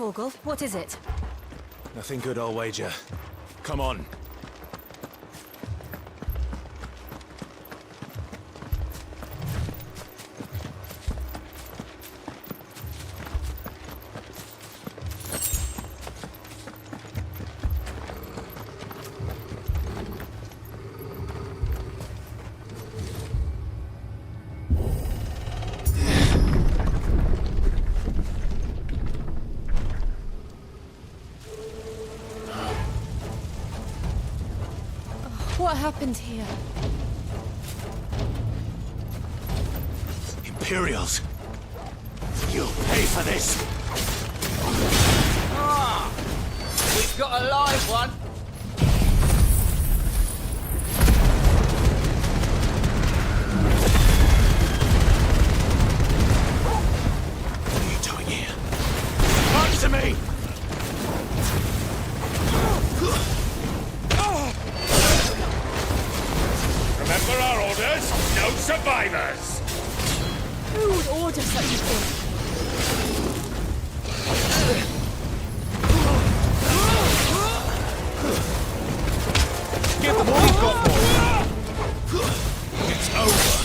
Torgal. What is it? Nothing good, I'll wager. Come on. What happened here? Imperials! You'll pay for this! Ah! We've got a live one! What are you doing here? Answer me! Remember our orders? No survivors! Who would order such a thing? Give them all you've got for them! It's over!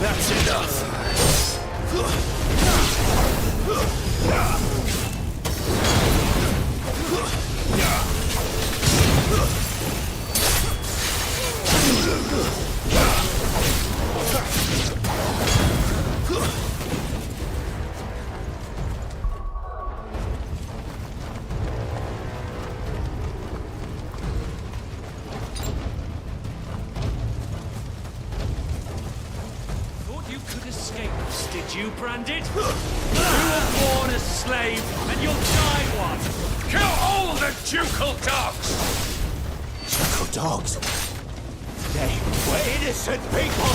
That's enough! You could escape us, did you, Branded? You were born a slave, and you'll die one! Kill all the ducal dogs! Ducal dogs? They were innocent people!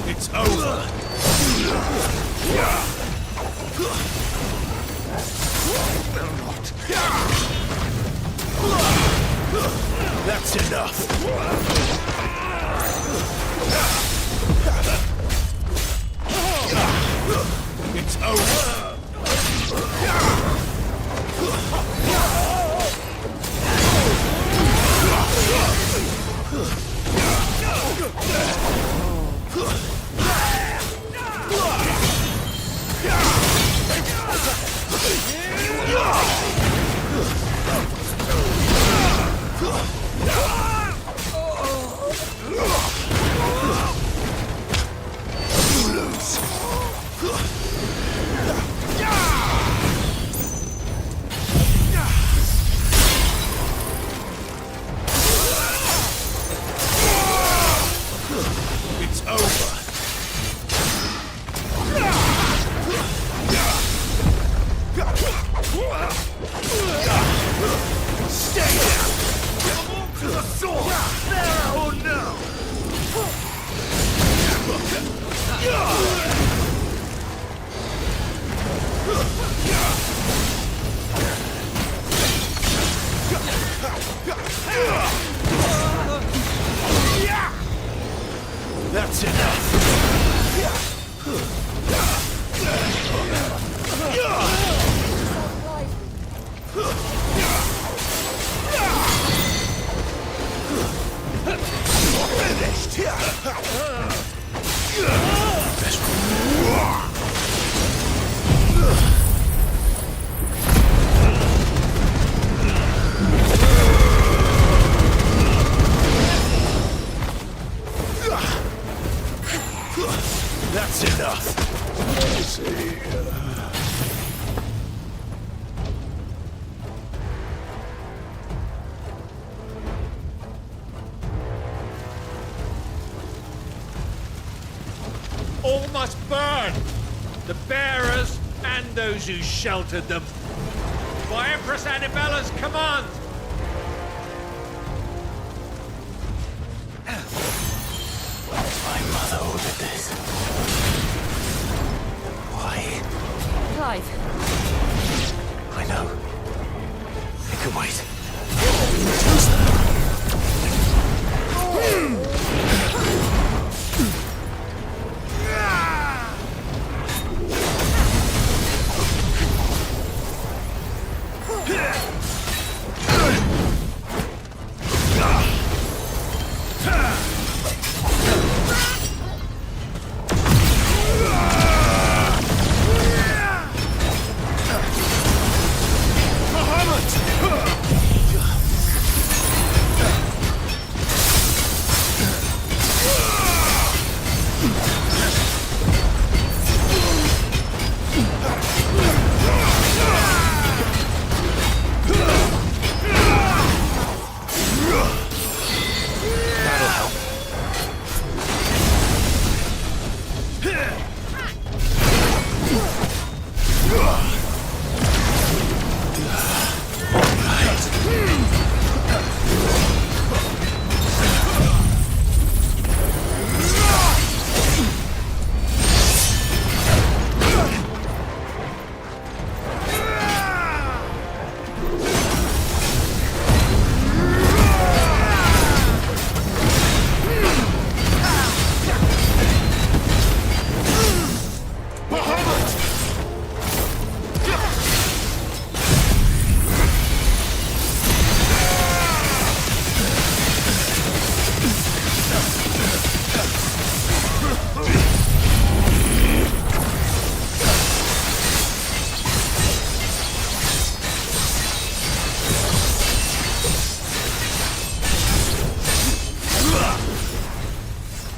It's over! That's enough! It's over! It's over! Stay down! To the sword! There or no! That's enough! Finished! That's enough. Let me see. All must burn! The bearers and those who sheltered them. By Empress Annabella's command! My mother ordered this. Why? Clive, I know. It can wait.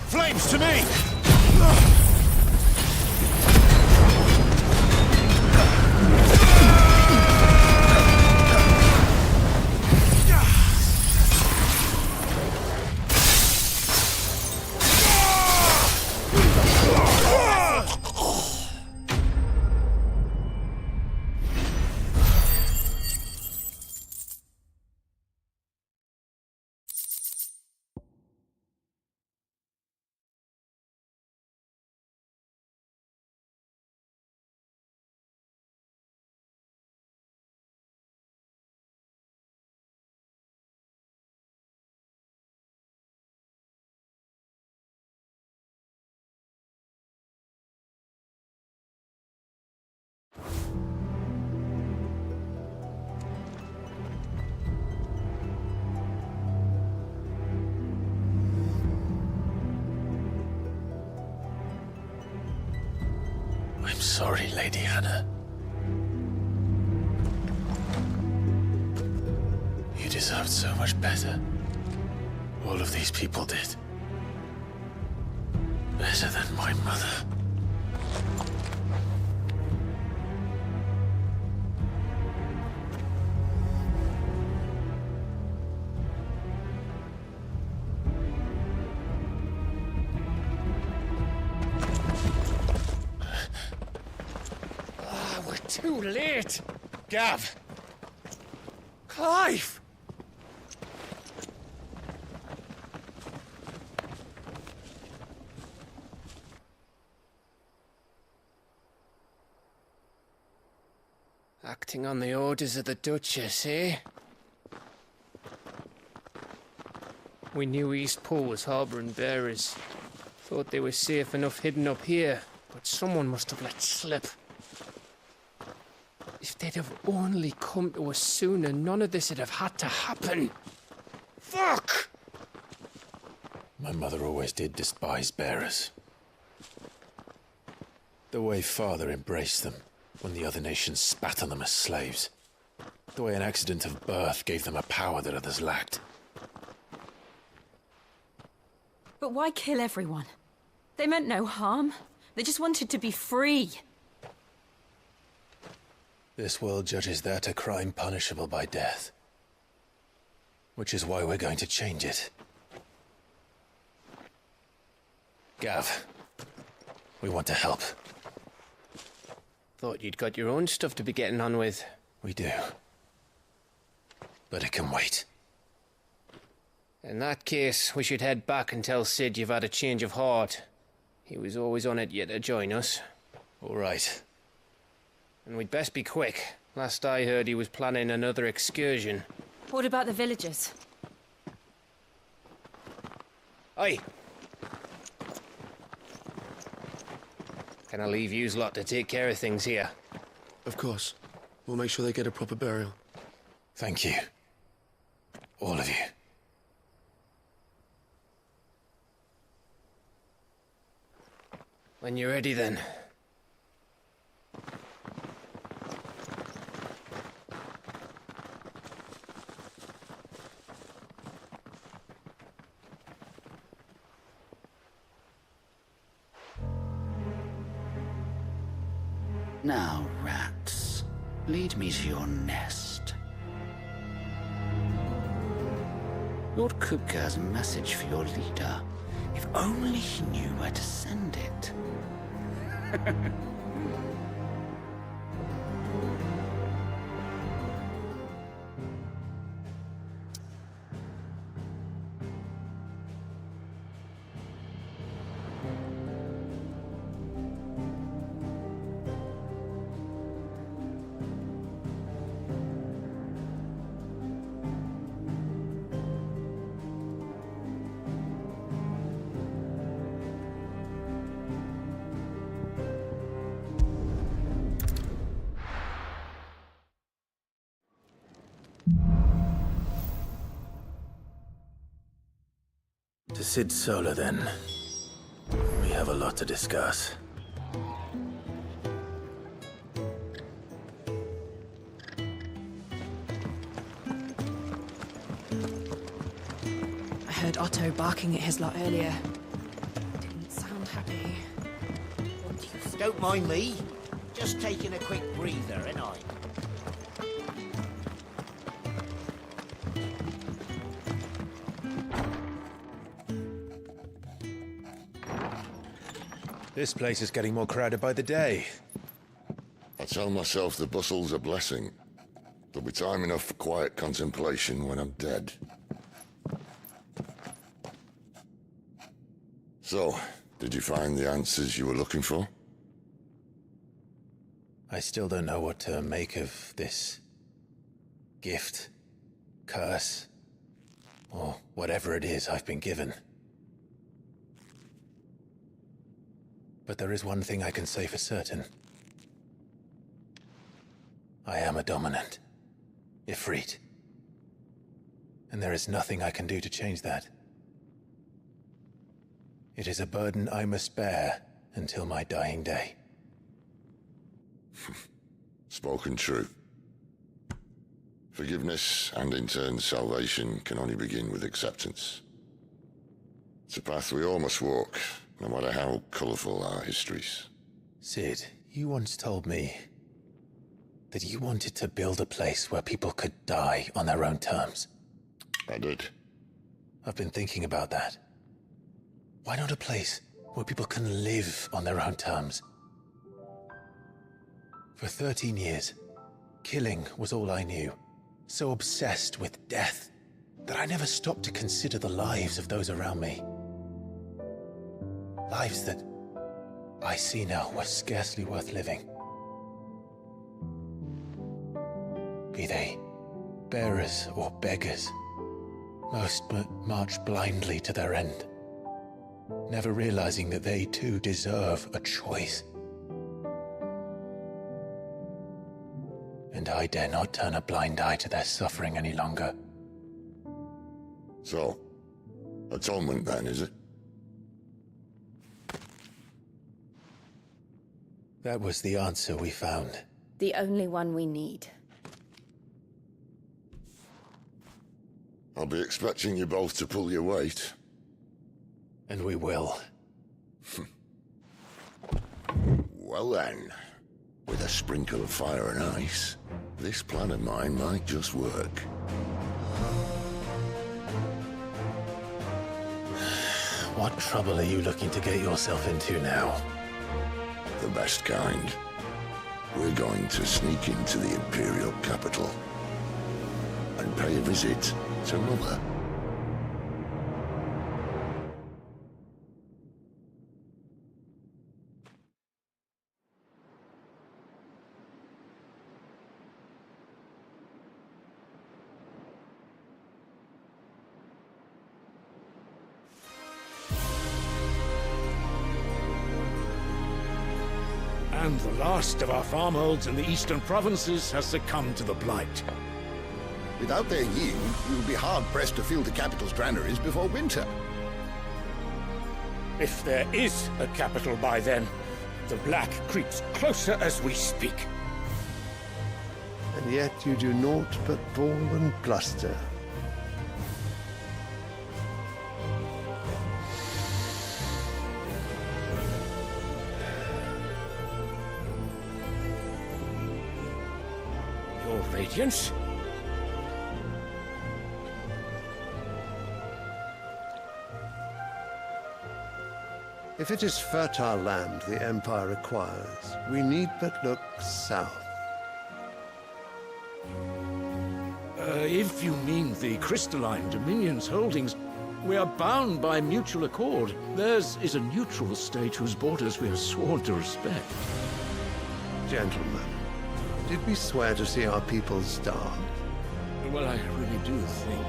Flames to me! I'm sorry, Lady Hannah. You deserved so much better. All of these people did. Better than my mother. Too late! Gav! Clive! Acting on the orders of the Duchess, eh? We knew Eastpool was harbouring bearers. Thought they were safe enough hidden up here, but someone must have let slip. If they'd have only come to us sooner, none of this would have had to happen. Fuck! My mother always did despise bearers. The way Father embraced them when the other nations spat on them as slaves. The way an accident of birth gave them a power that others lacked. but why kill everyone? They meant no harm. They just wanted to be free. This world judges that a crime punishable by death. Which is why we're going to change it. Gav, we want to help. Thought you'd got your own stuff to be getting on with. We do. But it can wait. In that case, we should head back and tell Sid you've had a change of heart. He was always on it yet to join us. All right. And we'd best be quick. Last I heard, he was planning another excursion. What about the villagers? Aye. Can I leave yous lot to take care of things here? Of course. We'll make sure they get a proper burial. Thank you. All of you. When you're ready, then. Now, rats, lead me to your nest. Lord Kupka has a message for your leader. If only he knew where to send it. To Sid Solar, then. We have a lot to discuss. I heard Otto barking at his lot earlier. Didn't sound happy. Don't mind me. Just taking a quick breather, ain't I? This place is getting more crowded by the day. I tell myself the bustle's a blessing. There'll be time enough for quiet contemplation when I'm dead. So, did you find the answers you were looking for? I still don't know what to make of this gift, curse, or whatever it is I've been given. But there is one thing I can say for certain. I am a dominant, Ifrit. And there is nothing I can do to change that. It is a burden I must bear until my dying day. Spoken true. Forgiveness, and in turn salvation, can only begin with acceptance. It's a path we all must walk, no matter how colourful our histories. Sid, you once told me that you wanted to build a place where people could die on their own terms. I did. I've been thinking about that. Why not a place where people can live on their own terms? For 13 years, killing was all I knew. So obsessed with death that I never stopped to consider the lives of those around me. Lives that I see now were scarcely worth living. Be they bearers or beggars, most march blindly to their end, never realizing that they too deserve a choice. And I dare not turn a blind eye to their suffering any longer. So, atonement then, is it? That was the answer we found. The only one we need. I'll be expecting you both to pull your weight. And we will. Well then, with a sprinkle of fire and ice, this plan of mine might just work. What trouble are you looking to get yourself into now? The best kind. We're going to sneak into the Imperial capital and pay a visit to Mother. And the last of our farmholds in the eastern provinces has succumbed to the blight. Without their yield, we will be hard-pressed to fill the capital's granaries before winter. If there is a capital by then, the black creeps closer as we speak. And yet you do naught but bawl and bluster. Your Radiance? If it is fertile land the Empire requires, we need but look south. If you mean the crystalline Dominion's holdings, we are bound by mutual accord. Theirs is a neutral state whose borders we have sworn to respect. Gentlemen, did we swear to see our people starve? Well, I really do think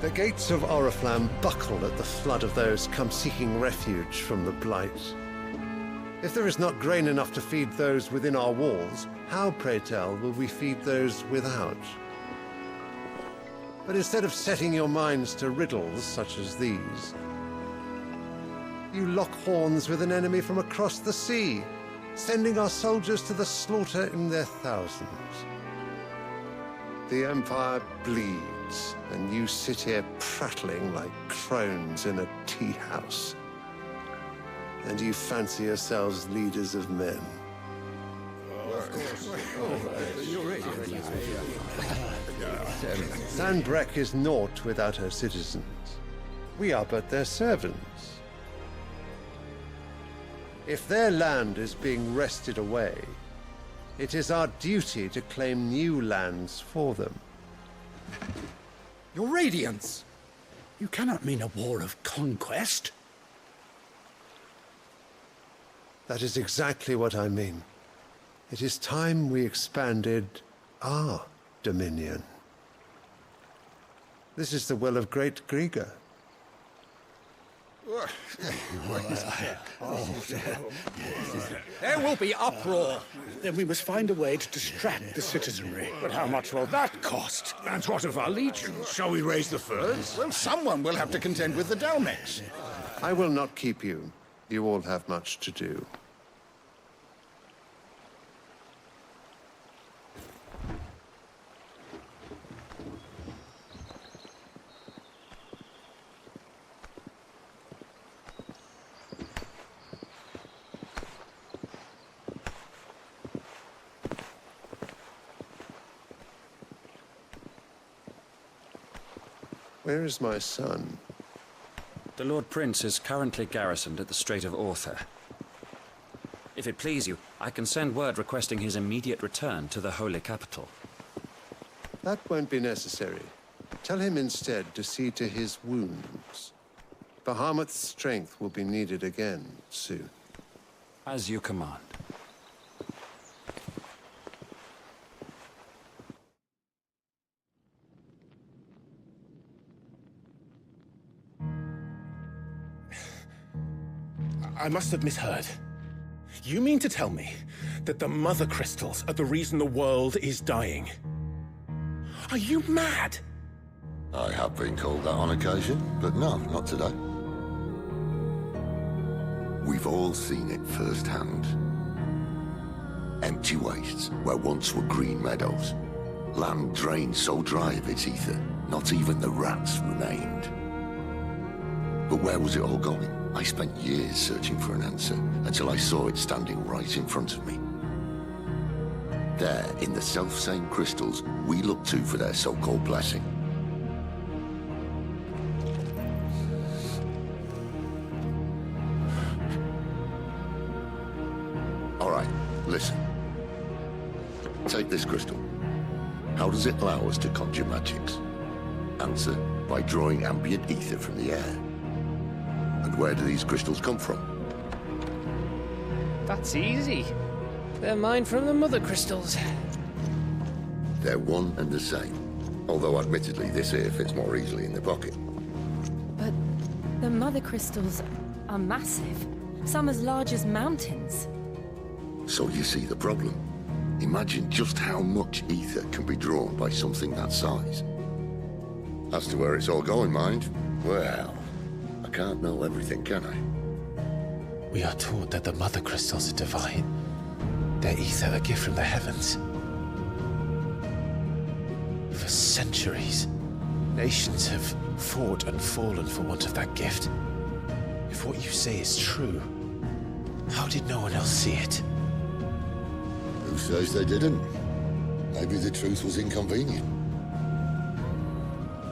The gates of Oriflamme buckle at the flood of those come seeking refuge from the blight. If there is not grain enough to feed those within our walls, how, pray tell, will we feed those without? But instead of setting your minds to riddles such as these, you lock horns with an enemy from across the sea, sending our soldiers to the slaughter in their thousands. The Empire bleeds, and you sit here prattling like crones in a tea house. And you fancy yourselves leaders of men. Sandbreck is naught without her citizens. We are but their servants. If their land is being wrested away, it is our duty to claim new lands for them. Your Radiance! You cannot mean a war of conquest. That is exactly what I mean. It is time we expanded our dominion. This is the will of great Grieger. There will be uproar. Then we must find a way to distract the citizenry. But how much will that cost? And what of our legions? Shall we raise the furs? Well, someone will have to contend with the Dalmex. I will not keep you. You all have much to do. Where is my son? The Lord Prince is currently garrisoned at the Strait of Arthur. If it please you, I can send word requesting his immediate return to the Holy Capital. That won't be necessary. Tell him instead to see to his wounds. Bahamut's strength will be needed again soon. As you command. I must have misheard. You mean to tell me that the Mother Crystals are the reason the world is dying? Are you mad? I have been called that on occasion, but no, not today. We've all seen it firsthand. Empty wastes where once were green meadows. Land drained so dry of its ether, not even the rats remained. But where was it all going? I spent years searching for an answer, until I saw it standing right in front of me. There, in the self-same crystals we look to for their so-called blessing. All right, listen. Take this crystal. How does it allow us to conjure magics? Answer, by drawing ambient ether from the air. And where do these crystals come from? That's easy. They're mine from the mother crystals. They're one and the same. Although admittedly this here fits more easily in the pocket. But the mother crystals are massive. Some as large as mountains. So you see the problem. Imagine just how much ether can be drawn by something that size. As to where it's all going, mind, well, I can't know everything, can I? We are taught that the mother crystals are divine. Their ether a gift from the heavens. For centuries, nations have fought and fallen for want of that gift. If what you say is true, how did no one else see it? Who says they didn't? Maybe the truth was inconvenient.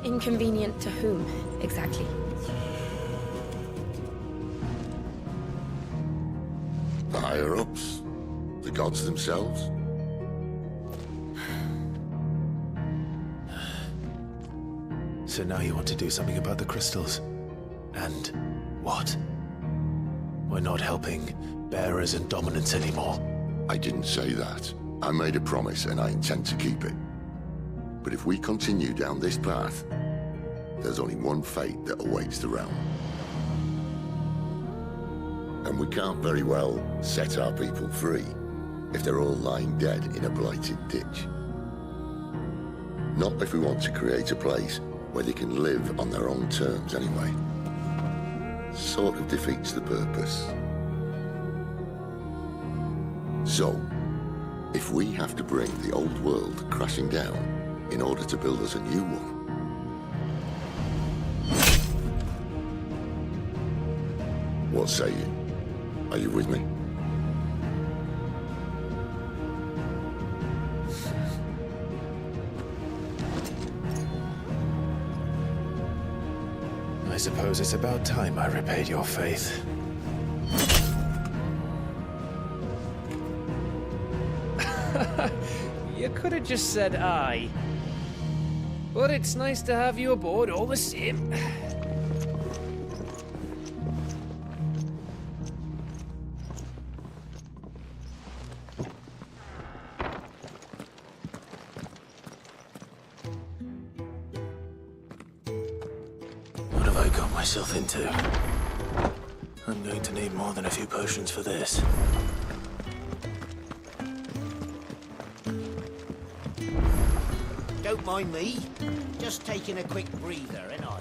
Inconvenient to whom, exactly? The higher-ups? The gods themselves? So now you want to do something about the crystals? And what? We're not helping bearers and dominants anymore. I didn't say that. I made a promise and I intend to keep it. But if we continue down this path, there's only one fate that awaits the realm. And we can't very well set our people free if they're all lying dead in a blighted ditch. Not if we want to create a place where they can live on their own terms anyway. Sort of defeats the purpose. So, if we have to bring the old world crashing down in order to build us a new one, what say you? Are you with me? I suppose it's about time I repaid your faith. You could have just said aye. But it's nice to have you aboard all the same. What have I got myself into? I'm going to need more than a few potions for this. Don't mind me. Just taking a quick breather, ain't I?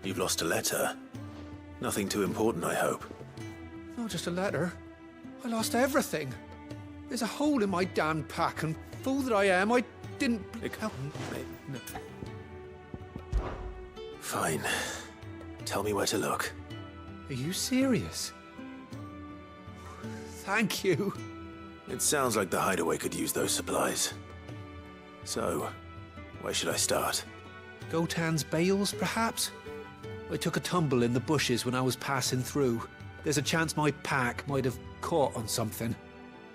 You've lost a letter. Nothing too important, I hope. Not just a letter. I lost everything. There's a hole in my damn pack, and fool that I am, I didn't... No. Fine. Tell me where to look. Are you serious? Thank you. It sounds like the hideaway could use those supplies. So, where should I start? Gotan's bales, perhaps? I took a tumble in the bushes when I was passing through. There's a chance my pack might have caught on something.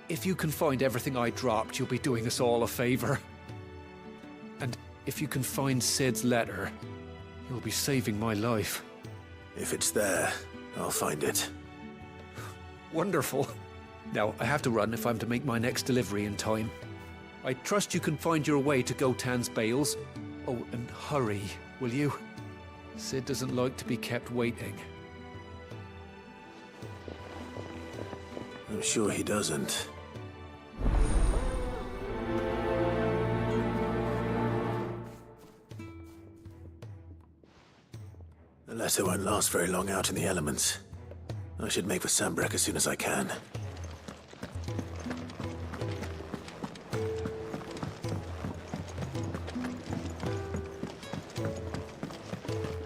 if you can find everything I dropped, you'll be doing us all a favor. And if you can find Sid's letter, you'll be saving my life. If it's there, I'll find it. Wonderful. Now, I have to run if I'm to make my next delivery in time. I trust you can find your way to Gotan's bales. Oh, and hurry, will you? Sid doesn't like to be kept waiting. I'm sure he doesn't. The letter won't last very long out in the elements. I should make for Sambrek as soon as I can.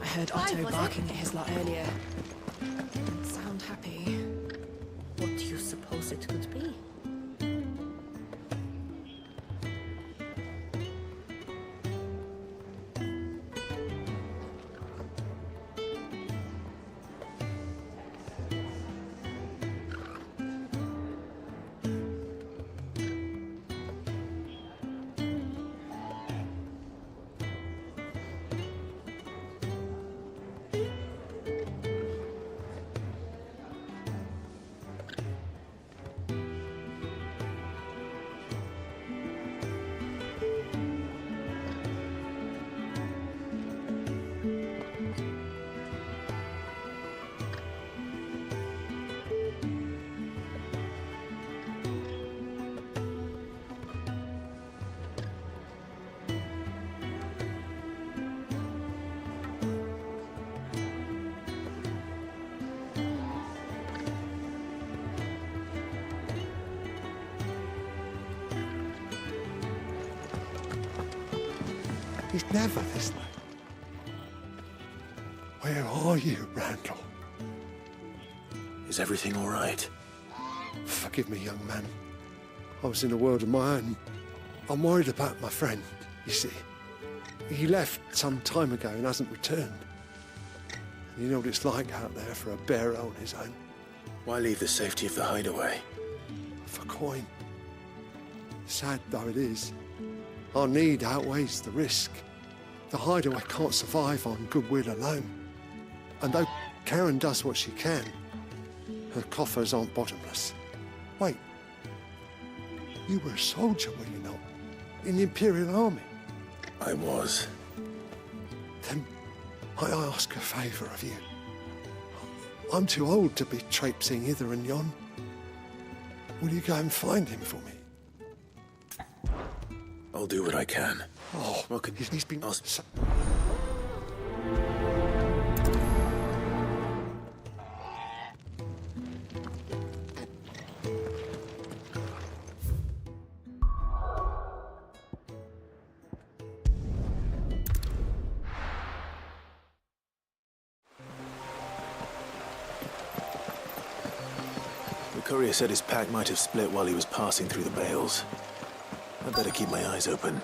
I heard Otto barking at his lot earlier. Didn't sound happy. What do you suppose it could be? He's never this way. Where are you, Randall? Is everything all right? Forgive me, young man. I was in a world of my own. I'm worried about my friend, you see. He left some time ago and hasn't returned. And you know what it's like out there for a bearer on his own. Why leave the safety of the hideaway? For coin. Sad though it is, our need outweighs the risk. The hideaway can't survive on goodwill alone. And though Karen does what she can, her coffers aren't bottomless. Wait, you were a soldier, were you not? In the Imperial Army? I was. Then I ask a favour of you. I'm too old to be traipsing hither and yon. Will you go and find him for me? I'll do what I can. Oh, what can he's been... The courier said his pack might have split while he was passing through the bales. I'd better keep my eyes open.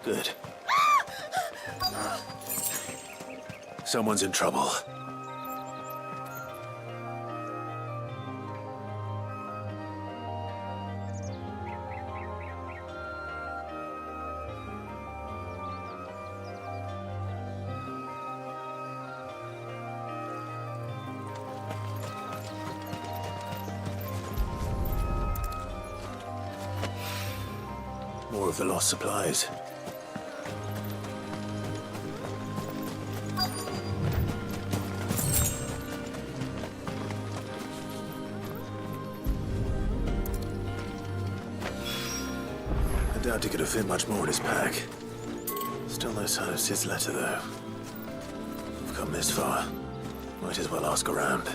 Good. Someone's in trouble. More of the lost supplies. I doubt he could have fit much more in his pack. Still no sign of Sid's letter, though. We've come this far. Might as well ask around.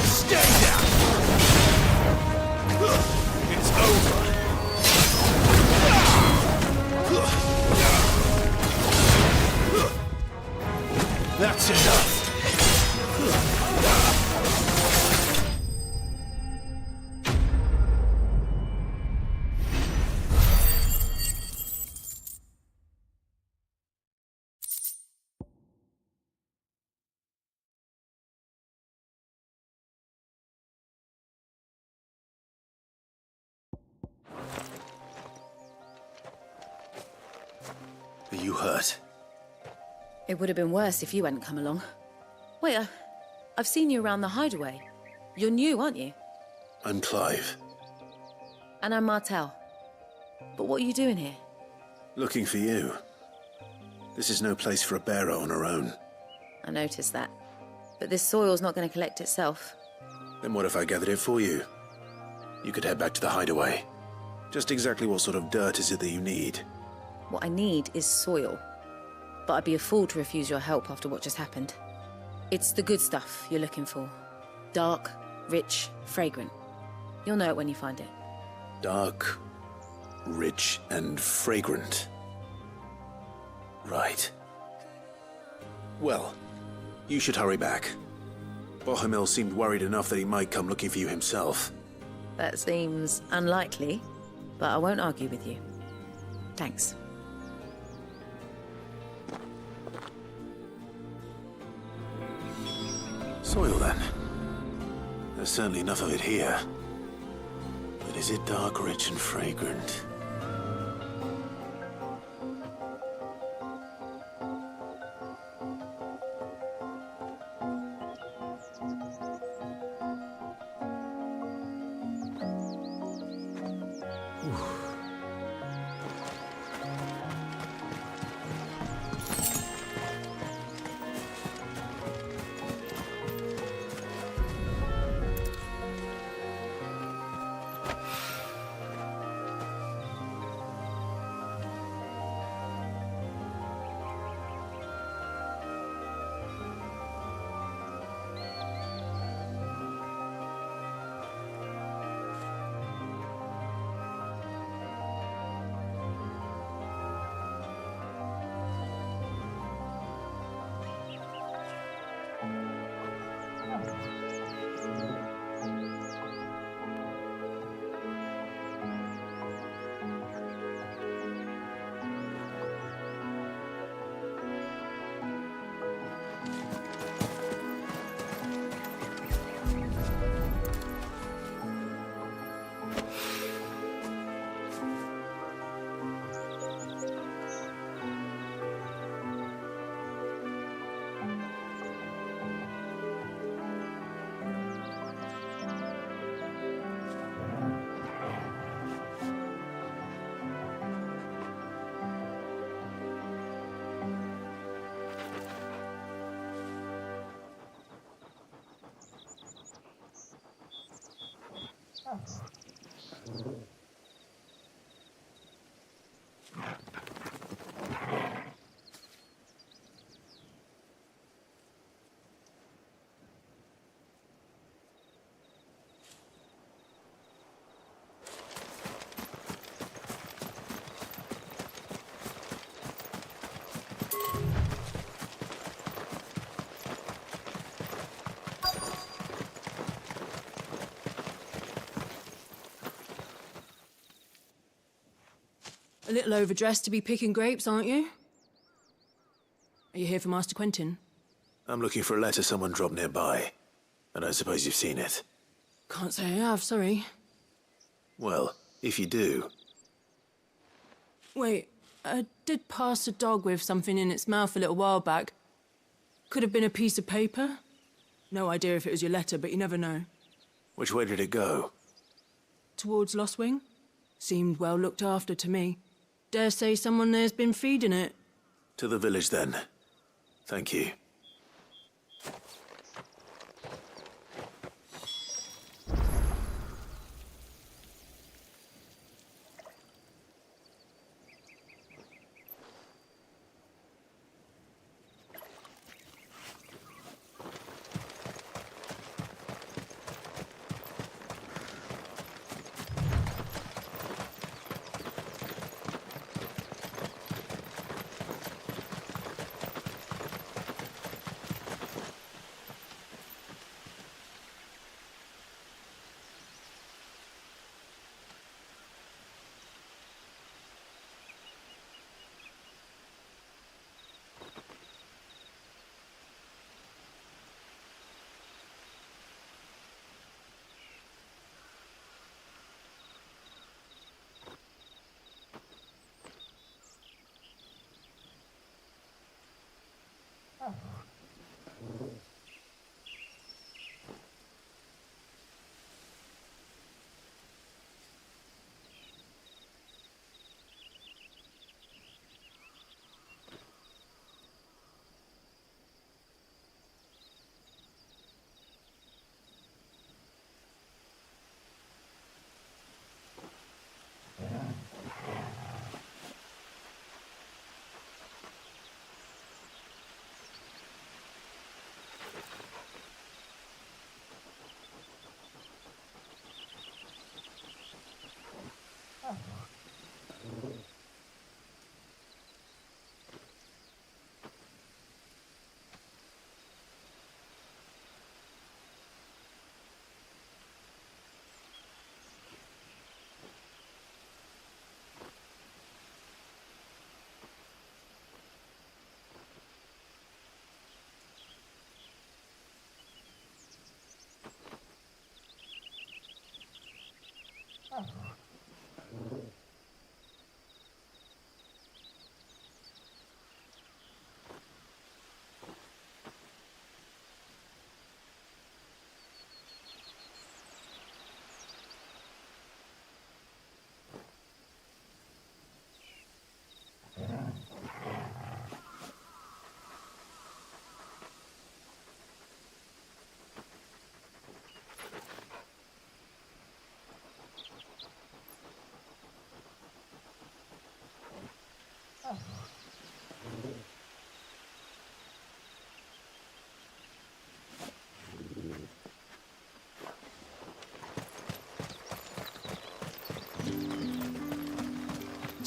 Stay down! It's over! That's enough! Are you hurt? It would have been worse if you hadn't come along. Wait, I've seen you around the hideaway. You're new, aren't you? I'm Clive. And I'm Martel. But what are you doing here? Looking for you. This is no place for a bearer on her own. I noticed that. But this soil's not going to collect itself. Then what if I gathered it for you? You could head back to the hideaway. Just exactly what sort of dirt is it that you need? What I need is soil. But I'd be a fool to refuse your help after what just happened. It's the good stuff you're looking for. Dark, rich, fragrant. You'll know it when you find it. Dark, rich, and fragrant. Right. Well, you should hurry back. Bohemil seemed worried enough that he might come looking for you himself. That seems unlikely, but I won't argue with you. Thanks. Soil, then. There's certainly enough of it here. But is it dark, rich, and fragrant? A little overdressed to be picking grapes, aren't you? Are you here for Master Quentin? I'm looking for a letter someone dropped nearby. I don't suppose you've seen it. Can't say I have, sorry. Well, if you do... Wait, I did pass a dog with something in its mouth a little while back. Could have been a piece of paper. No idea if it was your letter, but you never know. Which way did it go? Towards Lost Wing. Seemed well looked after to me. Dare say someone there's been feeding it. To the village, then. Thank you.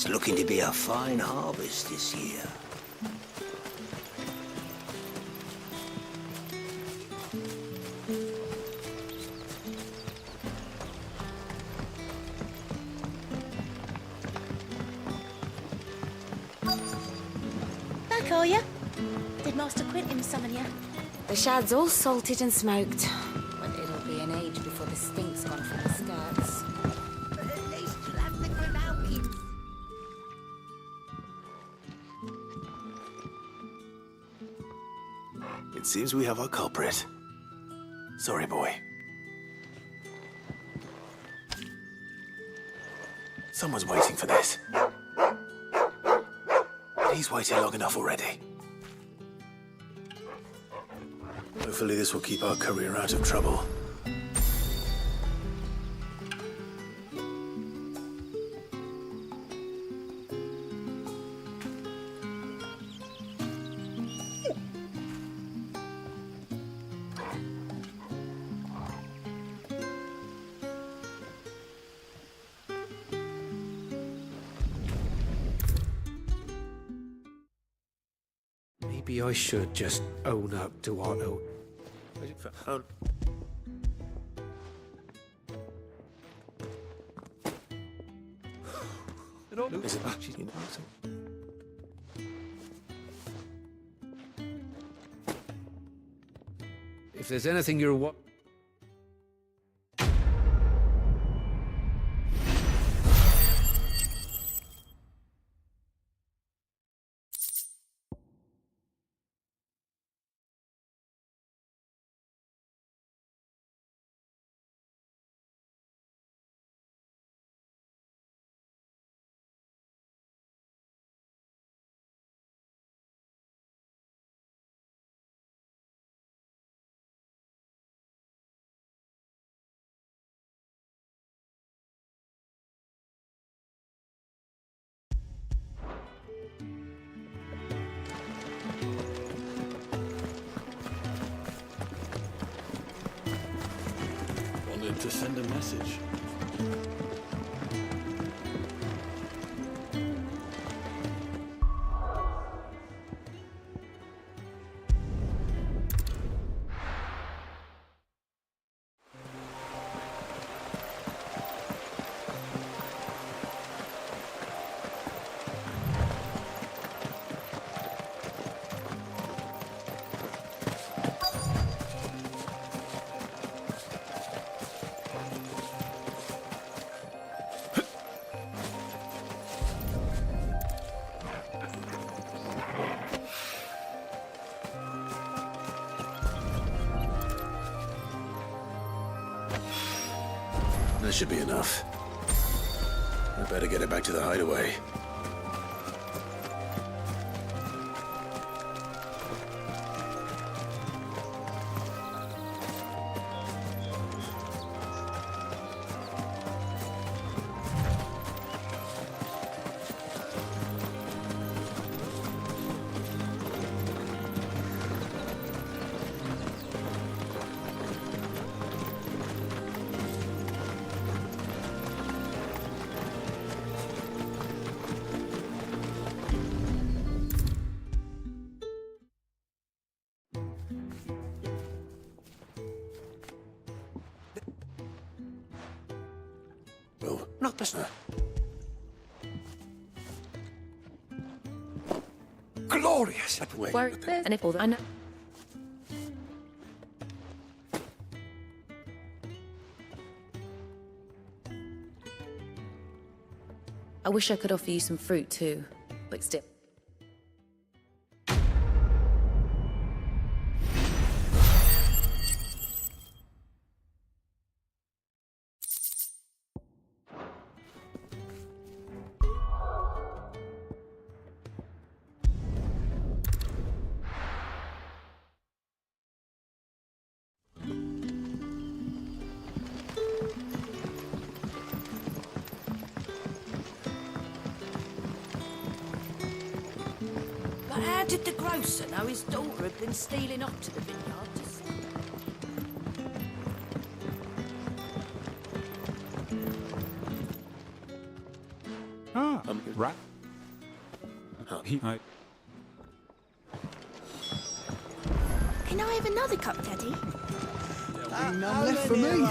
It's looking to be a fine harvest this year. Back, are ya? Did Master Quentin summon ya? The shad's all salted and smoked. But it'll be an age before the stink's gone from the skirts. But at least you'll have the Grimalkins. It seems we have our culprit. Sorry, boy. Someone's waiting for this. He's waited long enough already. Hopefully this will keep our career out of trouble. Maybe I should just own up to Otto. If there's anything you're Wanted to send a message. That should be enough. I better get it back to the hideaway. Well, not this. Glorious! Where it is, and if all I know. I wish I could offer you some fruit too, but still. But how did the grocer know his daughter had been stealing off to the vineyard to sell? Right. Can I have another cup, Daddy? None left for me.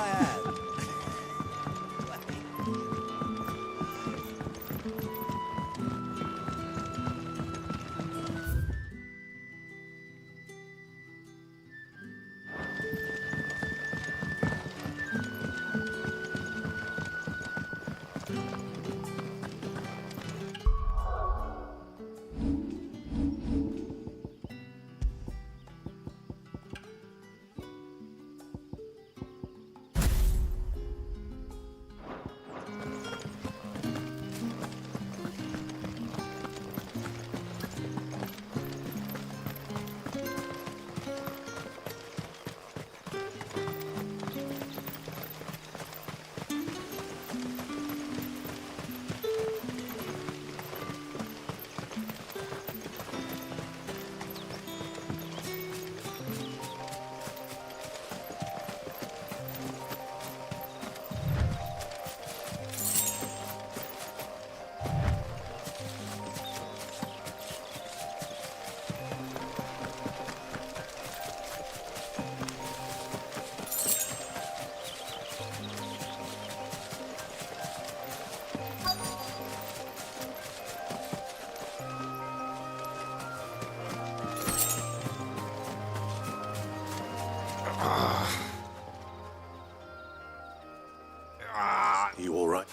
You all right?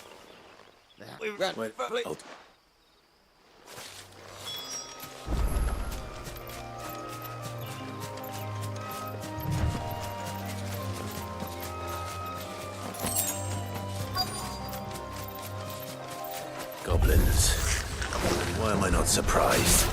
Wait. Oh. Goblins. Why am I not surprised?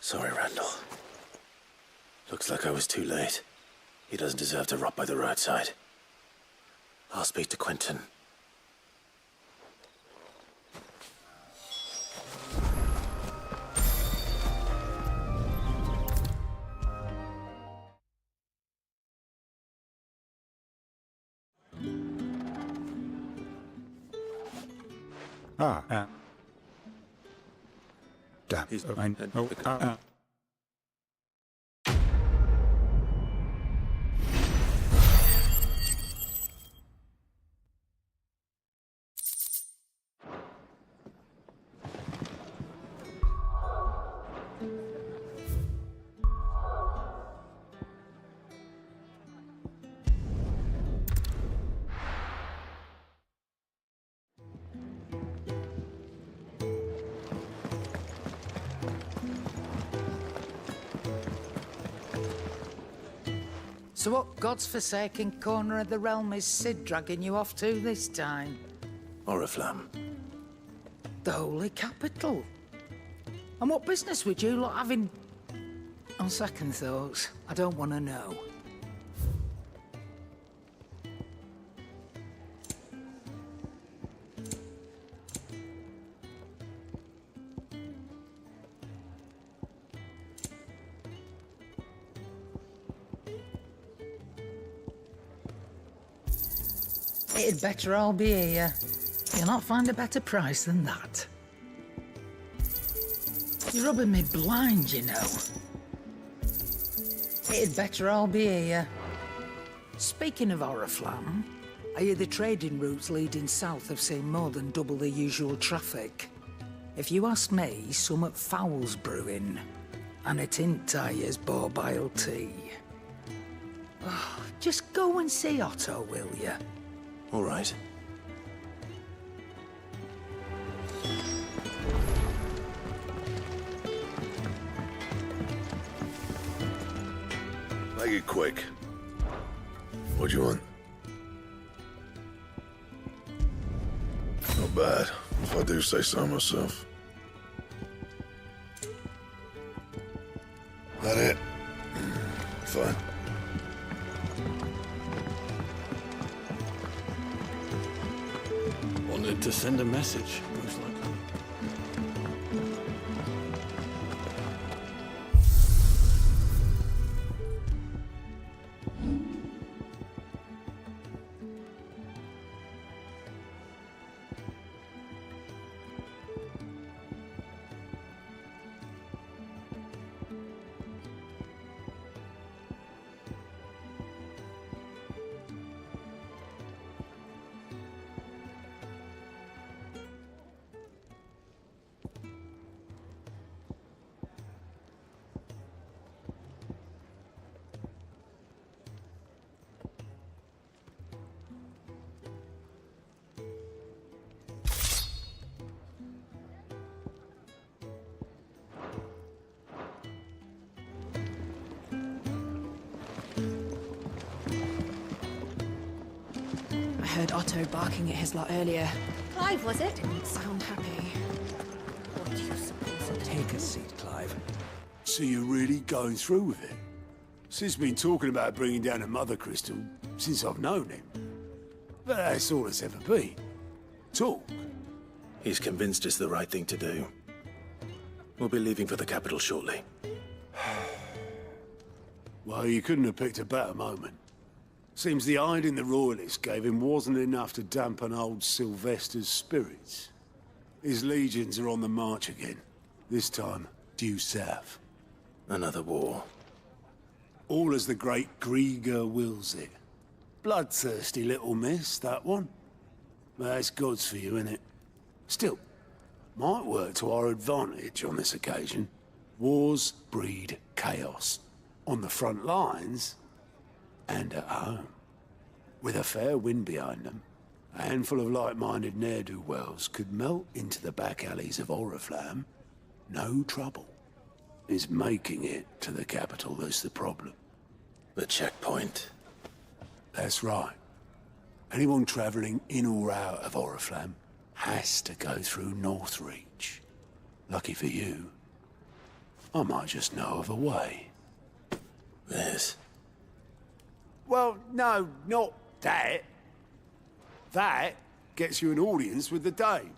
Sorry, Randall. Looks like I was too late. He doesn't deserve to rot by the roadside. I'll speak to Quentin. So what god's-forsaken corner of the realm is Sid dragging you off to this time? Oriflamme. The Holy Capital. And what business would you lot having... On second thoughts, I don't want to know. It'd better all be here. You'll not find a better price than that. You're rubbing me blind, you know. It'd better all be here. Speaking of Oriflamme, I hear the trading routes leading south have seen more than double the usual traffic. If you ask me, summat foul's brewing. And it ain't Tyre's borbile tea. Oh, just go and see Otto, will you? All right. Make it quick. What do you want? Not bad, if I do say so myself. That it? Fine. Wanted to send a message, most likely. I heard Otto barking at his lot earlier. Clive, was it? Didn't sound happy. What do you suppose? Take a seat, Clive. So you're really going through with it? Sid's been talking about bringing down a mother crystal since I've known him. But that's all it's ever been. Talk. He's convinced it's the right thing to do. We'll be leaving for the capital shortly. Well, you couldn't have picked a better moment. Seems the hiding the Royalists gave him wasn't enough to dampen old Sylvester's spirits. His legions are on the march again. This time, due south. Another war. All as the great Grieger wills it. Bloodthirsty little miss, that one. But that's God's for you, innit? Still, might work to our advantage on this occasion. Wars breed chaos. On the front lines, and at home. With a fair wind behind them, a handful of like-minded ne'er-do-wells could melt into the back alleys of Oriflamme. No trouble. It's making it to the capital that's the problem. The checkpoint. That's right. Anyone travelling in or out of Oriflamme has to go through Northreach. Lucky for you, I might just know of a way. Yes. Well, no, not that. That gets you an audience with the Dame.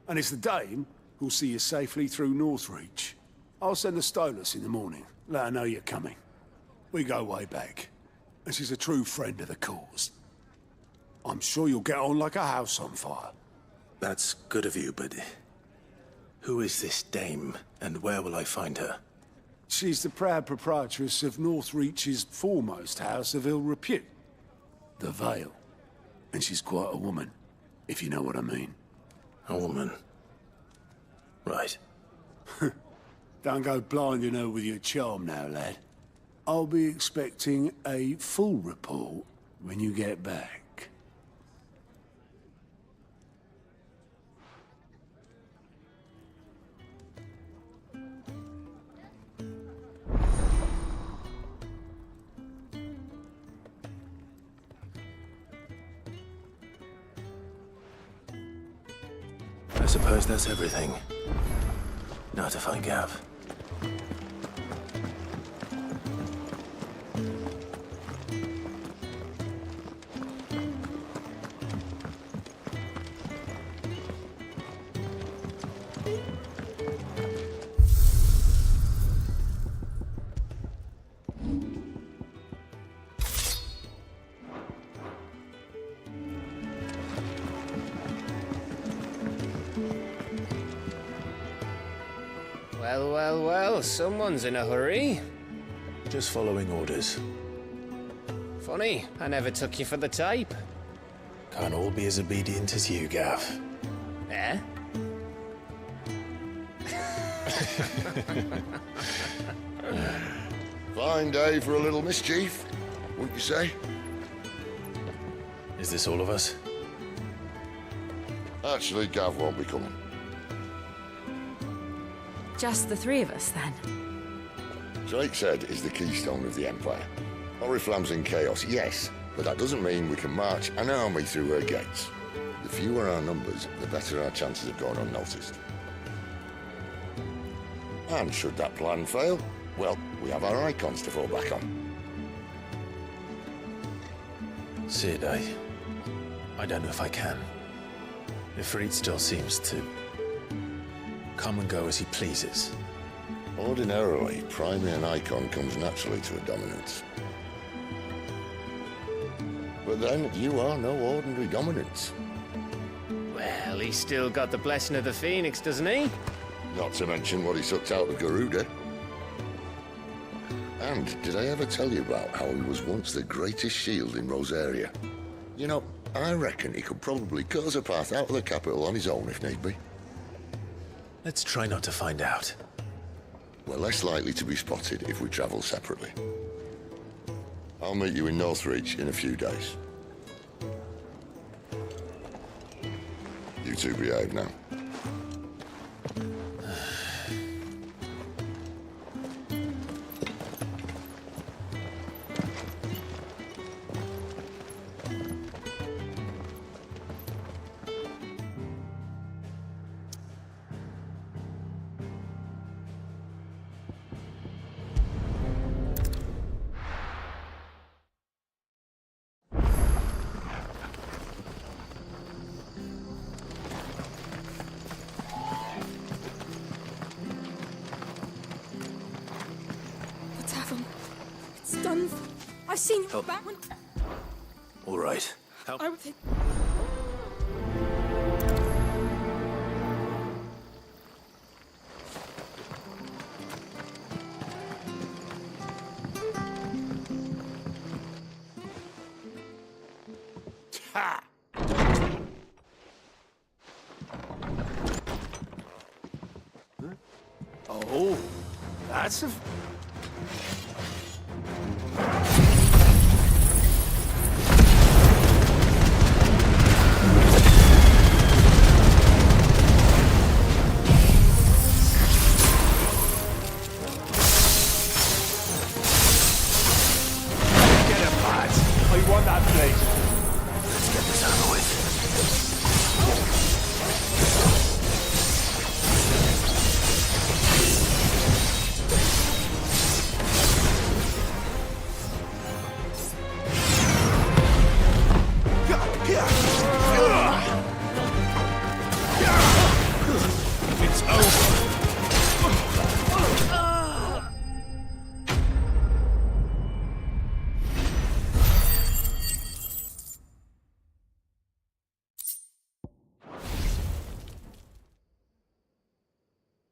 And it's the Dame who'll see you safely through Northreach. I'll send the Stolas in the morning, let her know you're coming. We go way back, and she's a true friend of the cause. I'm sure you'll get on like a house on fire. That's good of you, but Who is this dame, and where will I find her? She's the proud proprietress of Northreach's foremost house of ill repute, the Vale. And she's quite a woman, if you know what I mean. A woman? Right. Don't go blinding her with your charm now, lad. I'll be expecting a full report when you get back. I suppose that's everything. Now to find Gav. Well, someone's in a hurry. Just following orders. Funny, I never took you for the type. Can't all be as obedient as you, Gav. Eh? Fine day for a little mischief, wouldn't you say? Is this all of us? Actually, Gav won't be coming. Just the three of us, then? Drake's Head is the keystone of the Empire. Oriflamme's in chaos, yes, but that doesn't mean we can march an army through her gates. The fewer our numbers, the better our chances of going unnoticed. And should that plan fail, well, we have our icons to fall back on. Sid, I don't know if I can. Ifrit still seems to come and go as he pleases. Ordinarily, priming an icon comes naturally to a dominance. But then, you are no ordinary dominance. Well, he's still got the blessing of the Phoenix, doesn't he? Not to mention what he sucked out of Garuda. And did I ever tell you about how he was once the greatest shield in Rosaria? You know, I reckon he could probably cut us a path out of the capital on his own if need be. Let's try not to find out. We're less likely to be spotted if we travel separately. I'll meet you in Northreach in a few days. You two behave now. It's done. I've seen you back when... All right. Help. I would think... Ha! Huh? Oh, that's a...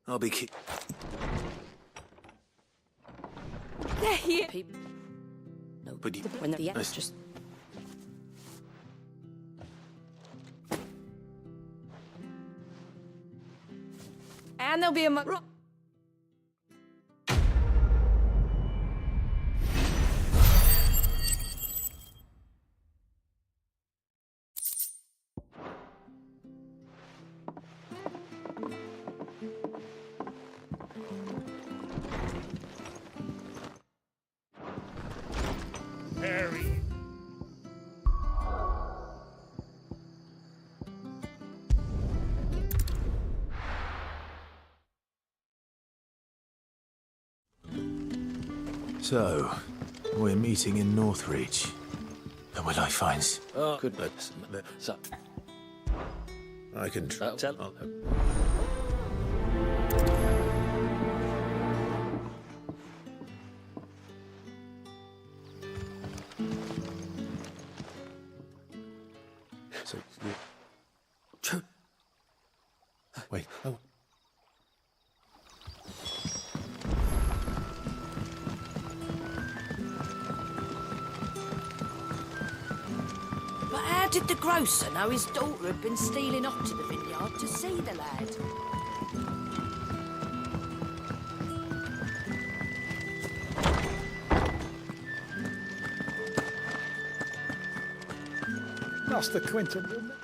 I'll be keep. They're here. No, But you, when they're Nice. just. And there'll be a Harry. So, we're meeting in Northreach. And will I find... Oh, goodness. So, I can tell. So, wait, oh. But how did the grocer know his daughter had been stealing off to the vineyard to see the lad? Master Quentin, wouldn't it?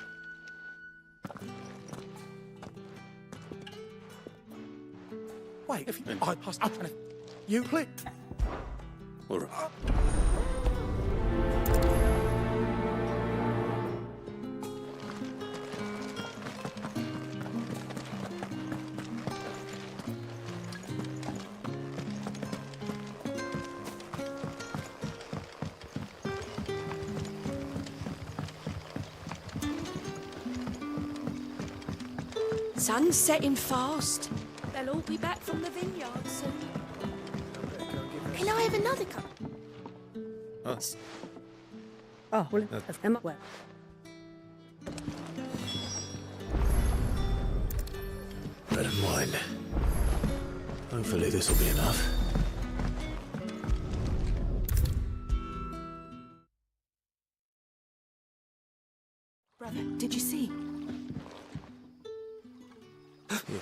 Wait, if you... you click. All right. Sun's setting fast. They'll all be back from the vineyard soon. Can I have another cup? Oh. Oh, well, of them. Well. Bread and wine. Hopefully this will be enough. Brother, did you see? Yeah.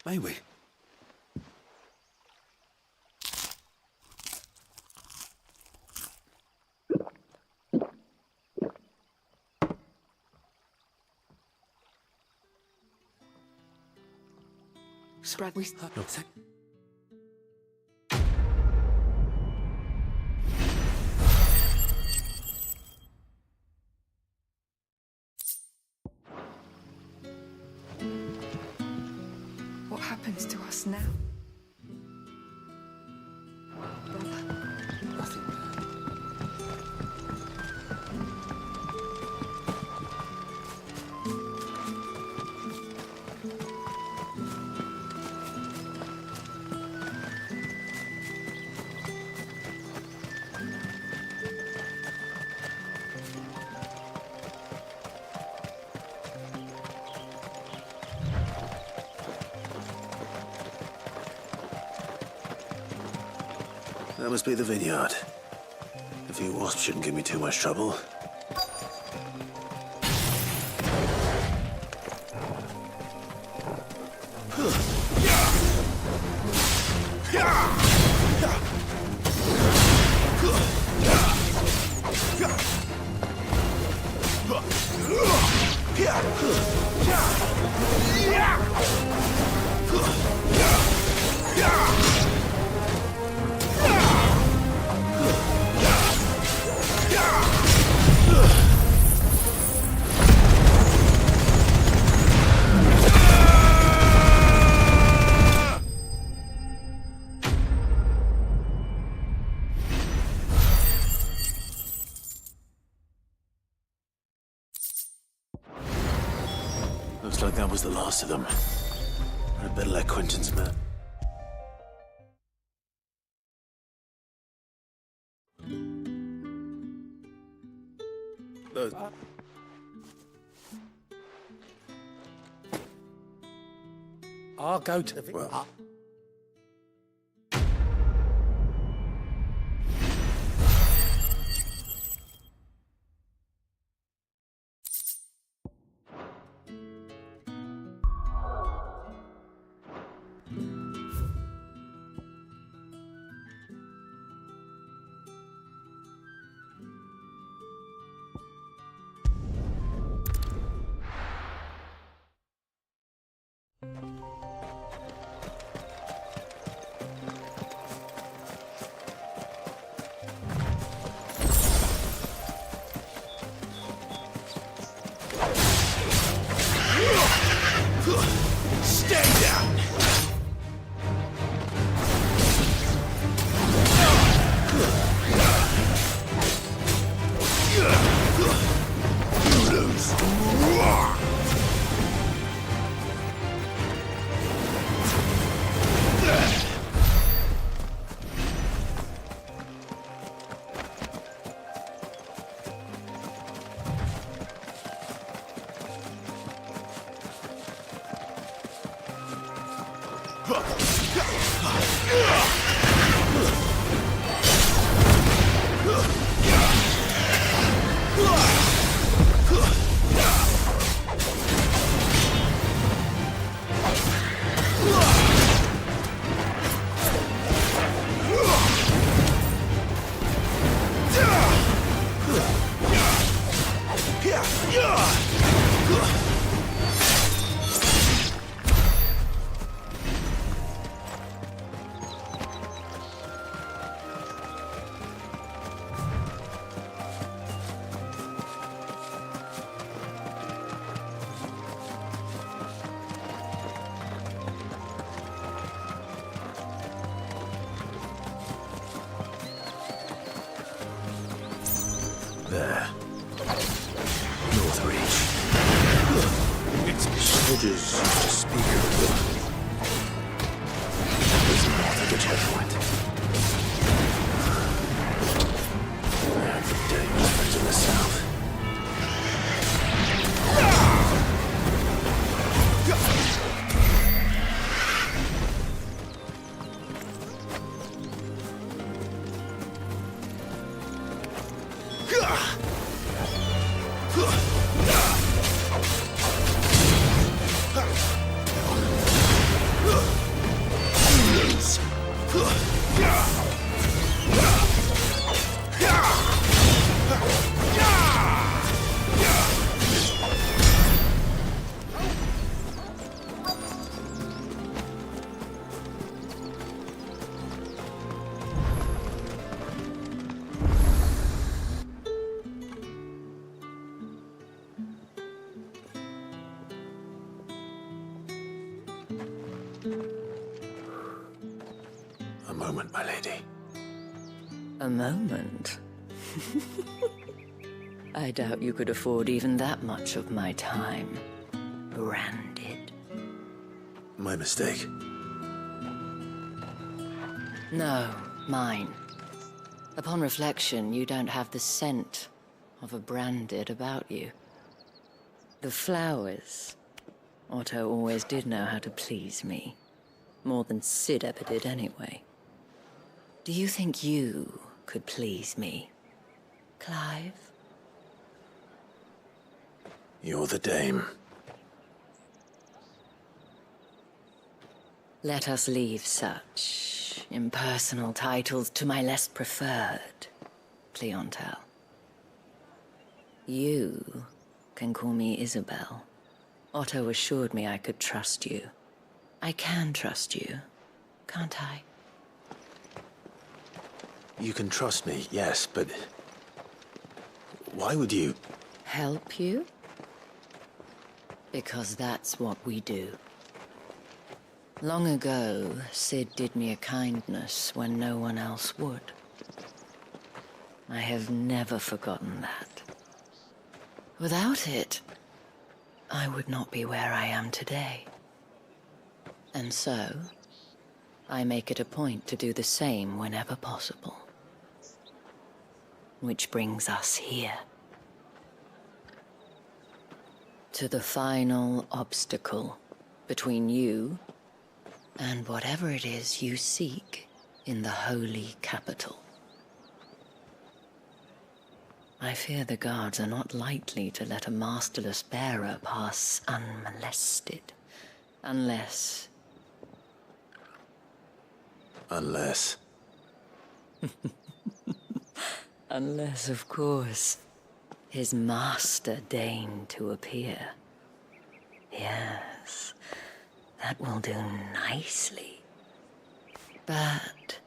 May we? Spread. No. What happens to us now? That must be the vineyard. A few wasps shouldn't give me too much trouble. Looks like that was the last of them. I'd better let Quentin's man. I'll go to the... Well, There. North Reach. Soldiers used to speak of them. There's north of the checkpoint. I have the Danes friends in the south. A moment, my lady. A moment? I doubt you could afford even that much of my time. Branded. My mistake. No, mine. Upon reflection, you don't have the scent of a branded about you. The flowers. Otto always did know how to please me. More than Sid ever did anyway. Do you think you could please me, Clive? You're the dame. Let us leave such impersonal titles to my less preferred clientele. You can call me Isabel. Otto assured me I could trust you. I can trust you, can't I? You can trust me, yes, but... why would you... Help you? Because that's what we do. Long ago, Sid did me a kindness when no one else would. I have never forgotten that. Without it, I would not be where I am today. And so, I make it a point to do the same whenever possible. Which brings us here. To the final obstacle between you and whatever it is you seek in the holy capital. I fear the guards are not likely to let a masterless bearer pass unmolested. Unless... Unless... Unless, of course, his master deigned to appear. Yes, that will do nicely. But...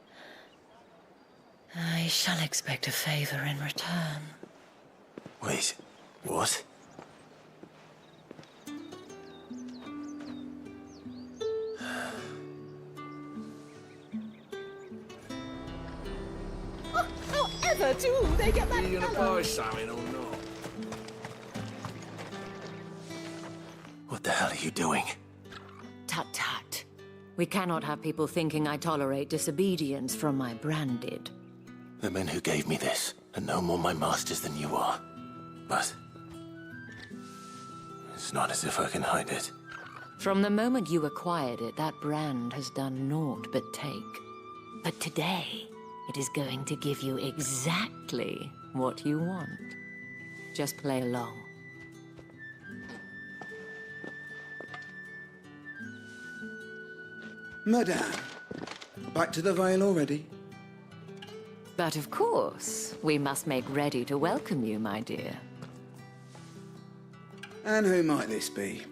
I shall expect a favor in return. Wait, what? However, too, they get that. Are you gonna buy something or not? What the hell are you doing? Tut tut. We cannot have people thinking I tolerate disobedience from my branded. The men who gave me this are no more my masters than you are. But... it's not as if I can hide it. From the moment you acquired it, that brand has done naught but take. But today, it is going to give you exactly what you want. Just play along. Madame, back to the Vale already? But of course, we must make ready to welcome you, my dear. And who might this be?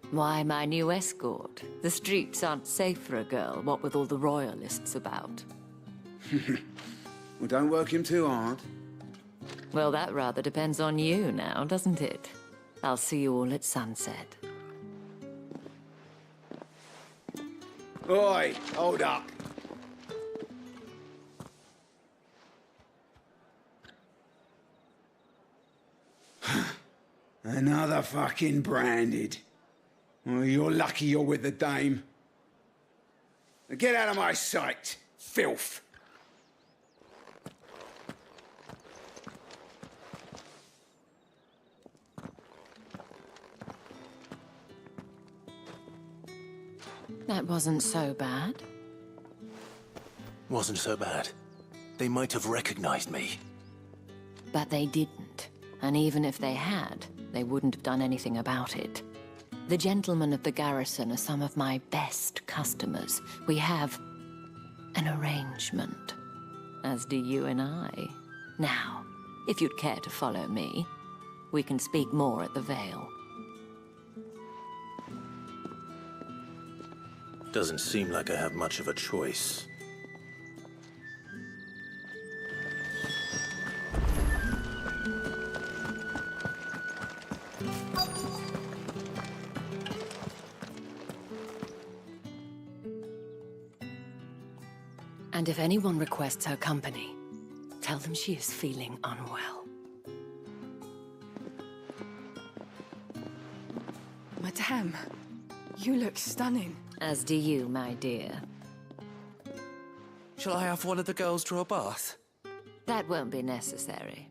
Why, my new escort. The streets aren't safe for a girl, what with all the royalists about. Well, don't work him too hard. Well, that rather depends on you now, doesn't it? I'll see you all at sunset. Oi, hold up. Another fucking branded. Well, you're lucky you're with the dame. Now get out of my sight, filth. That wasn't so bad. Wasn't so bad. They might have recognized me. But they didn't. And even if they had, they wouldn't have done anything about it. The gentlemen of the garrison are some of my best customers. We have an arrangement, as do you and I. Now, if you'd care to follow me, we can speak more at the Vale. Doesn't seem like I have much of a choice. And if anyone requests her company, tell them she is feeling unwell. Madame, you look stunning. As do you, my dear. Shall I have one of the girls draw a bath? That won't be necessary.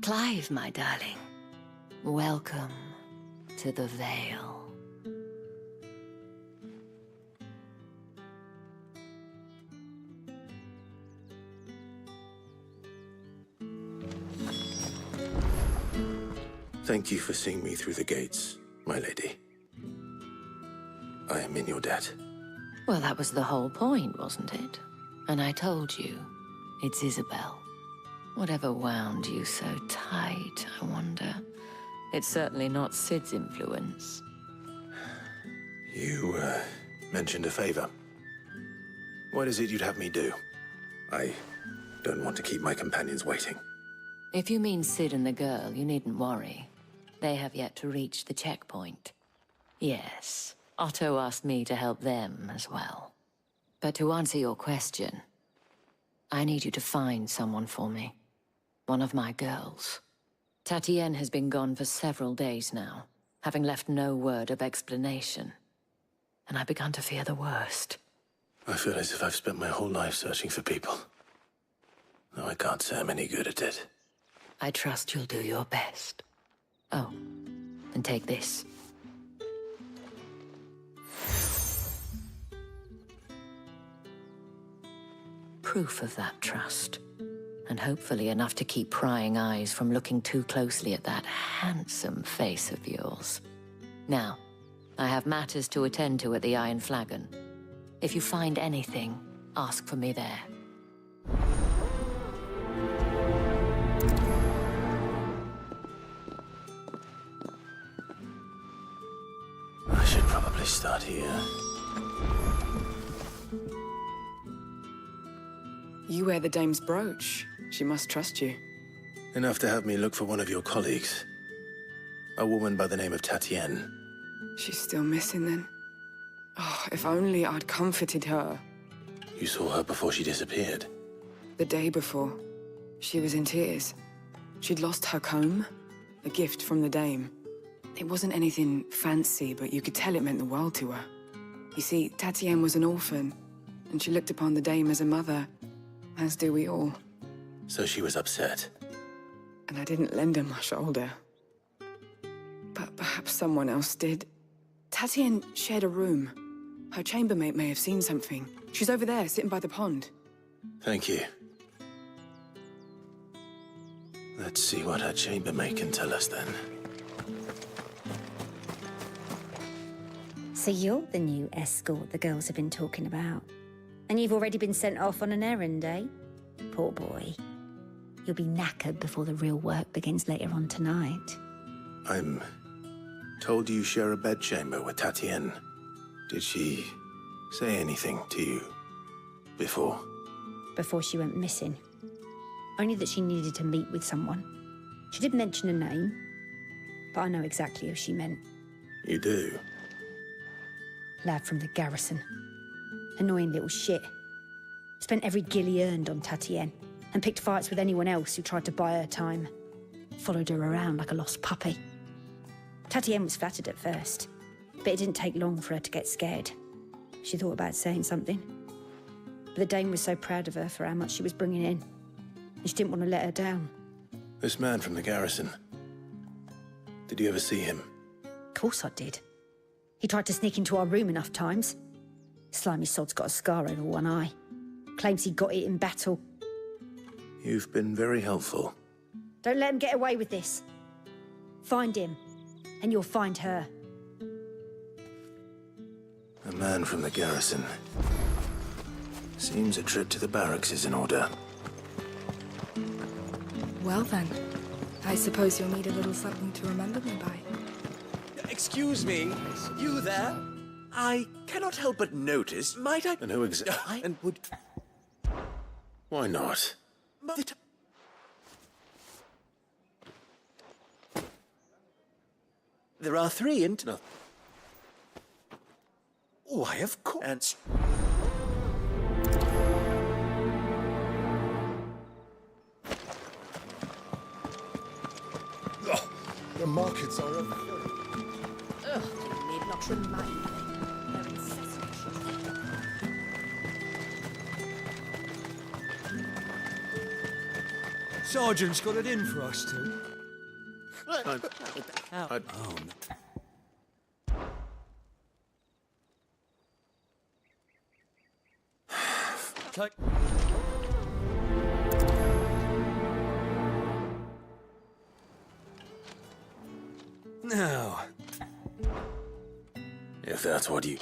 Clive, my darling. Welcome to the Vale. Thank you for seeing me through the gates, my lady. I am in your debt. Well, that was the whole point, wasn't it? And I told you, it's Isabel. Whatever wound you so tight, I wonder. It's certainly not Sid's influence. You, mentioned a favor. What is it you'd have me do? I don't want to keep my companions waiting. If you mean Sid and the girl, you needn't worry. They have yet to reach the checkpoint. Yes, Otto asked me to help them as well. But to answer your question, I need you to find someone for me. One of my girls. Tatienne has been gone for several days now, having left no word of explanation. And I've begun to fear the worst. I feel as if I've spent my whole life searching for people. though I can't say I'm any good at it. I trust you'll do your best. Oh, and take this. Proof of that trust. And hopefully enough to keep prying eyes from looking too closely at that handsome face of yours. Now, I have matters to attend to at the Iron Flagon. If you find anything, ask for me there. I should probably start here. You wear the dame's brooch. She must trust you. Enough to have me look for one of your colleagues. A woman by the name of Tatienne. She's still missing then. Oh, if only I'd comforted her. You saw her before she disappeared? The day before. She was in tears. She'd lost her comb, a gift from the dame. It wasn't anything fancy, but you could tell it meant the world to her. You see, Tatienne was an orphan, and she looked upon the dame as a mother, as do we all. So she was upset. And I didn't lend her my shoulder. But perhaps someone else did. Tatienne shared a room. Her chambermaid may have seen something. She's over there, sitting by the pond. Thank you. Let's see what her chambermaid can tell us then. So you're the new escort the girls have been talking about. And you've already been sent off on an errand, eh? Poor boy. You'll be knackered before the real work begins later on tonight. I'm told you share a bedchamber with Tatienne. Did she say anything to you before? Before she went missing. Only that she needed to meet with someone. She did mention a name, but I know exactly who she meant. You do? Lad from the garrison. Annoying little shit. Spent every guil he earned on Tatienne, and picked fights with anyone else who tried to buy her time. Followed her around like a lost puppy. Tatienne was flattered at first, but it didn't take long for her to get scared. She thought about saying something. But the dame was so proud of her for how much she was bringing in, and she didn't want to let her down. This man from the garrison. Did you ever see him? Of course I did. He tried to sneak into our room enough times. Slimy sod's got a scar over one eye. Claims he got it in battle. You've been very helpful. Don't let him get away with this. Find him, and you'll find her. A man from the garrison. Seems a trip to the barracks is in order. Well then, I suppose you'll need a little something to remember me by. Excuse me, you there? I cannot help but notice, might I... And who exactly? And would... Why not? There are three in... No. Why, of course. Oh, the markets are over. Ugh, you need not remind me. They're incessant. Sergeant's got it in for us two. Now, if that's what you...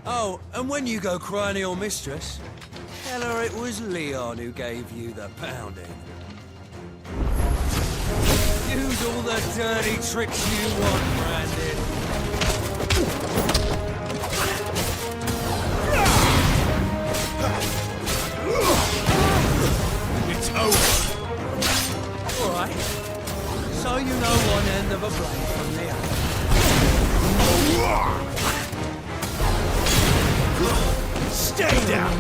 oh, and when you go crying to your mistress, tell her it was Leon who gave you the pounding. Use all the dirty tricks you want, Brandon. It's over. All right. So you know one end of a blade from the other. Stay down.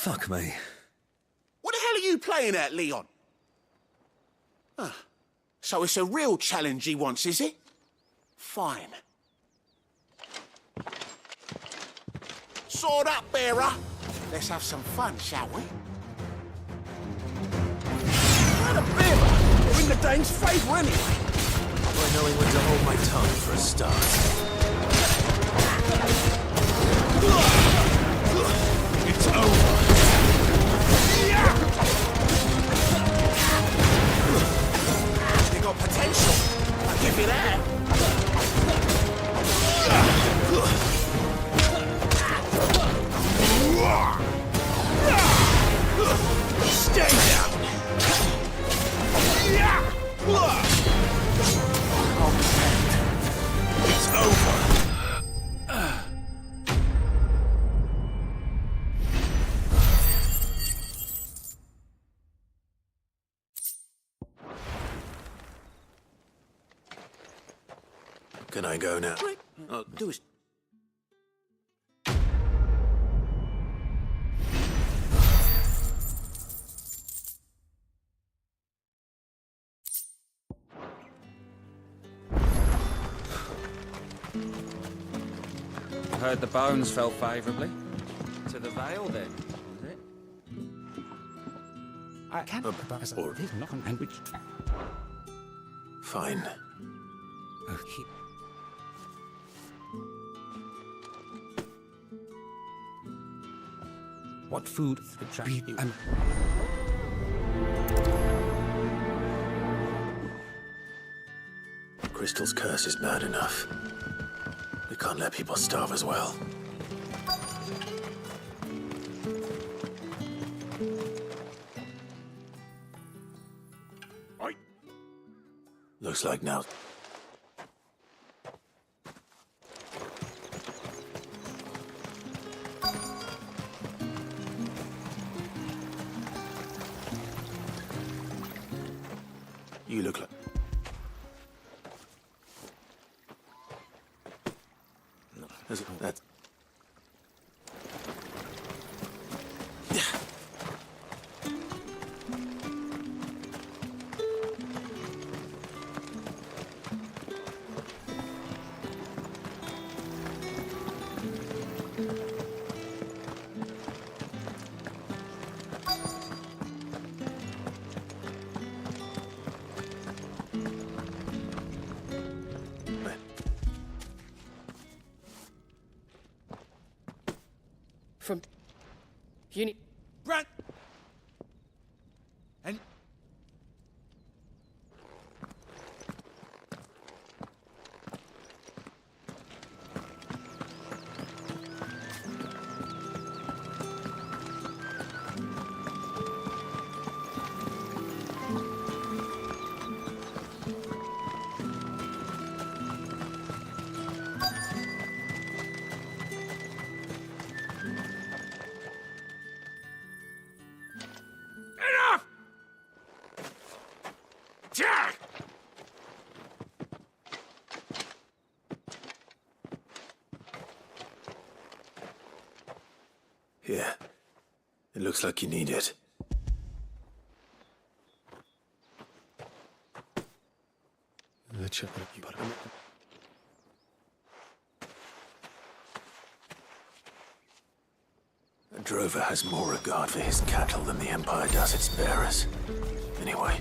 Fuck me. What the hell are you playing at, Leon? Ah, so it's a real challenge he wants, is it? Fine. Sword up, bearer. Let's have some fun, shall we? What a bearer! We're in the Dane's favour anyway. By knowing when to hold my tongue for a start. It's over. They got potential. I'll give you that. Stay down. It's over. Can I go now? Oh, do it. I heard the bones fell favourably. To the Vale, then, was it? I can't. Or fine. What food attracts you? Crystal's curse is bad enough. We can't let people starve as well. Looks like now. You look like... No, that's... From uni. Brad. And Yeah. It looks like you need it. A drover has more regard for his cattle than the Empire does its bearers. Anyway.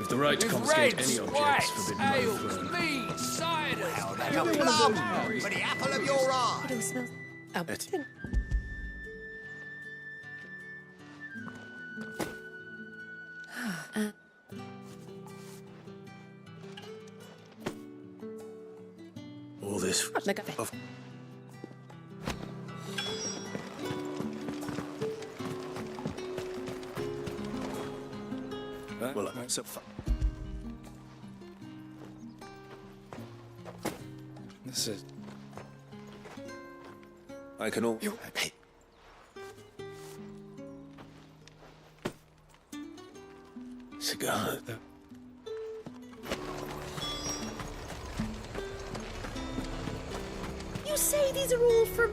The right to confiscate any objects forbidden by the ales, throne. mead, cider. No plum for the apple of your eye. It all smells... this. Of well, so This is. I can all. Hey. Cigar. You say these are all from...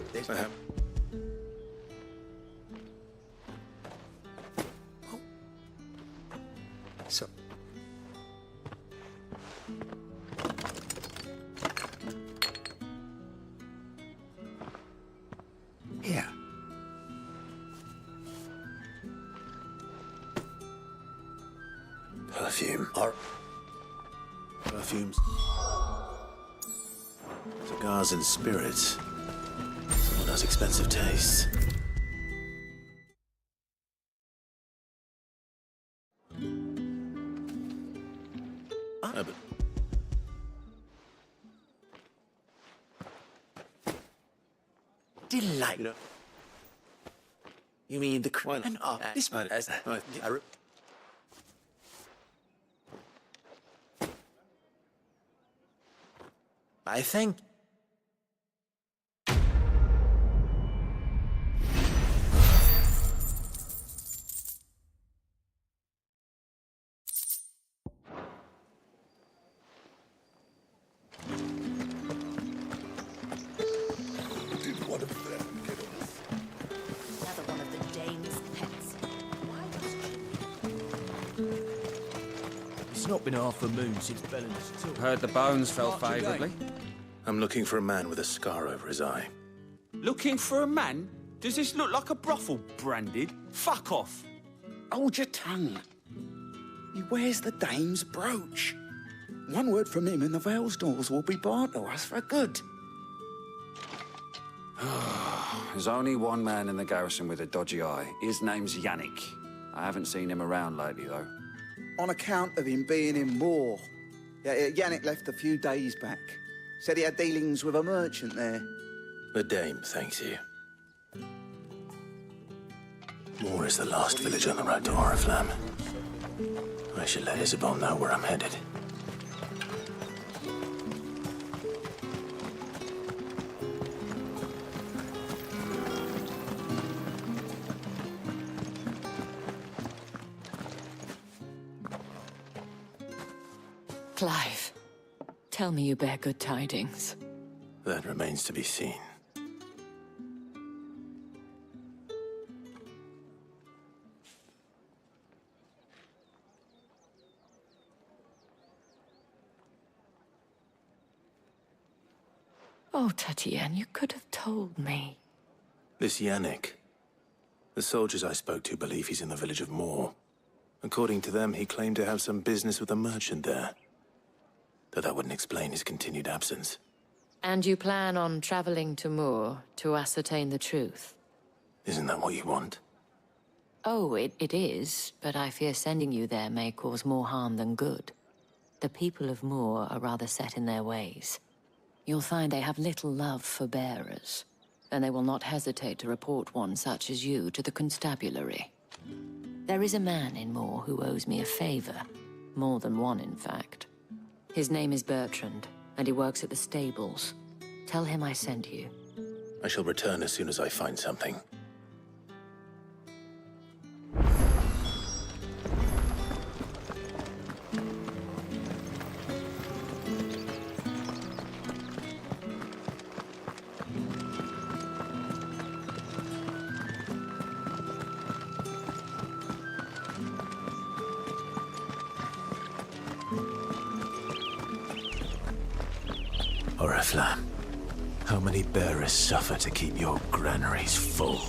So. Here. Perfume. Perfumes. Cigars and spirits. Someone has expensive tastes. But Delight. You mean the crown of this man as I think. Another one of the dame's pets. It's not been half a moon since Belen's took. Heard the bones fell favourably. I'm looking for a man with a scar over his eye. Looking for a man? Does this look like a brothel, branded? Fuck off. Hold your tongue. He wears the dame's brooch. One word from him and the Vale's doors will be barred to us for good. There's only one man in the garrison with a dodgy eye. His name's Yannick. I haven't seen him around lately, though. On account of him being in war. Yannick left a few days back. Said he had dealings with a merchant there. The dame thanks you. Moor is the last village on the road to Oriflamme. I should let Isabel know where I'm headed. Clive, tell me you bear good tidings. That remains to be seen. Oh, Tatienne, you could have told me. This Yannick. The soldiers I spoke to believe he's in the village of Moor. According to them, he claimed to have some business with a merchant there. Though that wouldn't explain his continued absence. And you plan on traveling to Moor to ascertain the truth? Isn't that what you want? Oh, it is, but I fear sending you there may cause more harm than good. The people of Moor are rather set in their ways. You'll find they have little love for bearers, and they will not hesitate to report one such as you to the constabulary. There is a man in Moor who owes me a favor. More than one, in fact. His name is Bertrand, and he works at the stables. Tell him I sent you. I shall return as soon as I find something. Oriflamme, how many bearers suffer to keep your granaries full?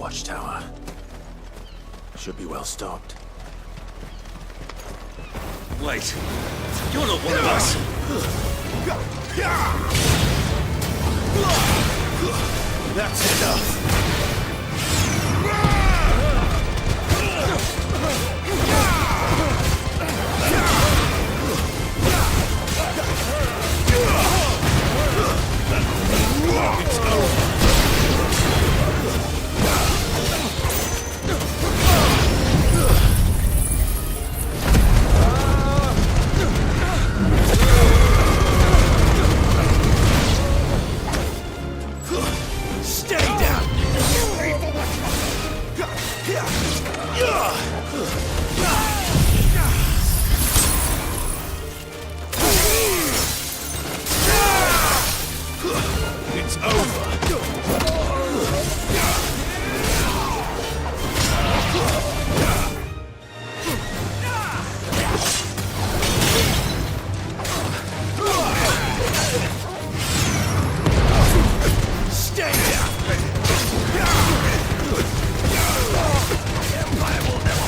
watchtower. Should be well stocked. Wait, you're not one of us! That's enough! It's over! It's over. Stay down. Empire will never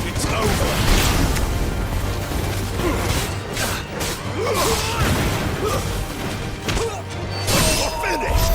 It's over. Finished.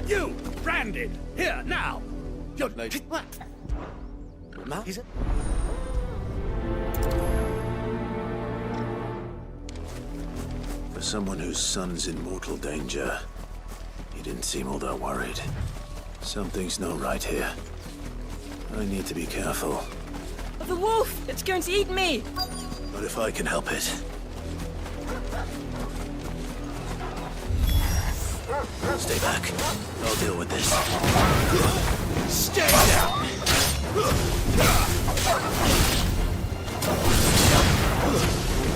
You, branded, here, now! You're... What? Is it? For someone whose son's in mortal danger, he didn't seem all that worried. Something's not right here. I need to be careful. The wolf! It's going to eat me! But if I can help it... Stay back. I'll deal with this. Stay down!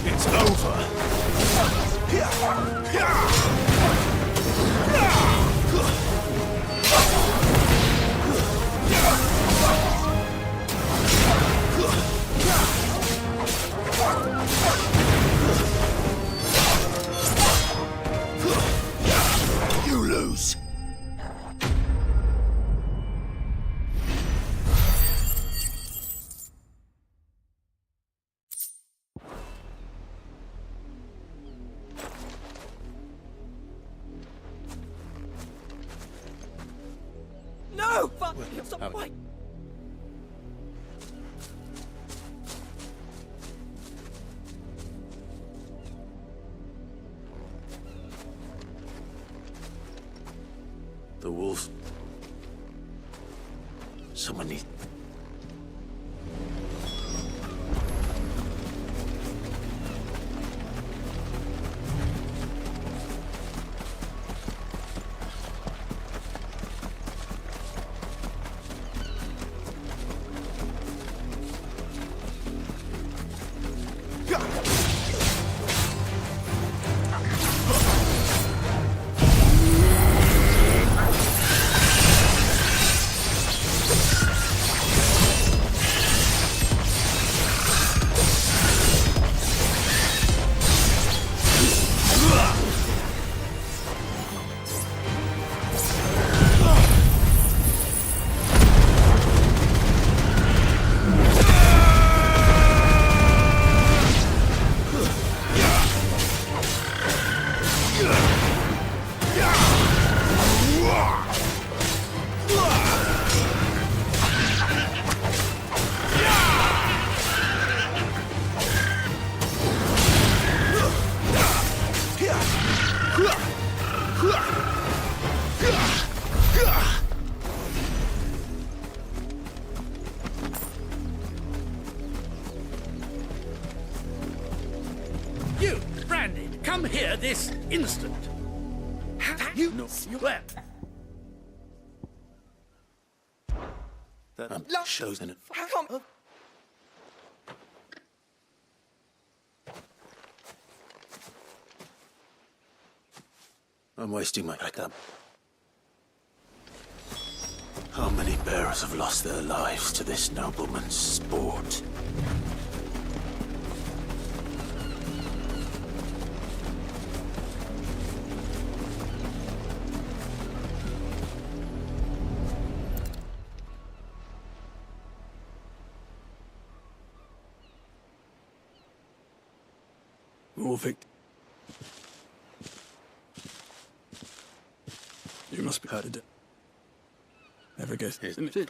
It's over. You lose. No! Fuck! Stop! Wait! The wolf. Someone needs... You, Branded, come here this instant. You know where? That shows in it. Come. I'm wasting my backup. How many bearers have lost their lives to this nobleman's sport? Morvic. You must be hurt. Never guess, isn't it?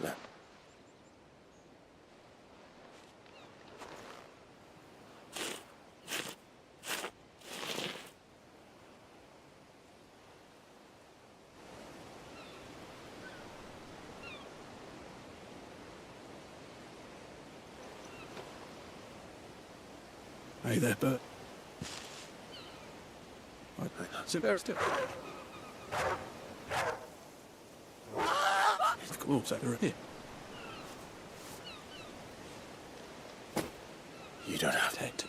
Hey there, Bert. Sit there still. Come on, they're here. You don't have that.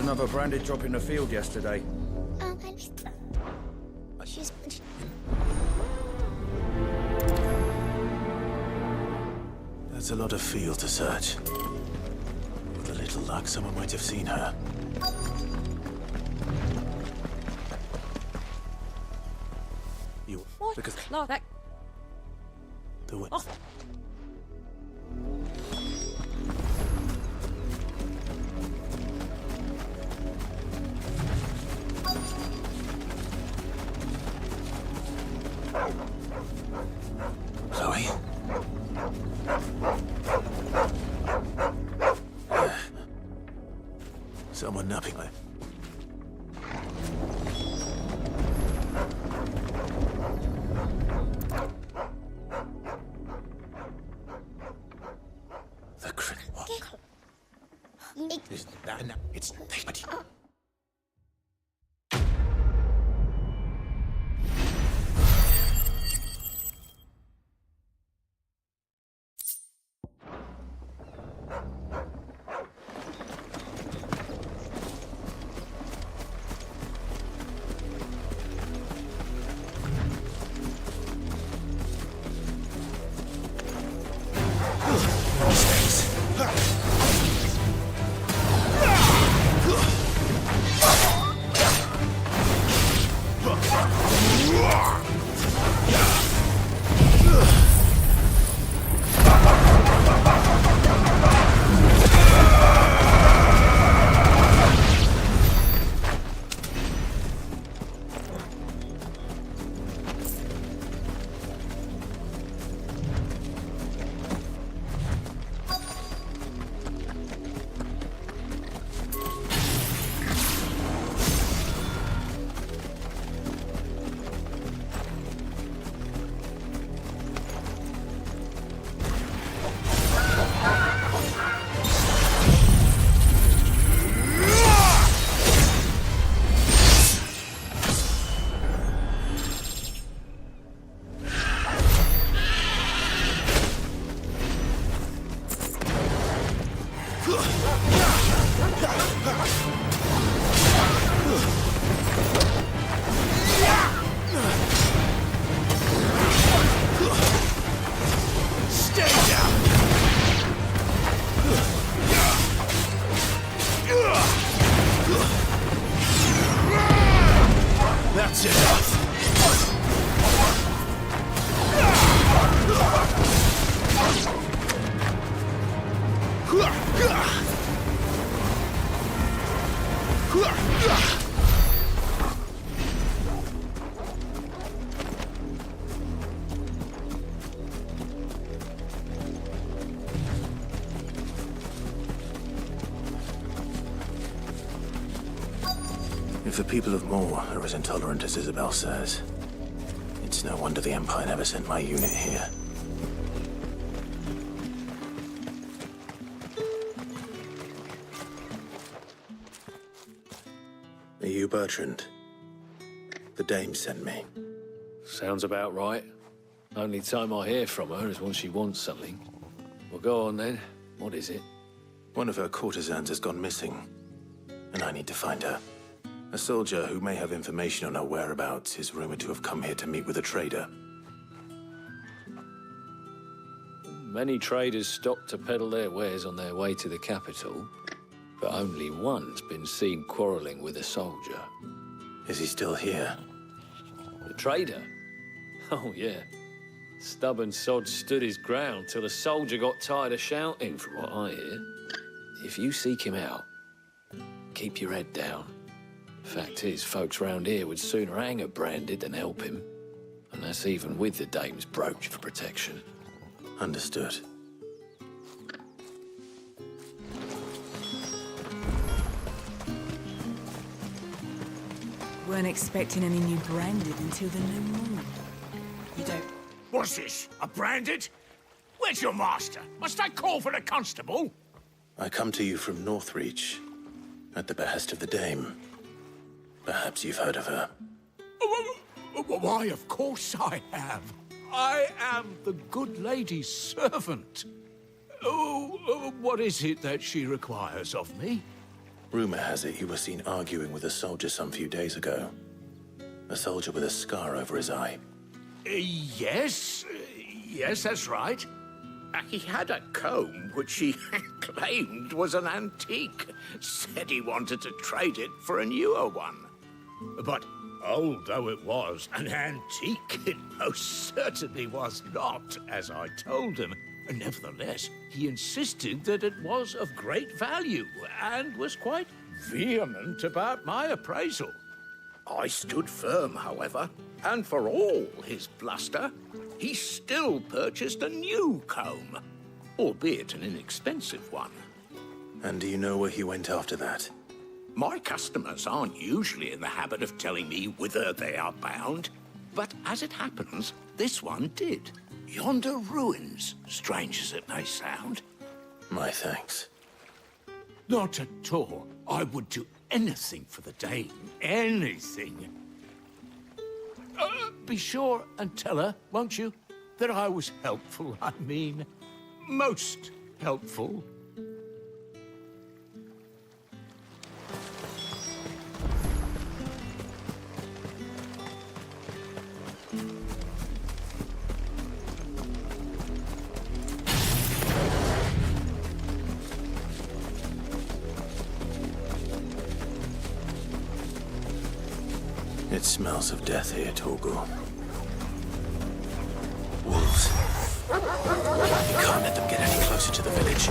another branded drop in the field yesterday. That's a lot of field to search. With a little luck, someone might have seen her. You... What? Because... No, that... The way... Oh. Chloe? Someone napping there. The crit walk. Is that enough? It's... If the people of Moor are as intolerant as Isabel says, it's no wonder the Empire never sent my unit here. Are you Bertrand? The dame sent me. Sounds about right. Only time I hear from her is when she wants something. Well, go on then. What is it? One of her courtesans has gone missing, and I need to find her. A soldier who may have information on her whereabouts is rumored to have come here to meet with a trader. Many traders stop to peddle their wares on their way to the capital, but only one's been seen quarreling with a soldier. Is he still here? The trader? Oh, yeah. Stubborn sod stood his ground till the soldier got tired of shouting, from what I hear. If you seek him out, keep your head down. Fact is, folks round here would sooner hang a branded than help him. And that's even with the dame's brooch for protection. Understood. Weren't expecting any new branded until the new moon. You don't... What's this? A branded? Where's your master? Must I call for the constable? I come to you from Northreach, at the behest of the dame. Perhaps you've heard of her. Why, of course I have. I am the good lady's servant. Oh, what is it that she requires of me? Rumor has it you were seen arguing with a soldier some few days ago. A soldier with a scar over his eye. Yes, that's right. He had a comb which he claimed was an antique. Said he wanted to trade it for a newer one. But old though it was, an antique it most certainly was not, as I told him. Nevertheless, he insisted that it was of great value and was quite vehement about my appraisal. I stood firm, however, and for all his bluster, he still purchased a new comb, albeit an inexpensive one. And do you know where he went after that? My customers aren't usually in the habit of telling me whither they are bound, but as it happens, this one did. Yonder ruins, strange as it may sound. My thanks. Not at all. I would do anything for the Dame. Anything. Be sure and tell her, won't you, that I was helpful. I mean, most helpful. It smells of death here, Torgal. Wolves. You can't let them get any closer to the village.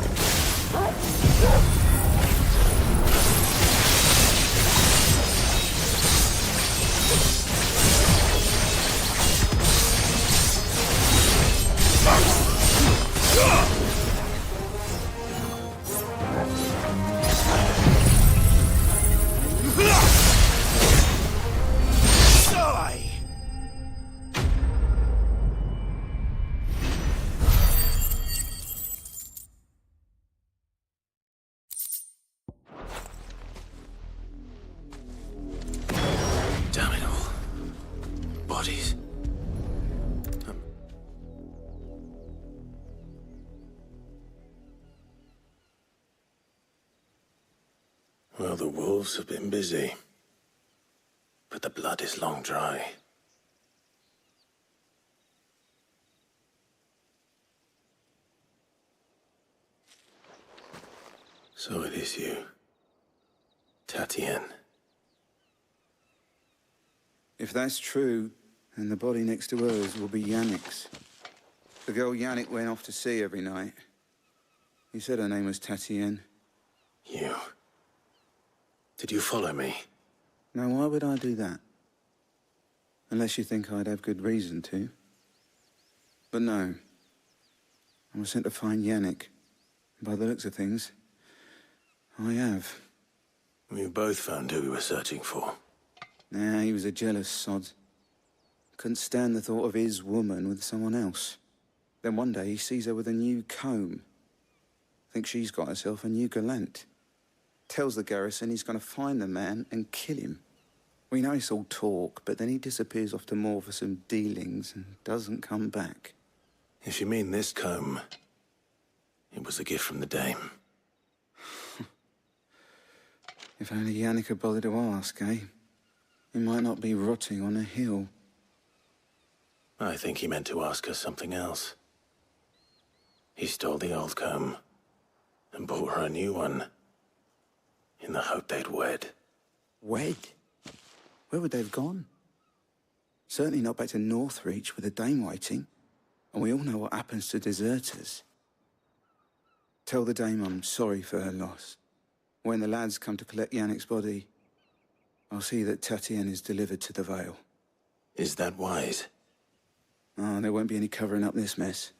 Well, the wolves have been busy, but the blood is long dry. So it is you, Tatienne. If that's true, then the body next to hers will be Yannick's. The girl Yannick went off to see every night. He said her name was Tatienne. You? Did you follow me? Now, why would I do that? Unless you think I'd have good reason to. But no. I was sent to find Yannick. By the looks of things, I have. We both found who we were searching for. Nah, he was a jealous sod. Couldn't stand the thought of his woman with someone else. Then one day he sees her with a new comb. Thinks she's got herself a new gallant. Tells the garrison he's going to find the man and kill him. We know it's all talk, but then he disappears off to Moor for some dealings and doesn't come back. If you mean this comb, it was a gift from the Dame. If only Yannick had bothered to ask, eh? He might not be rotting on a hill. I think he meant to ask us something else. He stole the old comb and bought her a new one in the hope they'd wed. Wed? Where would they have gone? Certainly not back to Northreach with the Dame waiting. And we all know what happens to deserters. Tell the Dame I'm sorry for her loss. When the lads come to collect Yannick's body, I'll see that Tatienne is delivered to the Vale. Is that wise? Oh, there won't be any covering up this mess.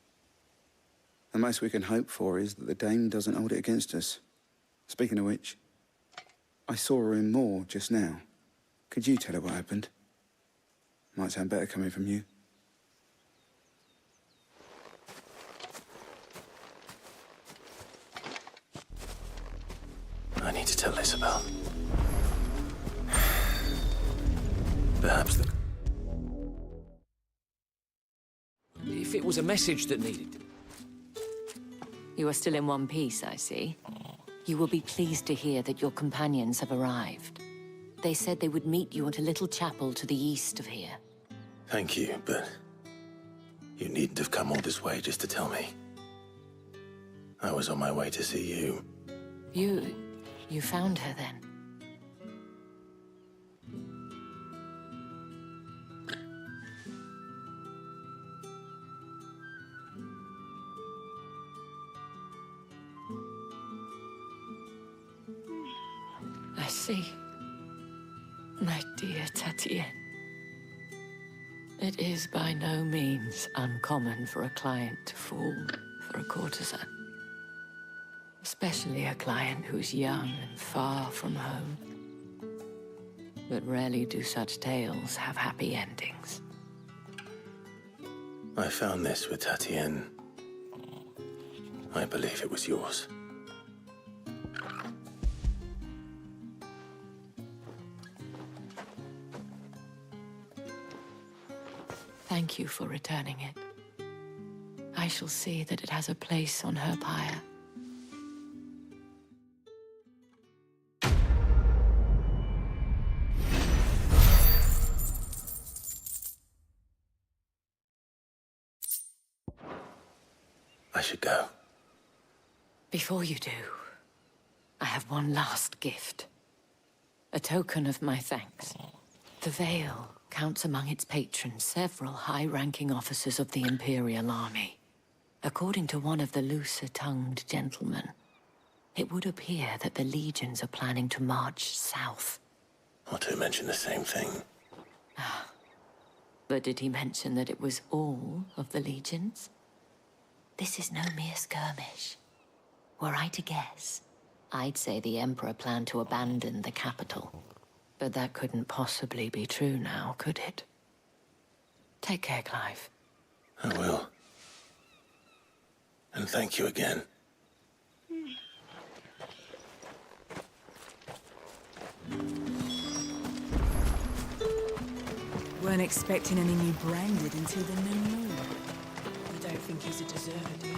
The most we can hope for is that the Dame doesn't hold it against us. Speaking of which, I saw her in Moor just now. Could you tell her what happened? Might sound better coming from you. I need to tell Isabel. Perhaps the... If it was a message that needed... You are still in one piece, I see. You will be pleased to hear that your companions have arrived. They said they would meet you at a little chapel to the east of here. Thank you, but you needn't have come all this way just to tell me. I was on my way to see you. You found her then? I see. My dear Tatienne. It is by no means uncommon for a client to fall for a courtesan. Especially a client who's young and far from home. But rarely do such tales have happy endings. I found this with Tatienne. I believe it was yours. Thank you for returning it. I shall see that it has a place on her pyre. I should go. Before you do, I have one last gift. A token of my thanks. The Veil counts among its patrons several high-ranking officers of the Imperial Army. According to one of the looser-tongued gentlemen, it would appear that the legions are planning to march south. Not to mention the same thing. But did he mention that it was all of the legions? This is no mere skirmish. Were I to guess, I'd say the Emperor planned to abandon the capital. But that couldn't possibly be true now, could it? Take care, Clive. I will. And thank you again. Weren't expecting any new branded until the new moon. You don't think he's a deserter, do you?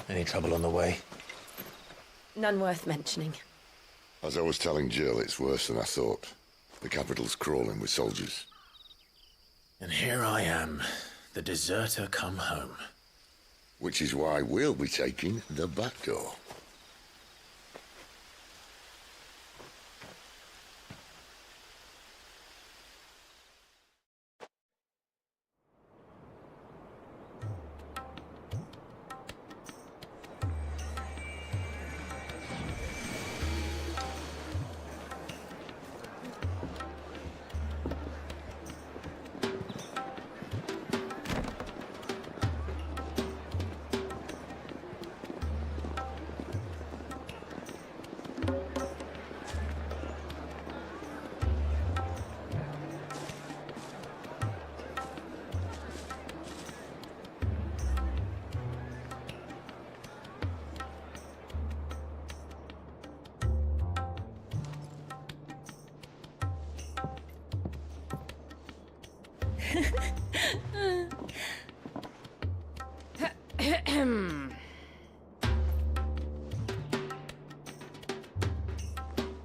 Any trouble on the way? None worth mentioning. As I was telling Jill, it's worse than I thought. The capital's crawling with soldiers. And here I am, the deserter come home. Which is why we'll be taking the back door.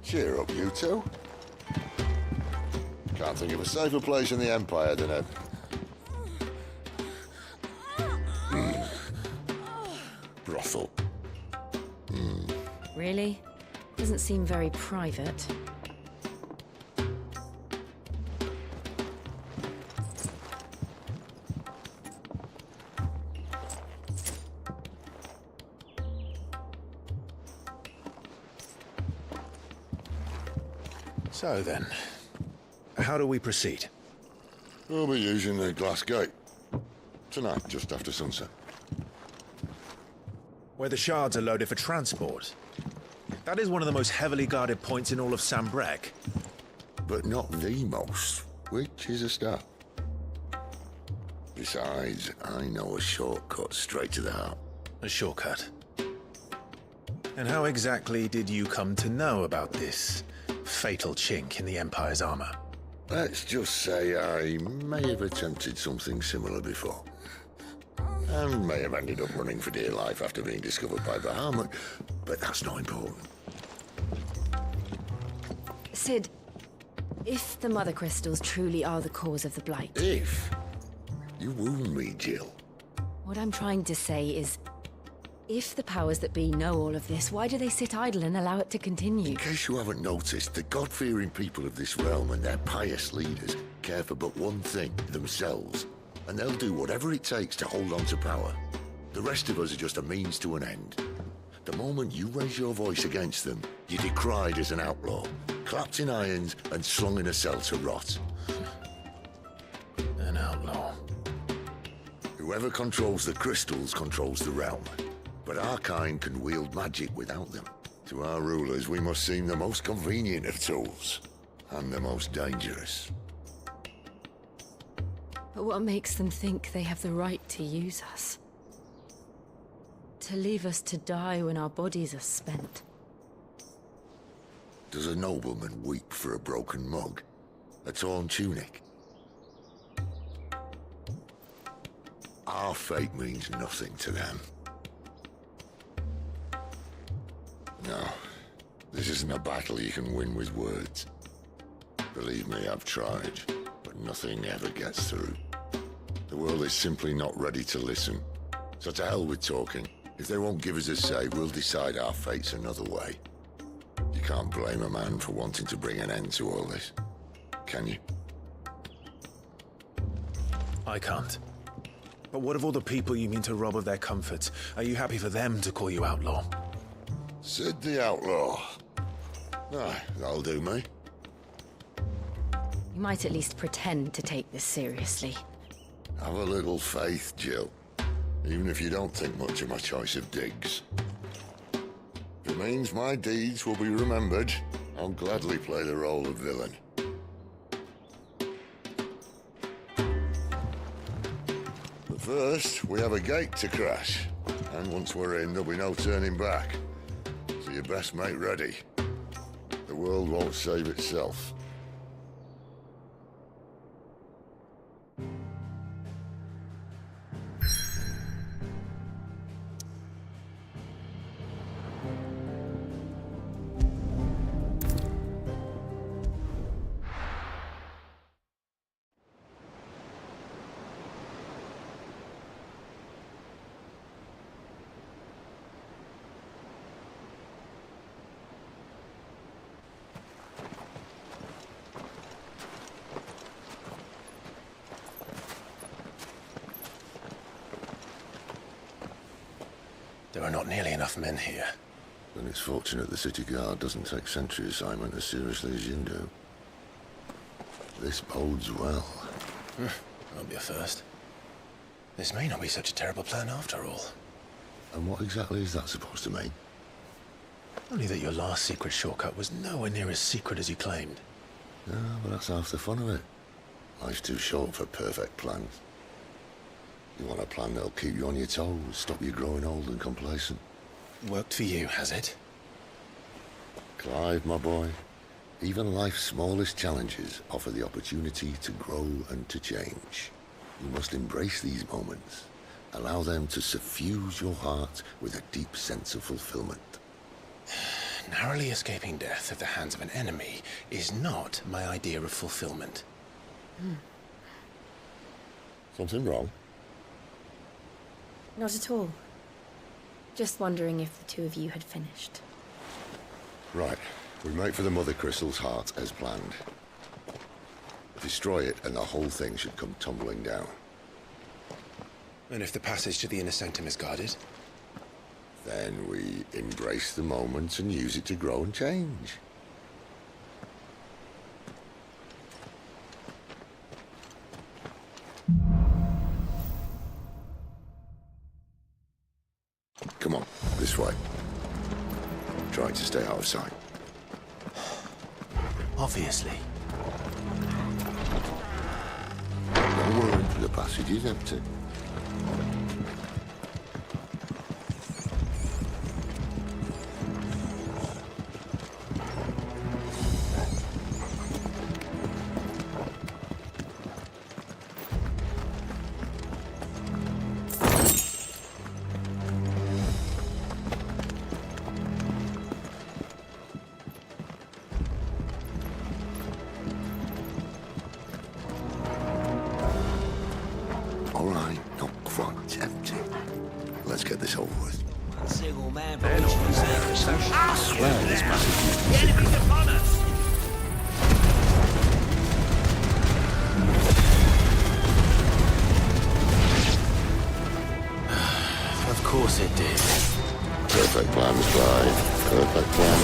Cheer up, you two. Can't think of a safer place in the Empire than a... brothel. Really? Doesn't seem very private. So then, how do we proceed? We'll be using the glass gate. Tonight, just after sunset. Where the shards are loaded for transport. That is one of the most heavily guarded points in all of Sambrek. But not the most, which is a start. Besides, I know a shortcut straight to the heart. A shortcut? And how exactly did you come to know about this fatal chink in the Empire's armor? Let's just say I may have attempted something similar before. And may have ended up running for dear life after being discovered by Bahamut, but that's not important. Sid, if the Mother Crystals truly are the cause of the Blight... If? You wound me, Jill. What I'm trying to say is, if the powers that be know all of this, why do they sit idle and allow it to continue? In case you haven't noticed, the God-fearing people of this realm and their pious leaders care for but one thing, themselves. And they'll do whatever it takes to hold on to power. The rest of us are just a means to an end. The moment you raise your voice against them, you're decried as an outlaw, clapped in irons and slung in a cell to rot. An outlaw. Whoever controls the crystals controls the realm. But our kind can wield magic without them. To our rulers, we must seem the most convenient of tools, and the most dangerous. But what makes them think they have the right to use us? To leave us to die when our bodies are spent? Does a nobleman weep for a broken mug? A torn tunic? Our fate means nothing to them. No, this isn't a battle you can win with words. Believe me, I've tried, but nothing ever gets through. The world is simply not ready to listen. So to hell with talking. If they won't give us a say, we'll decide our fates another way. You can't blame a man for wanting to bring an end to all this, can you? I can't. But what of all the people you mean to rob of their comforts? Are you happy for them to call you outlaw? Sid the outlaw. Aye, that'll do me. You might at least pretend to take this seriously. Have a little faith, Jill. Even if you don't think much of my choice of digs. If it means my deeds will be remembered, I'll gladly play the role of villain. But first, we have a gate to crash. And once we're in, there'll be no turning back. So you best make ready. The world won't save itself. There are not nearly enough men here. Then it's fortunate the city guard doesn't take sentry assignment as seriously as you do. This bodes well. That'll be a first. This may not be such a terrible plan after all. And what exactly is that supposed to mean? Only that your last secret shortcut was nowhere near as secret as you claimed. Yeah, but that's half the fun of it. Life's too short for perfect plans. You want a plan that'll keep you on your toes, stop you growing old and complacent. Worked for you, has it? Clive, my boy, even life's smallest challenges offer the opportunity to grow and to change. You must embrace these moments. Allow them to suffuse your heart with a deep sense of fulfillment. Narrowly escaping death at the hands of an enemy is not my idea of fulfillment. Something wrong? Not at all. Just wondering if the two of you had finished. Right. We make for the Mother Crystal's heart as planned. Destroy it and the whole thing should come tumbling down. And if the passage to the inner sanctum is guarded? Then we embrace the moment and use it to grow and change. this way. Trying to stay out of sight. Obviously. Don't worry, the passage is empty. All right, not quite empty. Let's get this over with. I swear this passage is the enemy's upon us! Of course it did. Perfect plan, Clyde. Perfect plan.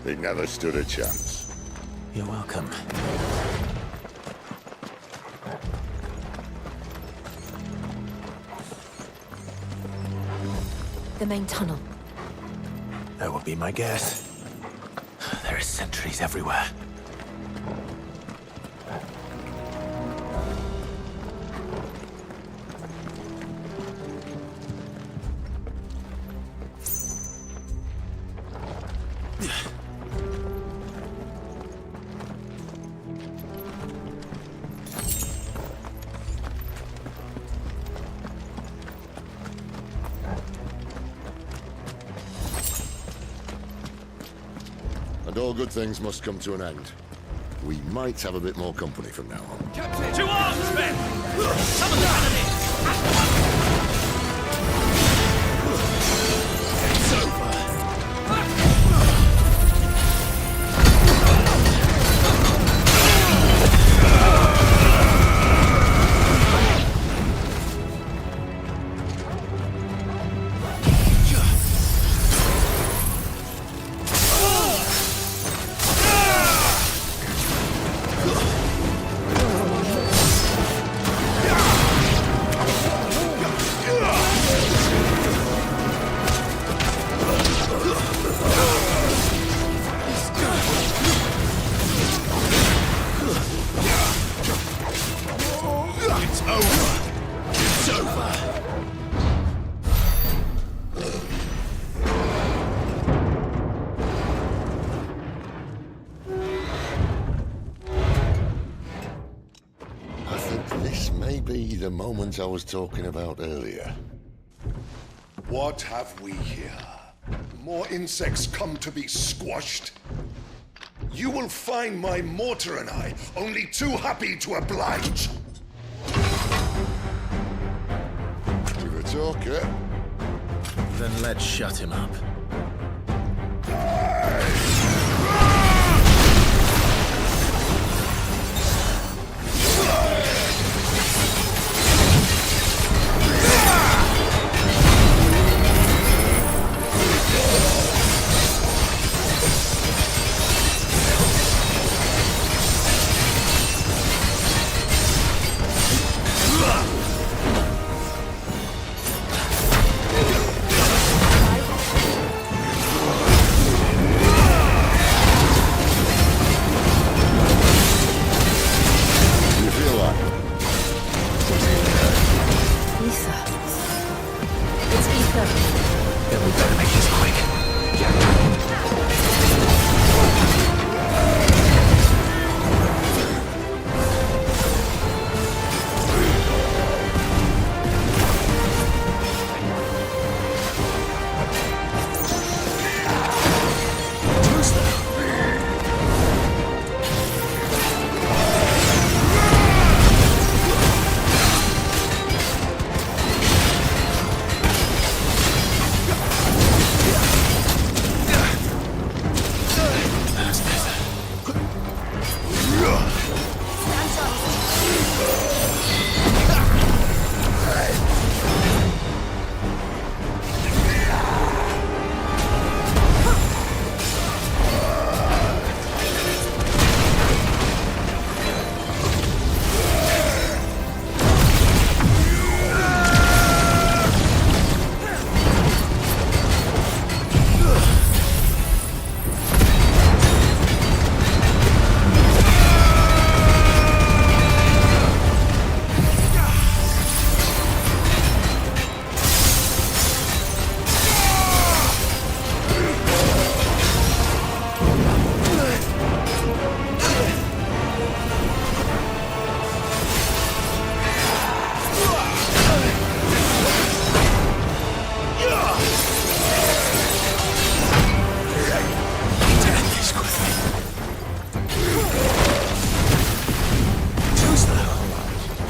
They never stood a chance. You're welcome. The main tunnel. That would be my guess. There are sentries everywhere. And all good things must come to an end. We might have a bit more company from now on. Captain! To arms, men! Summon the enemy! It's over! The moment I was talking about earlier. What have we here? More insects come to be squashed? You will find my mortar and I only too happy to oblige. You're a talker. Then let's shut him up.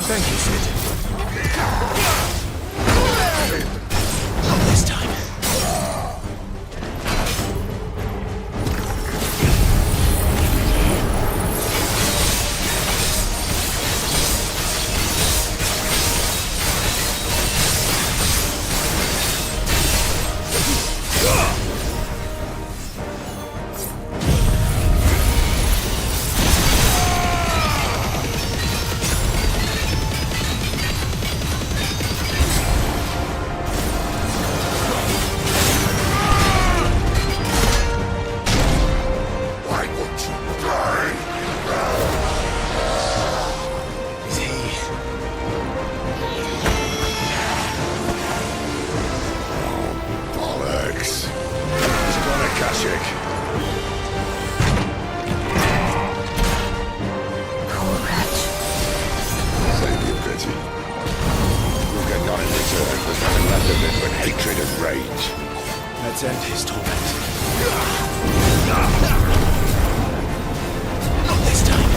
Thank you, Sid. Not this time. Let's end his torment. Not this time.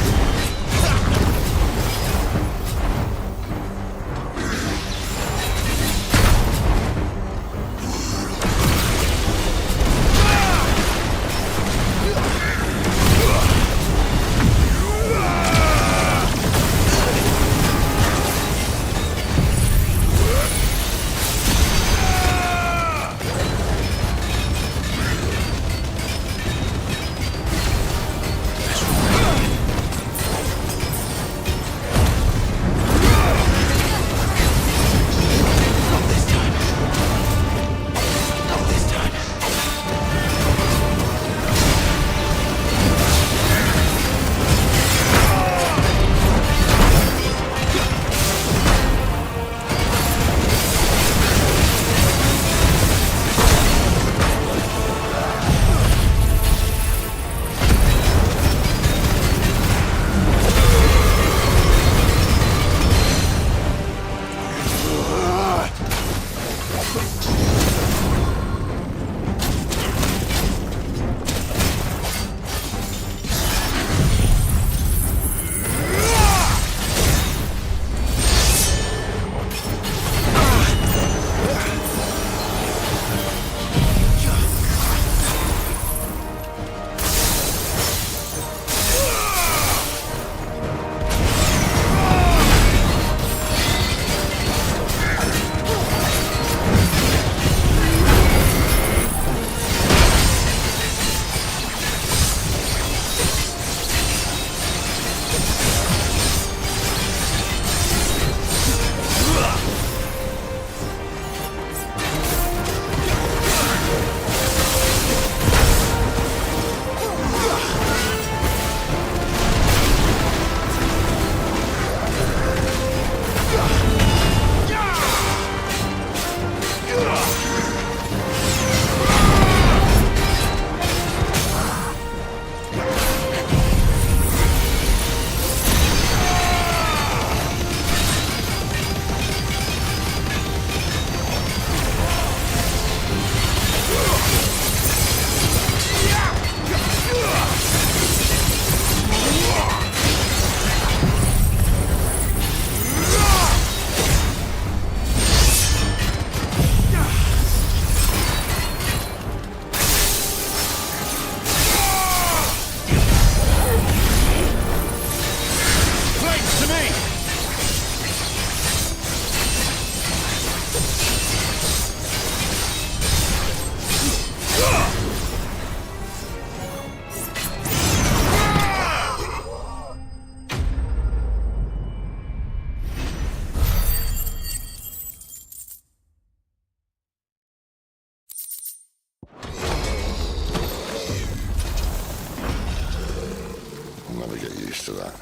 To that.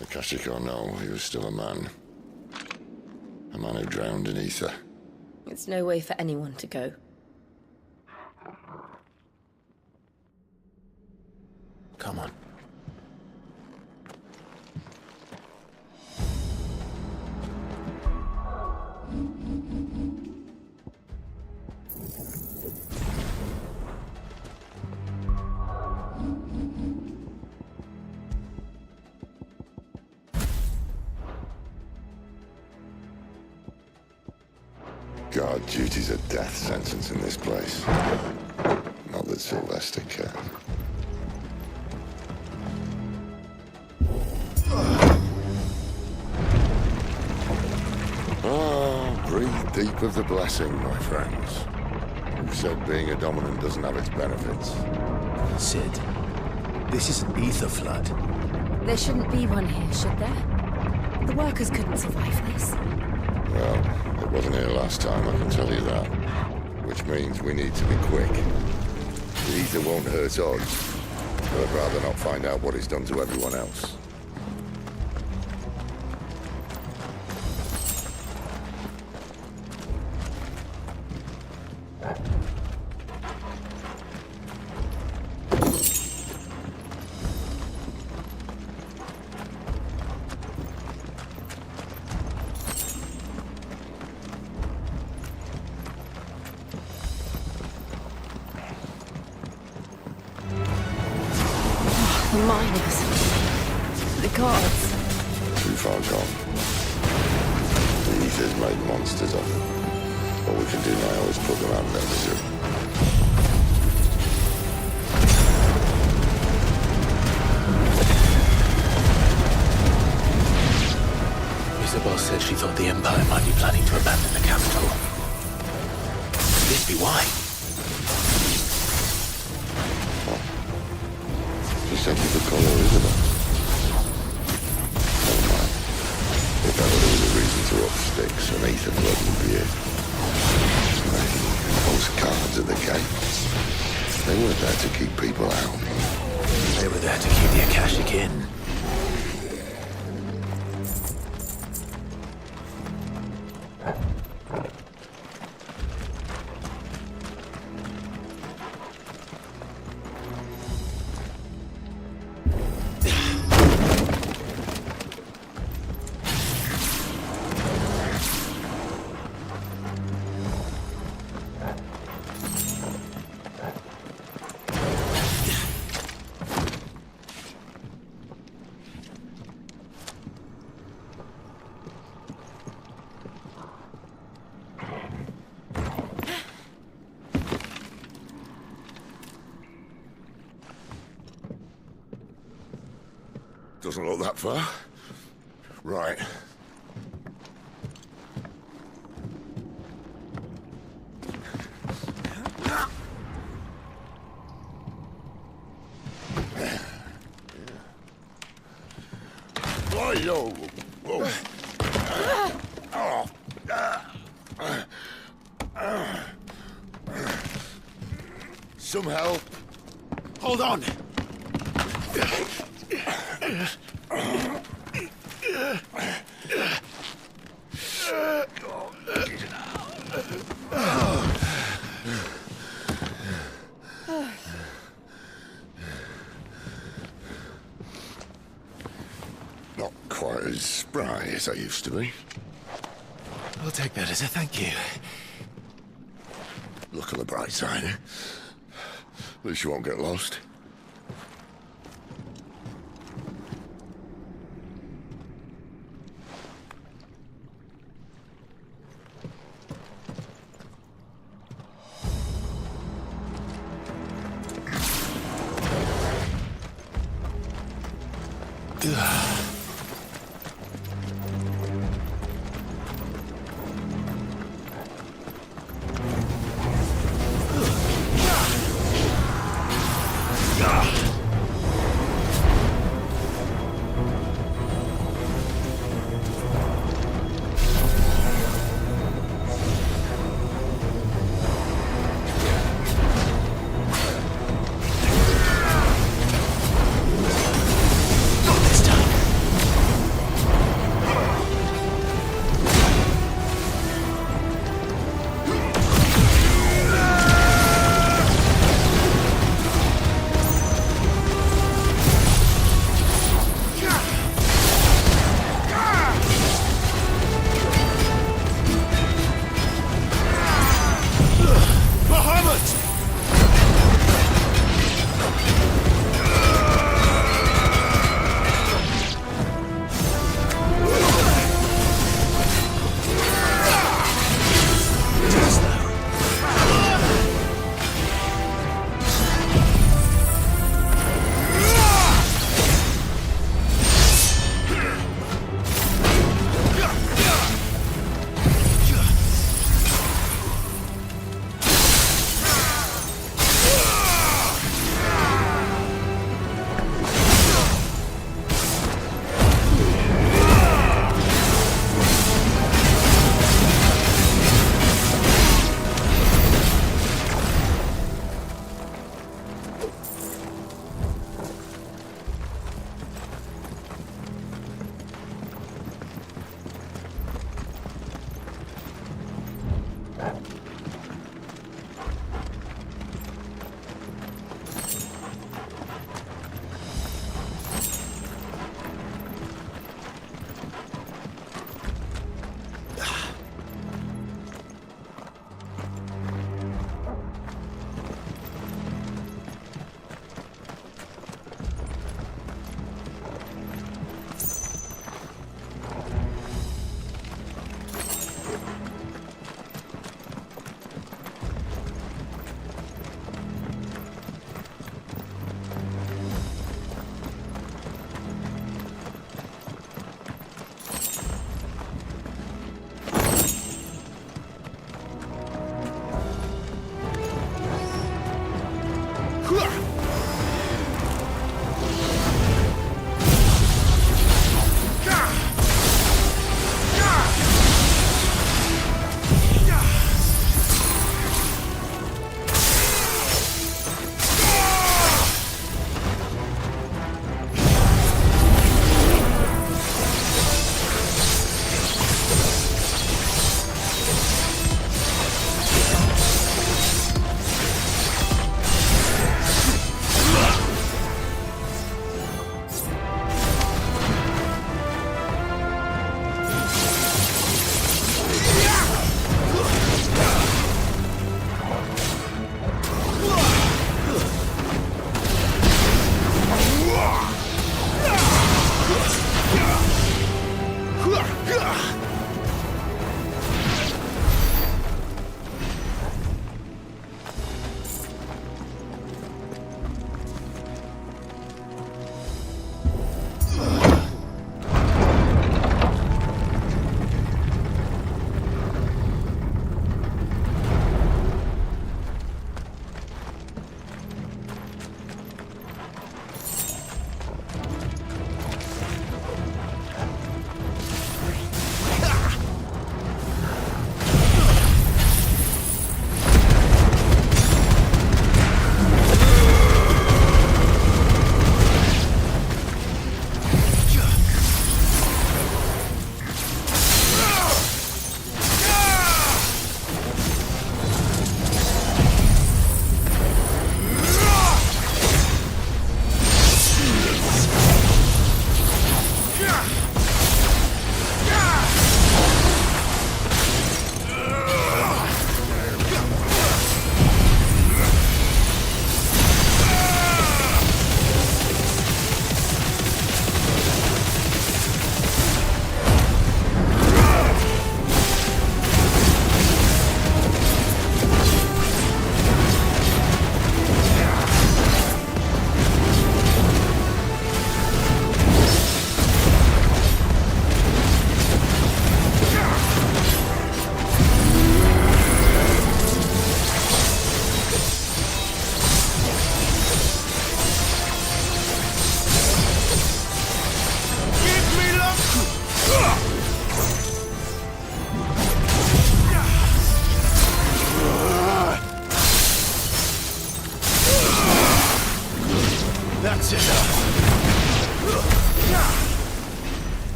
Akashic or no, he was still a man. A man who drowned in ether. It's no way for anyone to go. Come on. Guard duty's a death sentence in this place. Not that Sylvester cared. Breathe deep of the blessing, my friends. Who said being a dominant doesn't have its benefits? Sid, this is an ether flood. There shouldn't be one here, should there? The workers couldn't survive this. Well, it wasn't here last time, I can tell you that. Which means we need to be quick. The ether won't hurt us, but I'd rather not find out what it's done to everyone else. The miners. The guards. Too far gone. The ether's made monsters of them. All we can do now is put them out of their misery. Isabel said she thought the Empire might be planning to abandon the capital. Could this be why? She said you could call her Isabel. Never mind. If ever there was a reason to up sticks, an ether flood would be it. Those guards at the gates. They weren't there to keep people out. They were there to keep the Akashic in. Doesn't look that far. Right. Whoa. Whoa. Some help. Hold on. Not quite as spry as I used to be. I'll take that as a thank you. Look on the bright side, eh? At least you won't get lost.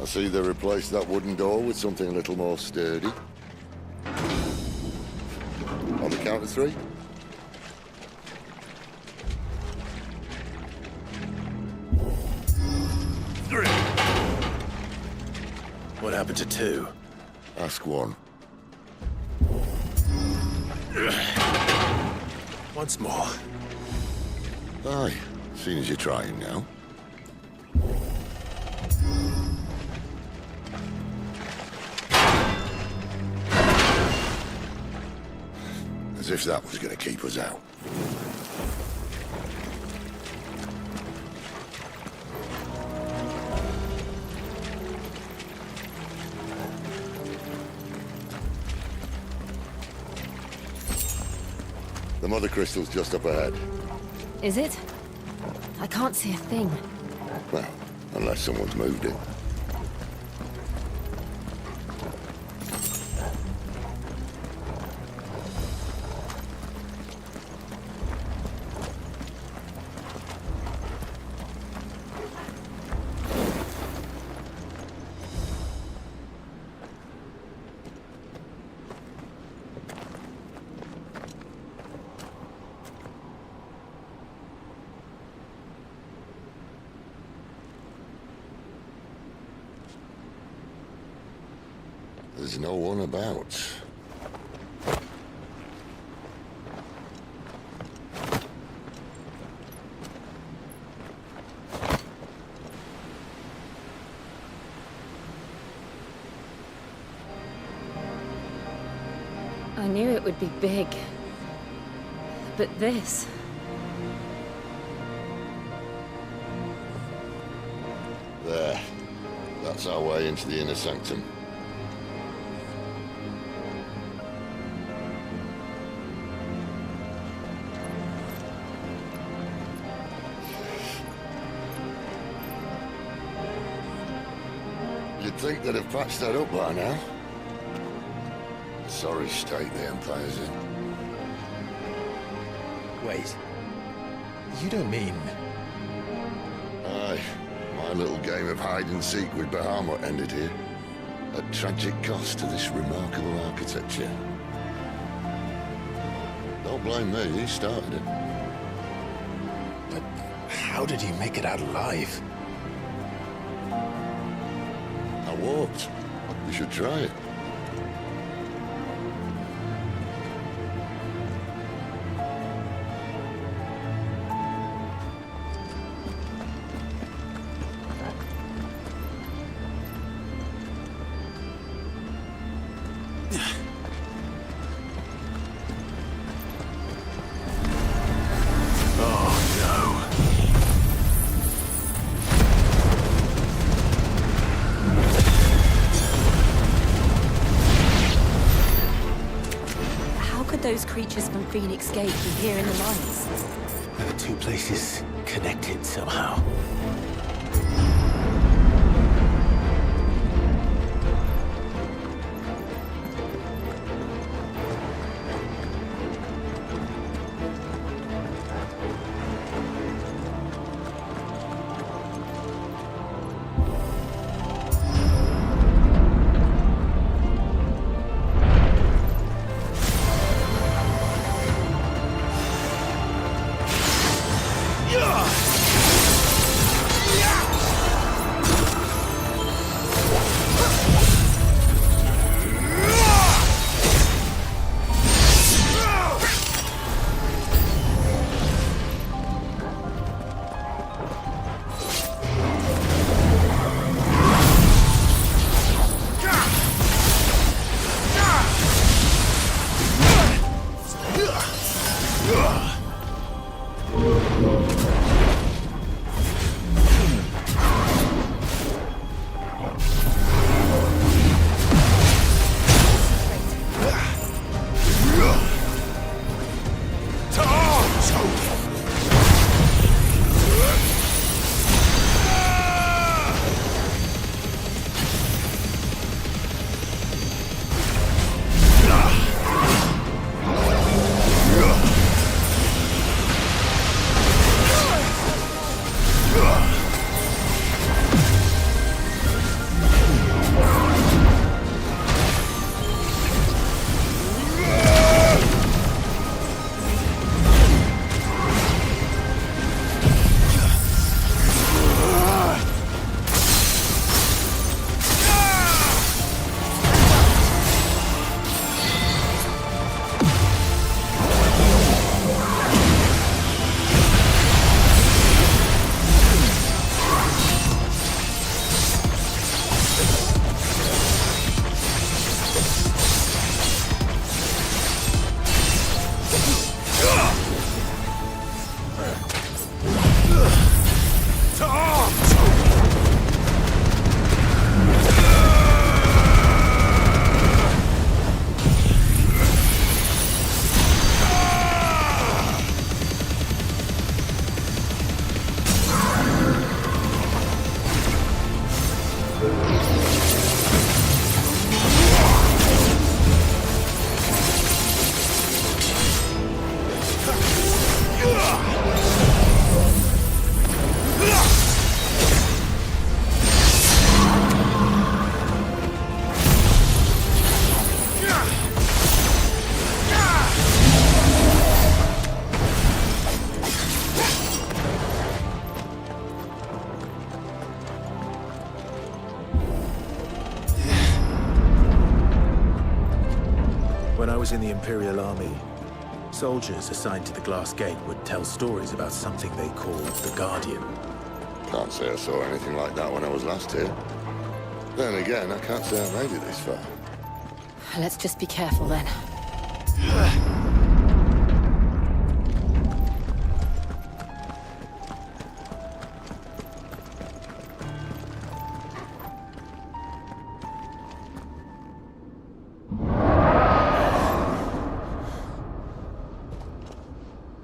I see they replaced that wooden door with something a little more sturdy. On the count of 3. What happened to 2? Ask 1. Once more. Aye, seeing as you're trying now. As if that was going to keep us out. The mother crystal's just up ahead. Is it? I can't see a thing. Well, unless someone's moved it. There's no one about. I knew it would be big. But this... There. That's our way into the inner sanctum. You'd think they'd have patched that up by now. Sorry state the Empire's in. Wait. You don't mean... Aye. My little game of hide-and-seek with Bahamut ended here. At tragic cost to this remarkable architecture. Don't blame me, he started it. But how did you make it out alive? I walked. We should try it. Those creatures from Phoenix Gate be here in the mines? Are the two places connected somehow? was in the Imperial Army, soldiers assigned to the Glass Gate would tell stories about something they called the Guardian. Can't say I saw anything like that when I was last here. Then again, I can't say I made it this far. Let's just be careful then.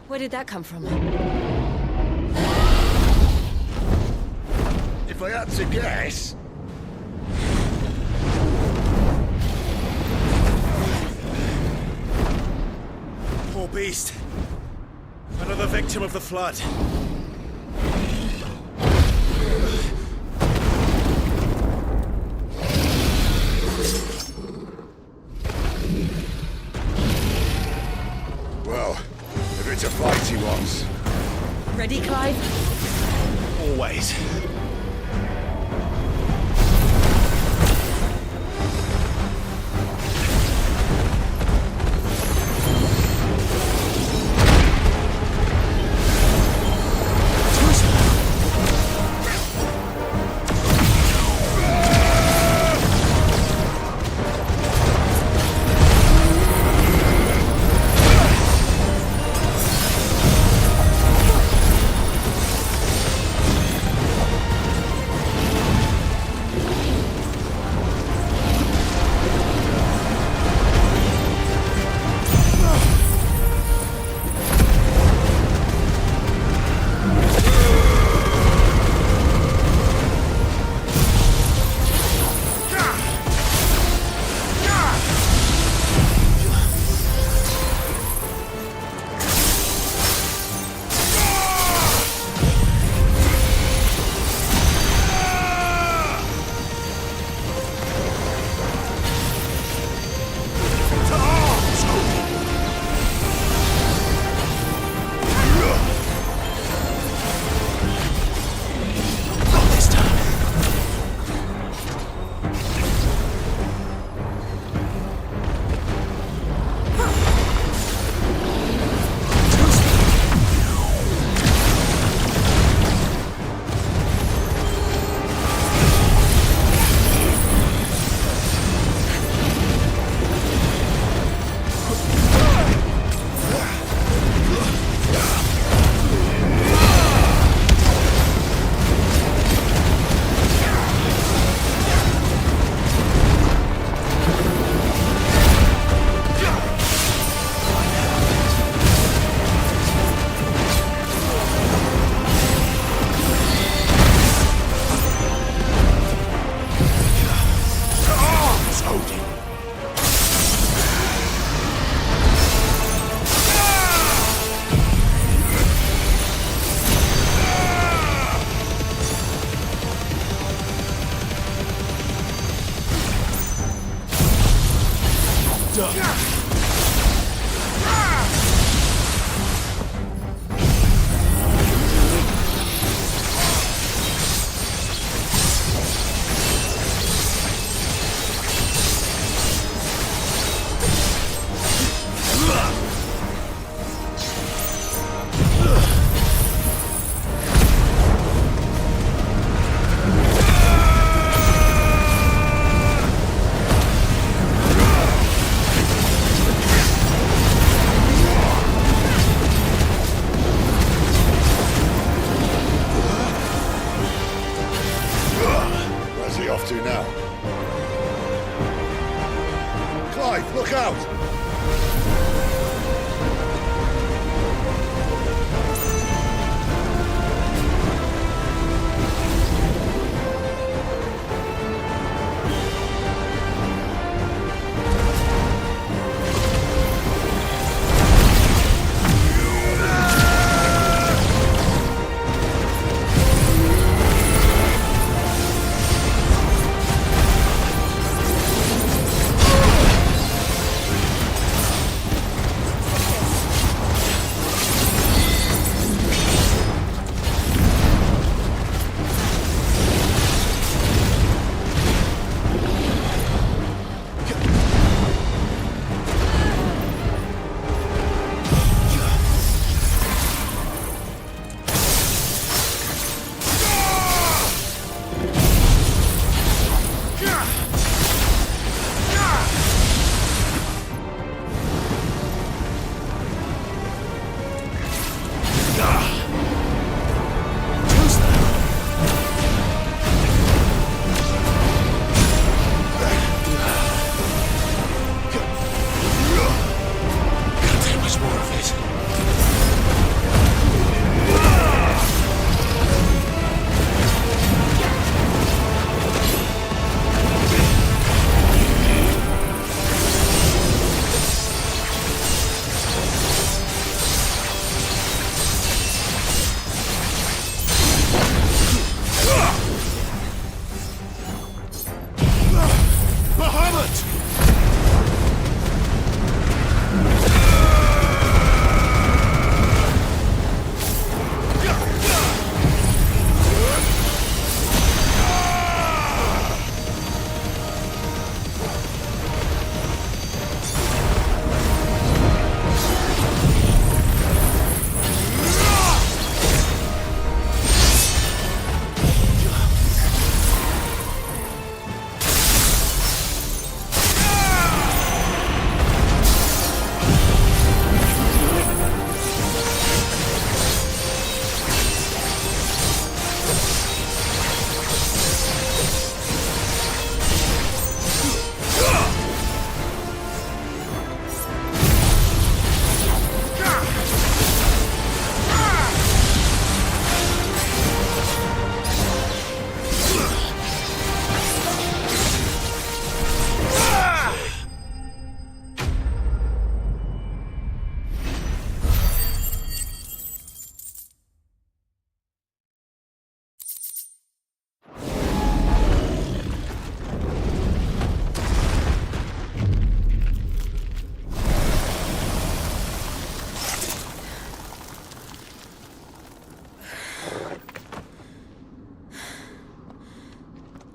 Where did that come from? If I had to guess... Poor beast. Another victim of the flood. Well, if it's a fight he wants. Ready, Clive? Always. Look out!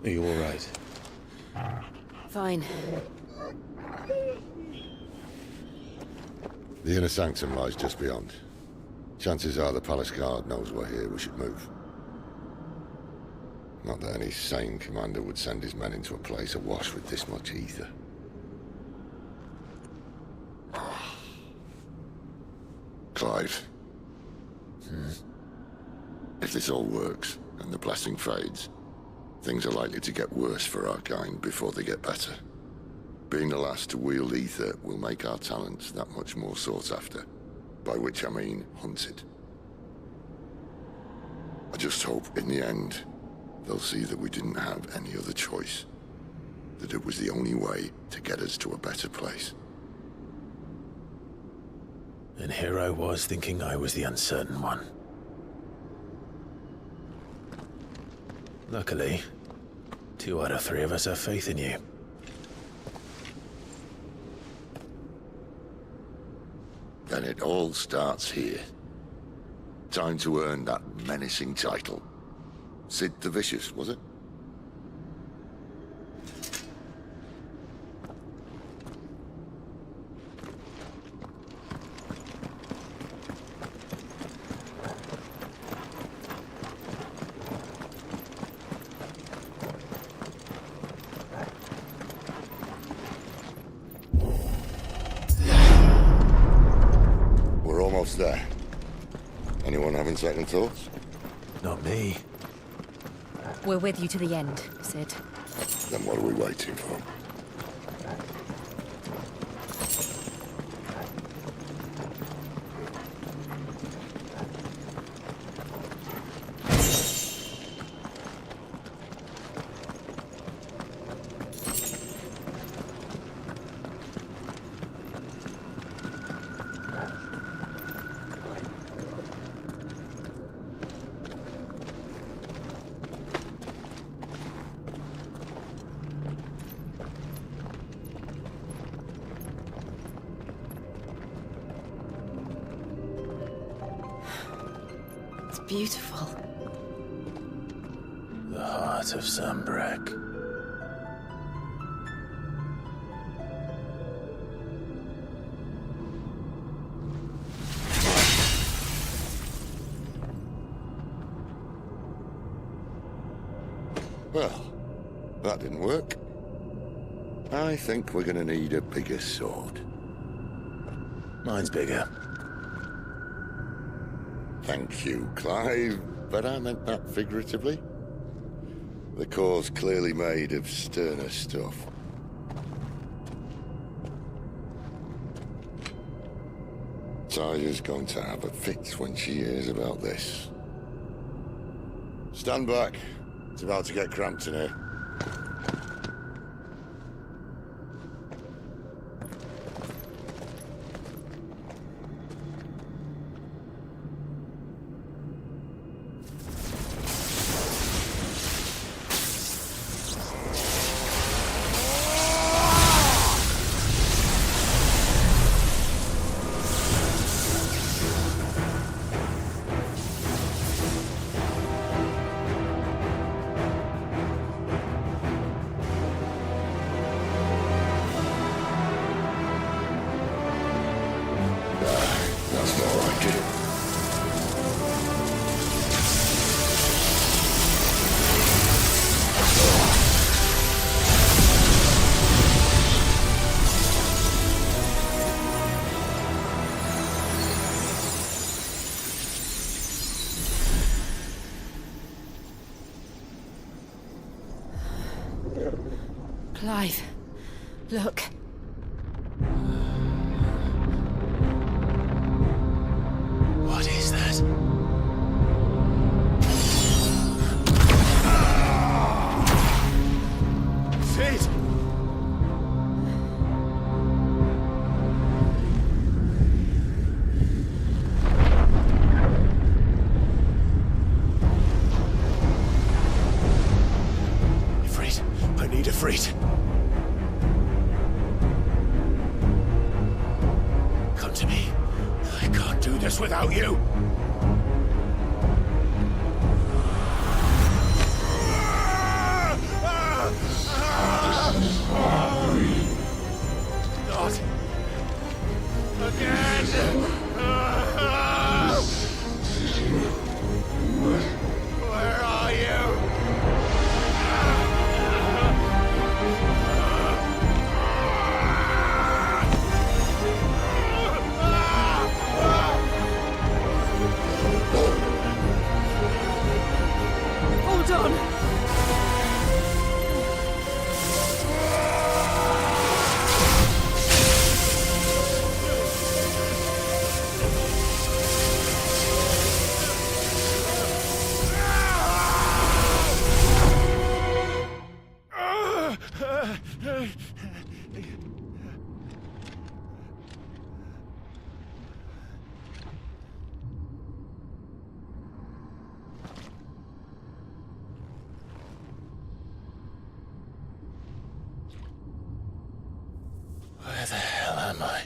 Are you all right? Fine. The inner sanctum lies just beyond. Chances are the palace guard knows we're here. We should move. Not that any sane commander would send his men into a place awash with this much ether. Clive. If this all works, and the blessing fades, things are likely to get worse for our kind before they get better. Being the last to wield ether will make our talents that much more sought after, by which I mean hunted. I just hope, in the end, they'll see that we didn't have any other choice, that it was the only way to get us to a better place. And here I was thinking I was the uncertain one. Luckily, 2 out of 3 of us have faith in you. Then it all starts here. Time to earn that menacing title. Sid the Vicious, was it? We're almost there. Anyone having second thoughts? Not me. We're with you to the end, Sid. Then what are we waiting for? Beautiful. The heart of Zambrek. Well, that didn't work. I think we're gonna need a bigger sword. Mine's bigger. Thank you, Clive, but I meant that figuratively. The core's clearly made of sterner stuff. Tyler's going to have a fit when she hears about this. Stand back. It's about to get cramped in here. That's more like it. Clive, look. What is that? Sid! Ifrit, I need Ifrit. Come to me. I can't do this without you. Hold on. Where the hell am I?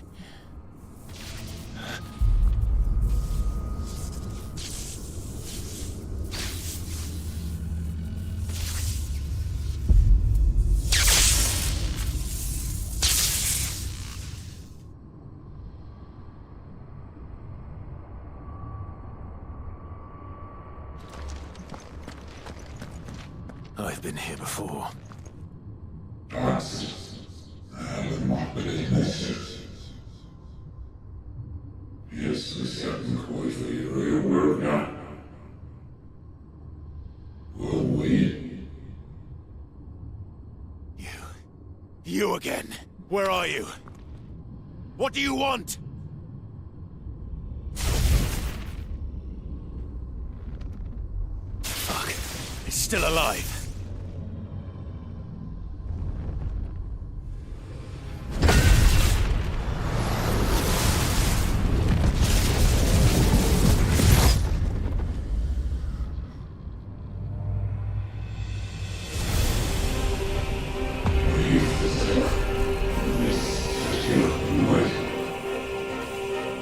I've been here before. You again. Where are you? What do you want? Fuck. It's still alive.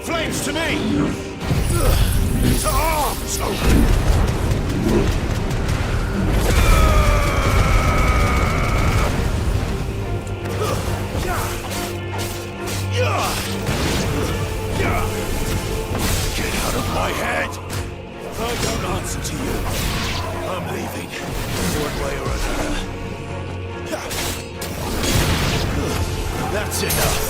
Flames to me! To arms! Get out of my head! I don't answer to you. I'm leaving, one way or another. That's enough.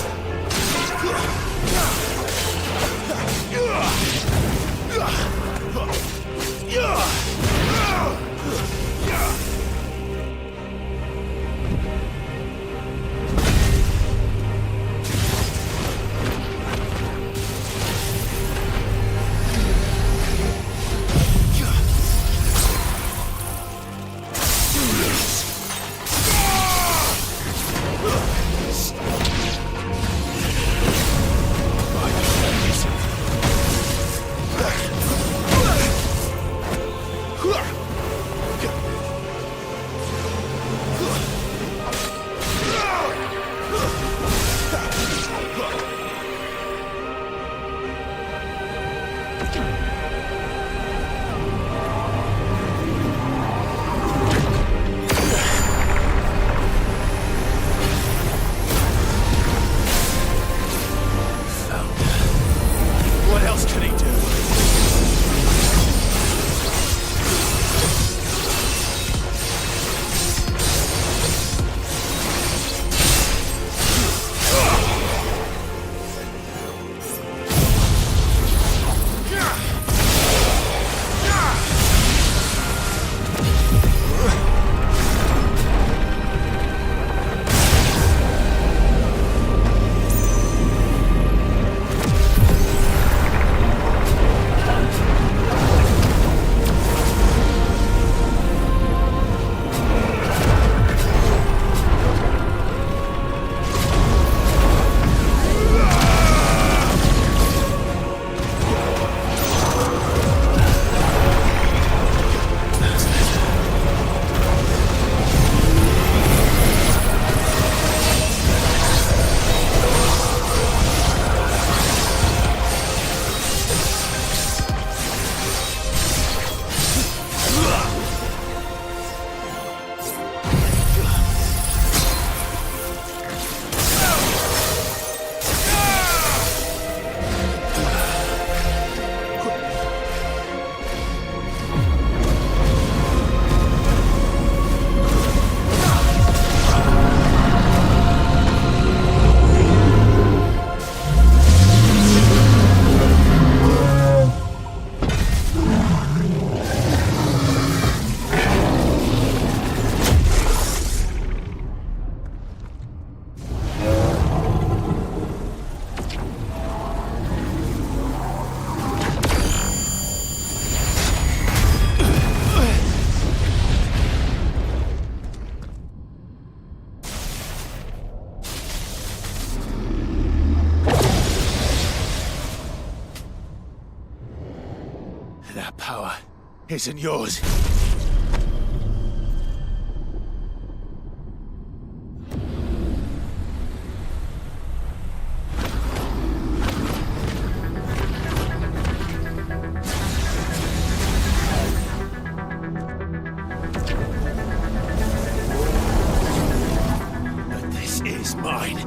isn't yours. But this is mine.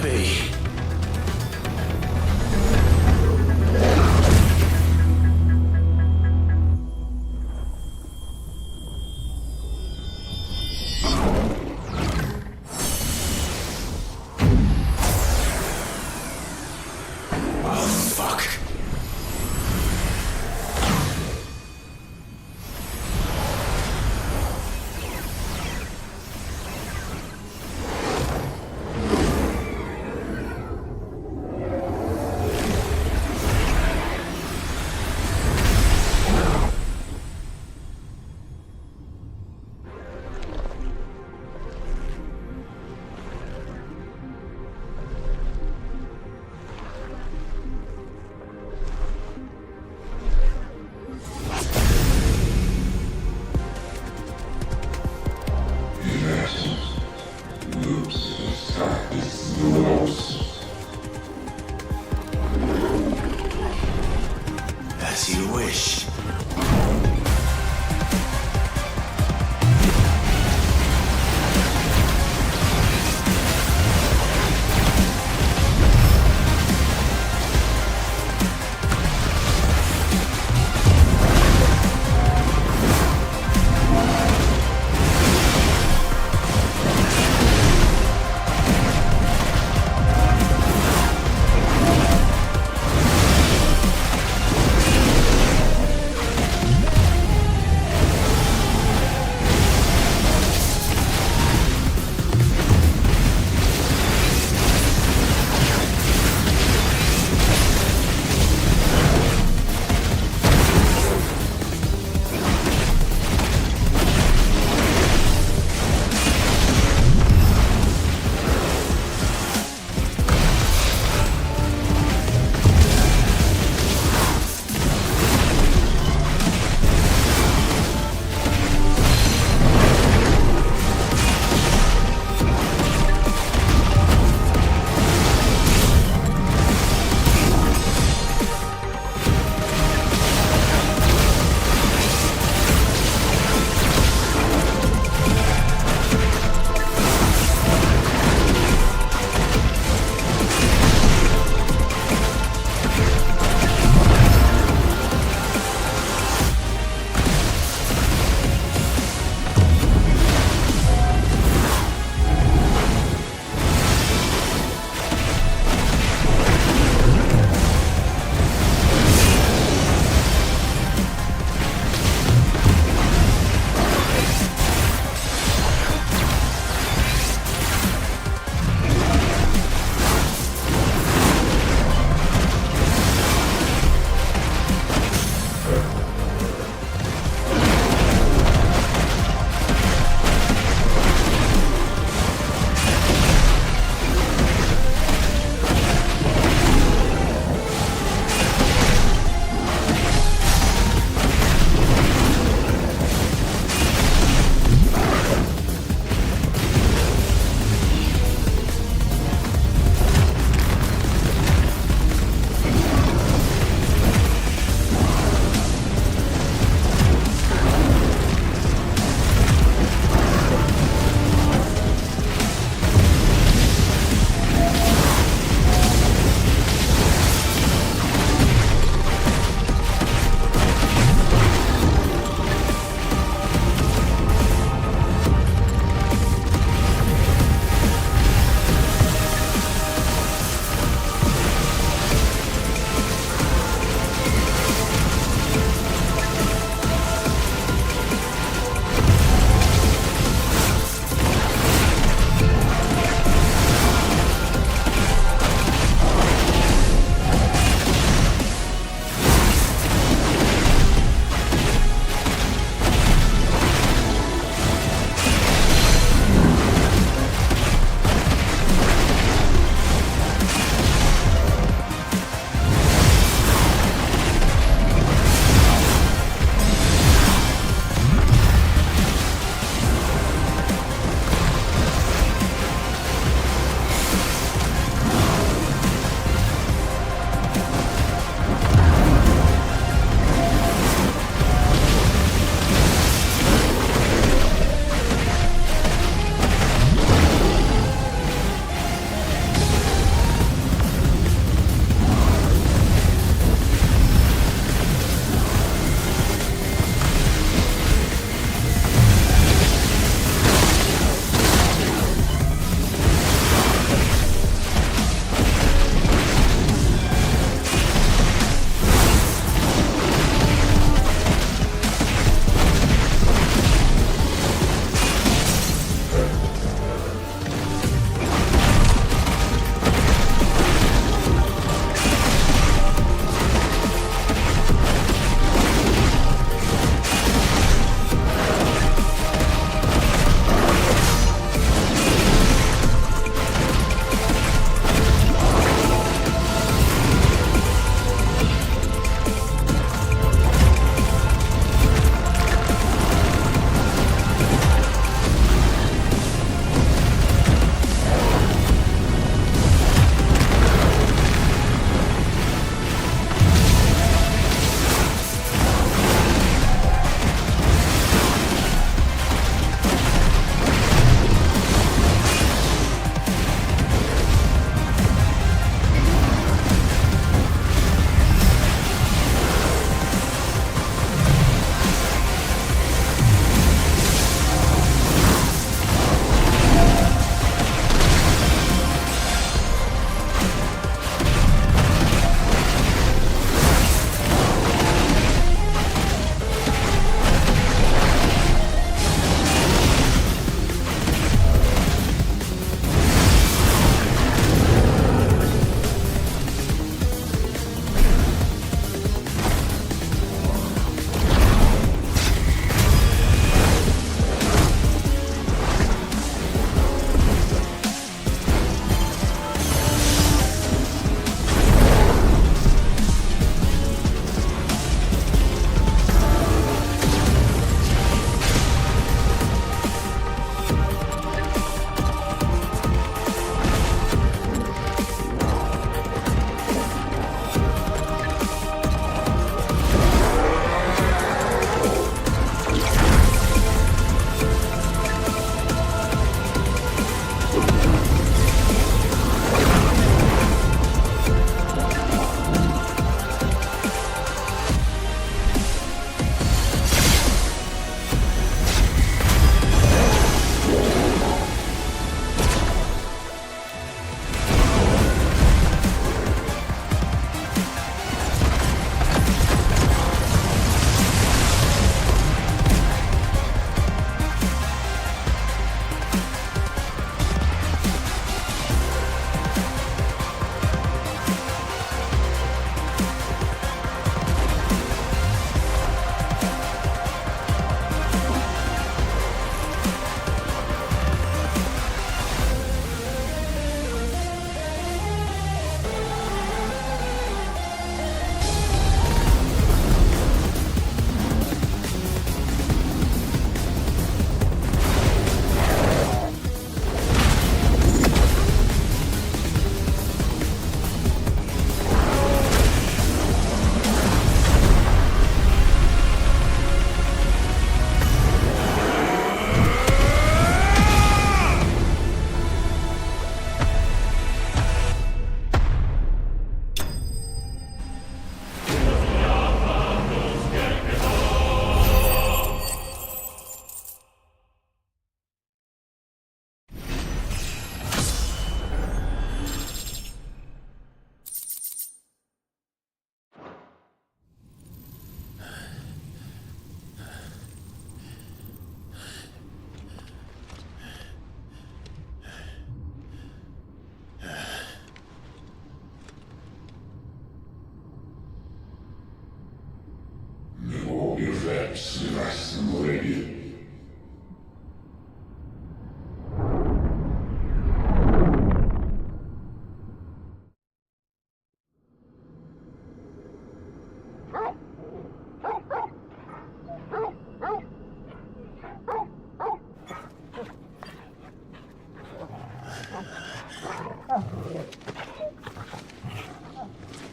be. As you wish.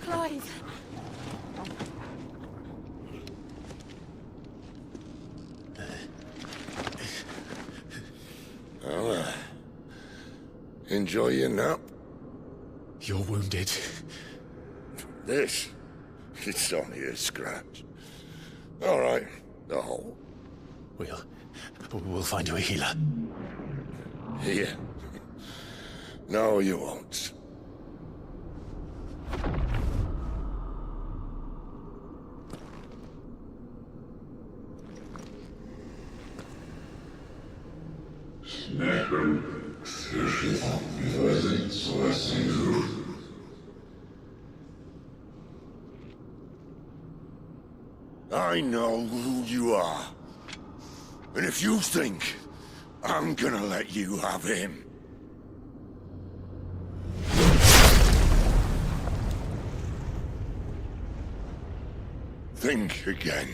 Clive. Well, enjoy your nap. You're wounded. This? It's only a scratch. All right, the hole. We'll find you a healer. Here. No, you won't. I know who you are. And if you think I'm gonna let you have him... think again.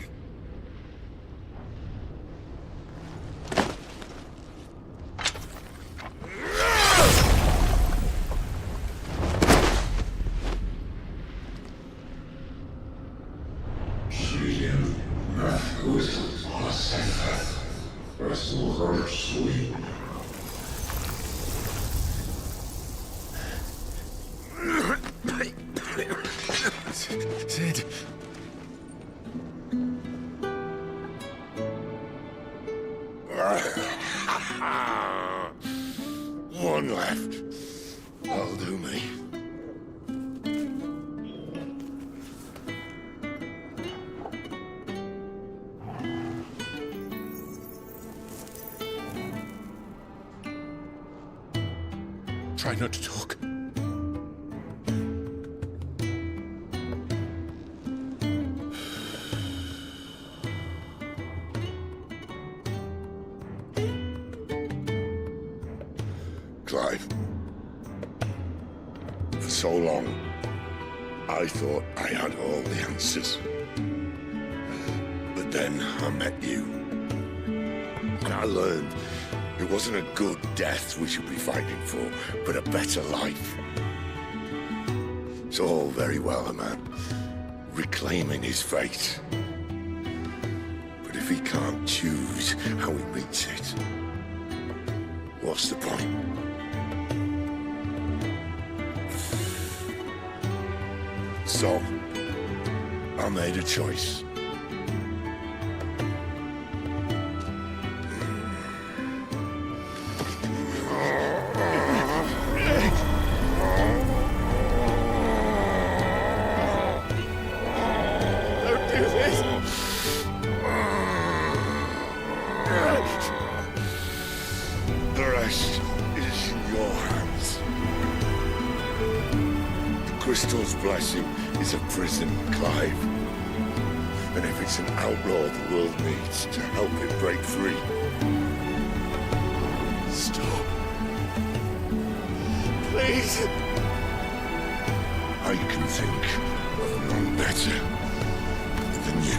Sid. One left. That'll do me. Try not to talk. Clive. For so long, I thought I had all the answers. But then I met you. And I learned it wasn't a good death we should be fighting for, but a better life. It's all very well, a man reclaiming his fate. But if he can't choose how he meets it, what's the point? So, I made a choice. Don't do this! The rest is in your hands. The Crystal's blessing is a prison, Clive. And if it's an outlaw the world needs to help it break free... Stop. Please. I can think of none better than you.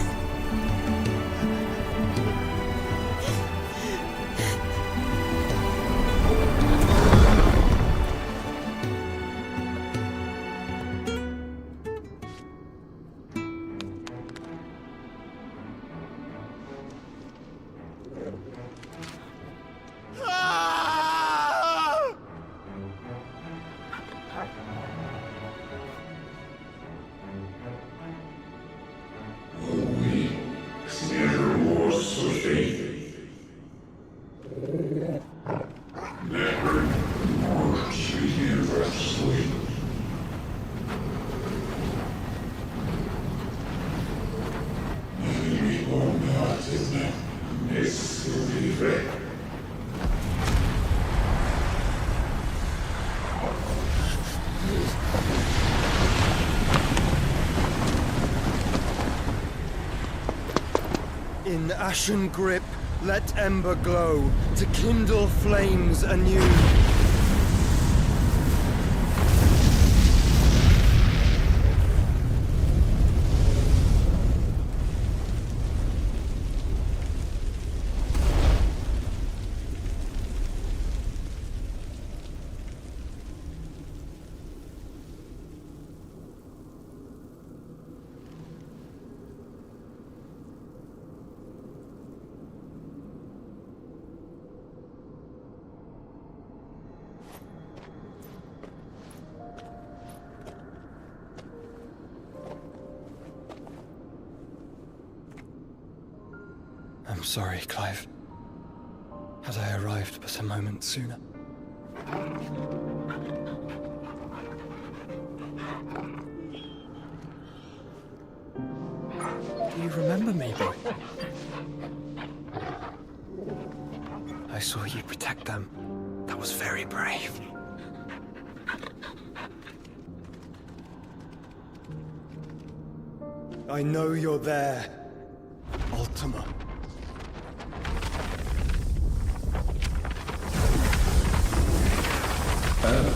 In ashen grip, let ember glow, to kindle flames anew. I'm sorry, Clive. Had I arrived but a moment sooner. Do you remember me, boy? I saw you protect them. That was very brave. I know you're there, Ultima. Oh.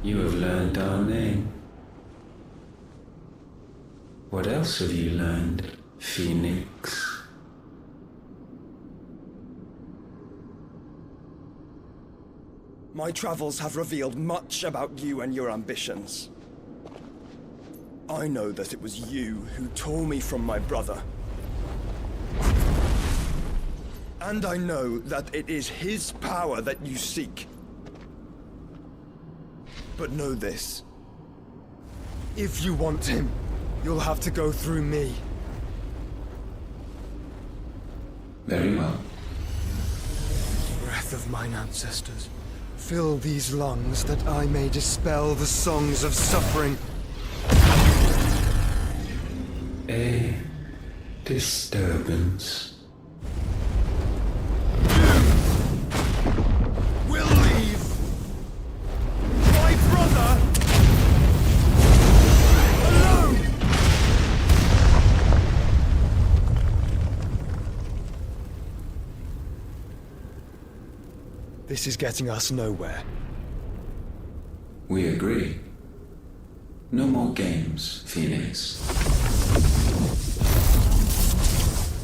You have learned our name. What else have you learned, Phoenix? My travels have revealed much about you and your ambitions. I know that it was you who tore me from my brother. And I know that it is his power that you seek. But know this. If you want him, you'll have to go through me. Very well. Breath of mine ancestors, fill these lungs that I may dispel the songs of suffering. A disturbance. We'll leave. My brother alone. This is getting us nowhere. We agree. No more games, Phoenix.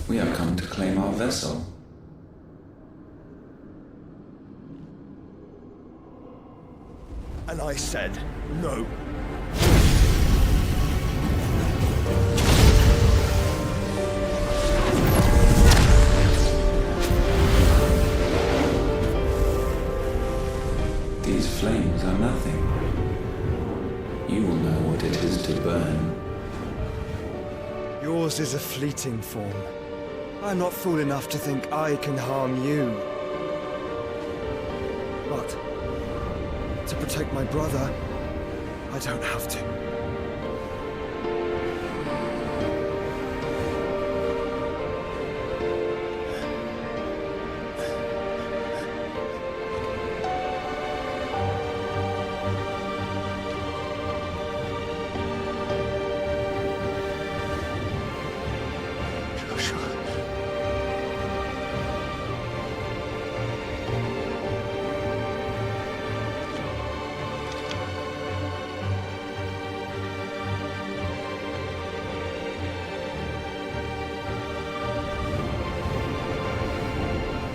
We have come to claim our vessel. And I said no. These flames are nothing. You will know what it is to burn. Yours is a fleeting form. I'm not fool enough to think I can harm you. But to protect my brother, I don't have to.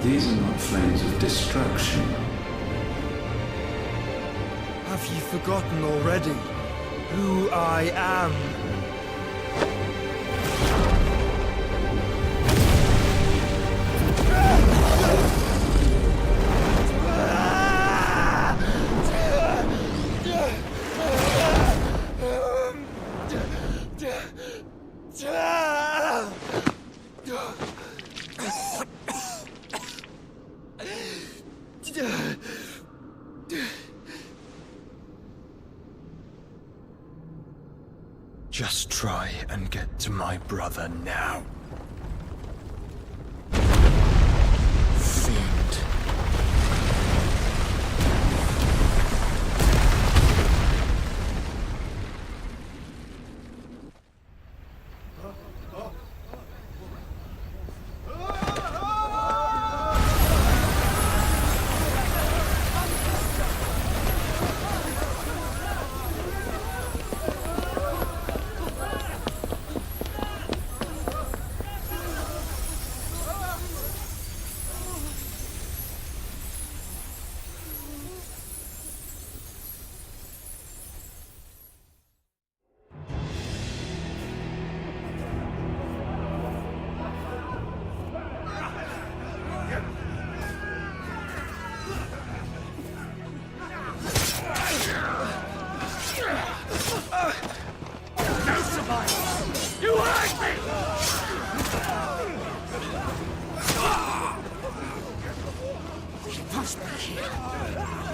These are not flames of destruction. Have you forgotten already who I am? Just try and get to my brother now. Fiend.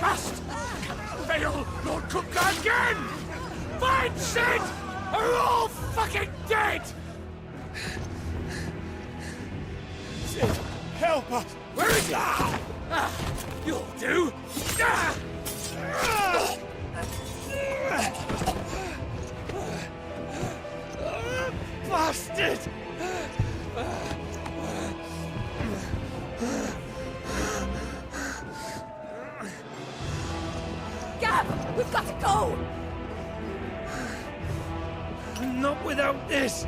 Must fail Lord Cook again! Find Sid! Or we're all fucking dead! Sid, help us! Where is he? You'll do! Bastard! Gab, we've got to go! Not without this!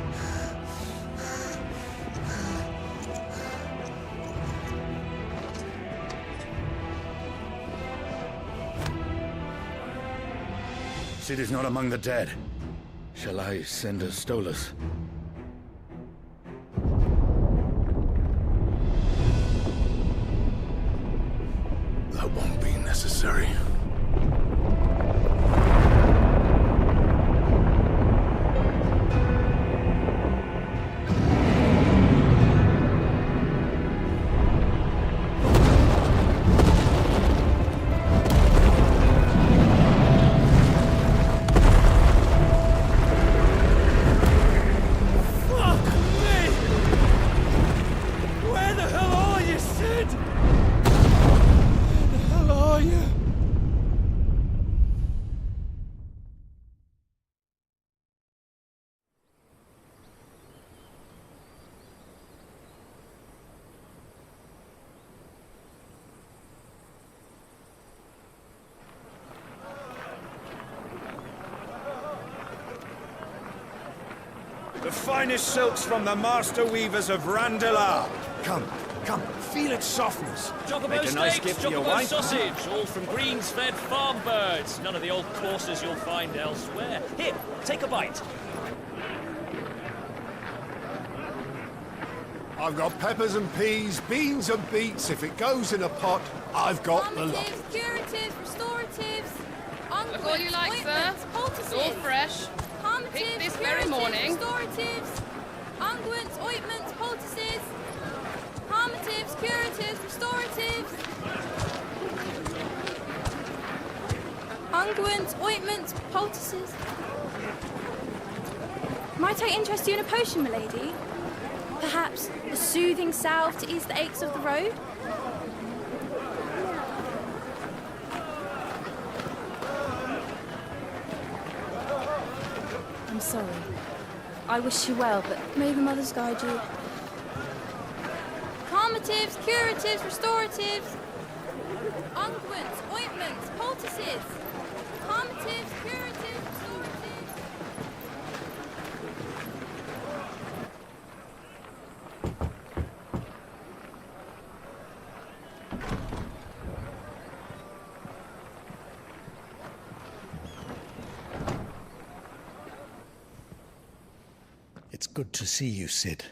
Sid is not among the dead. Shall I send a Stolas? That won't be necessary. The finest silks from the master weavers of Randalar. Come, feel its softness. Chocobo Make a nice steaks, gift for your chocobo wife. sausage, all from greens-fed farm birds. None of the old courses you'll find elsewhere. Here, take a bite. I've got peppers and peas, beans and beets. If it goes in a pot, I've got the lot. Curatives, restoratives, Look all you like, sir. It's all fresh. Picked this very morning. Restoratives, unguents, ointments, poultices, harmatives, curatives, restoratives, unguents, ointments, poultices. Might I interest you in a potion, milady? Perhaps a soothing salve to ease the aches of the road? I'm sorry. I wish you well, but may the mothers guide you. Calmatives, curatives, restoratives, unguents, ointments, poultices. Calmatives, curatives, restoratives. It's good to see you, Sid.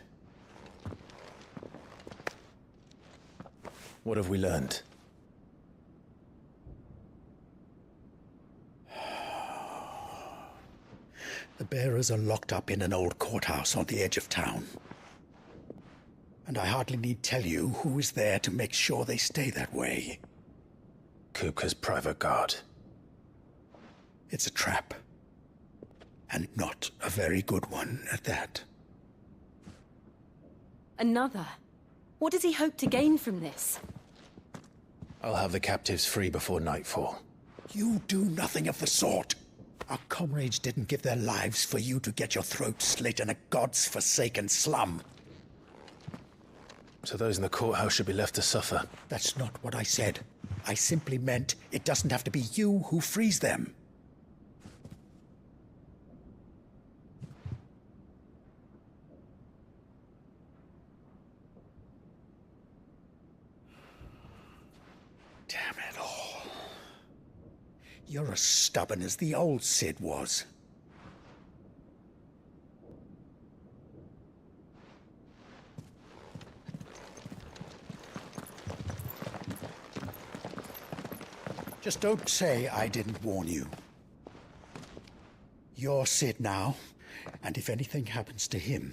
What have we learned? The bearers are locked up in an old courthouse on the edge of town. And I hardly need tell you who is there to make sure they stay that way. Kupka's private guard. It's a trap. And not a very good one at that. Another? What does he hope to gain from this? I'll have the captives free before nightfall. You do nothing of the sort. Our comrades didn't give their lives for you to get your throat slit in a god's-forsaken slum. So those in the courthouse should be left to suffer. That's not what I said. I simply meant it doesn't have to be you who frees them. Damn it all. You're as stubborn as the old Sid was. Just don't say I didn't warn you. You're Sid now, and if anything happens to him,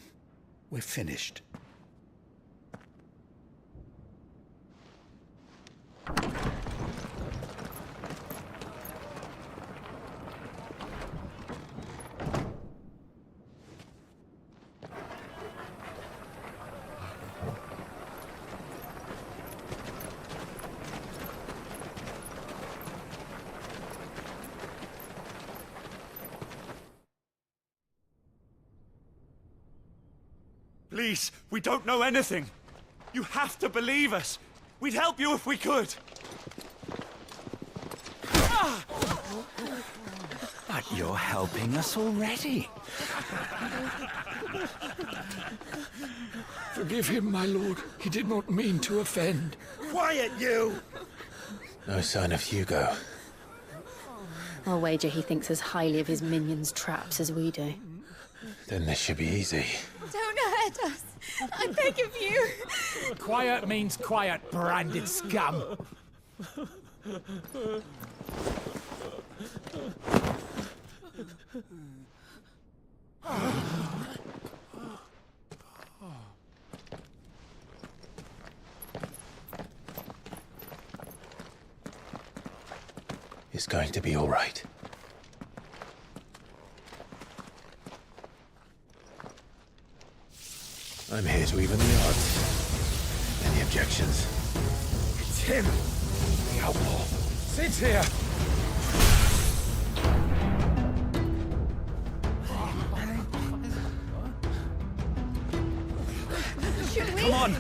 we're finished. Please, we don't know anything. You have to believe us. We'd help you if we could. But you're helping us already. Forgive him, my lord. He did not mean to offend. Quiet, you! No sign of Hugo. I'll wager he thinks as highly of his minions' traps as we do. Then this should be easy. Don't hurt us. I beg of you. Quiet means quiet, branded scum. It's going to be all right. I'm here to even the odds. Any objections? It's him, the outlaw. Sit here. Should we? Come on.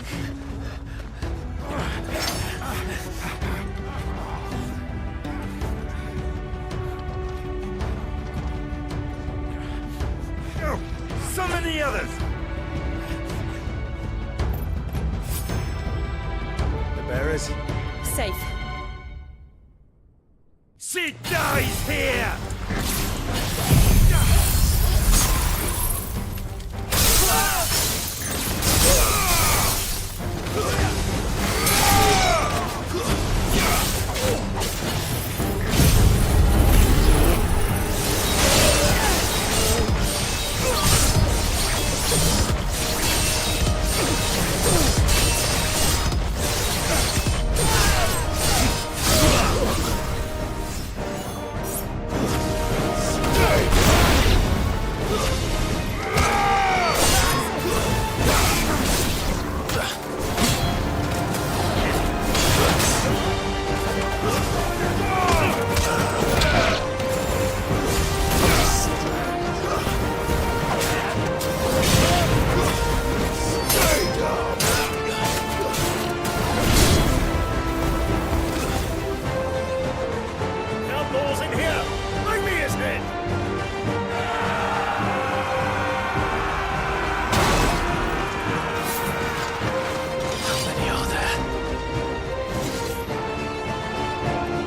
Summon the others. The bearers? Safe. Sid dies here!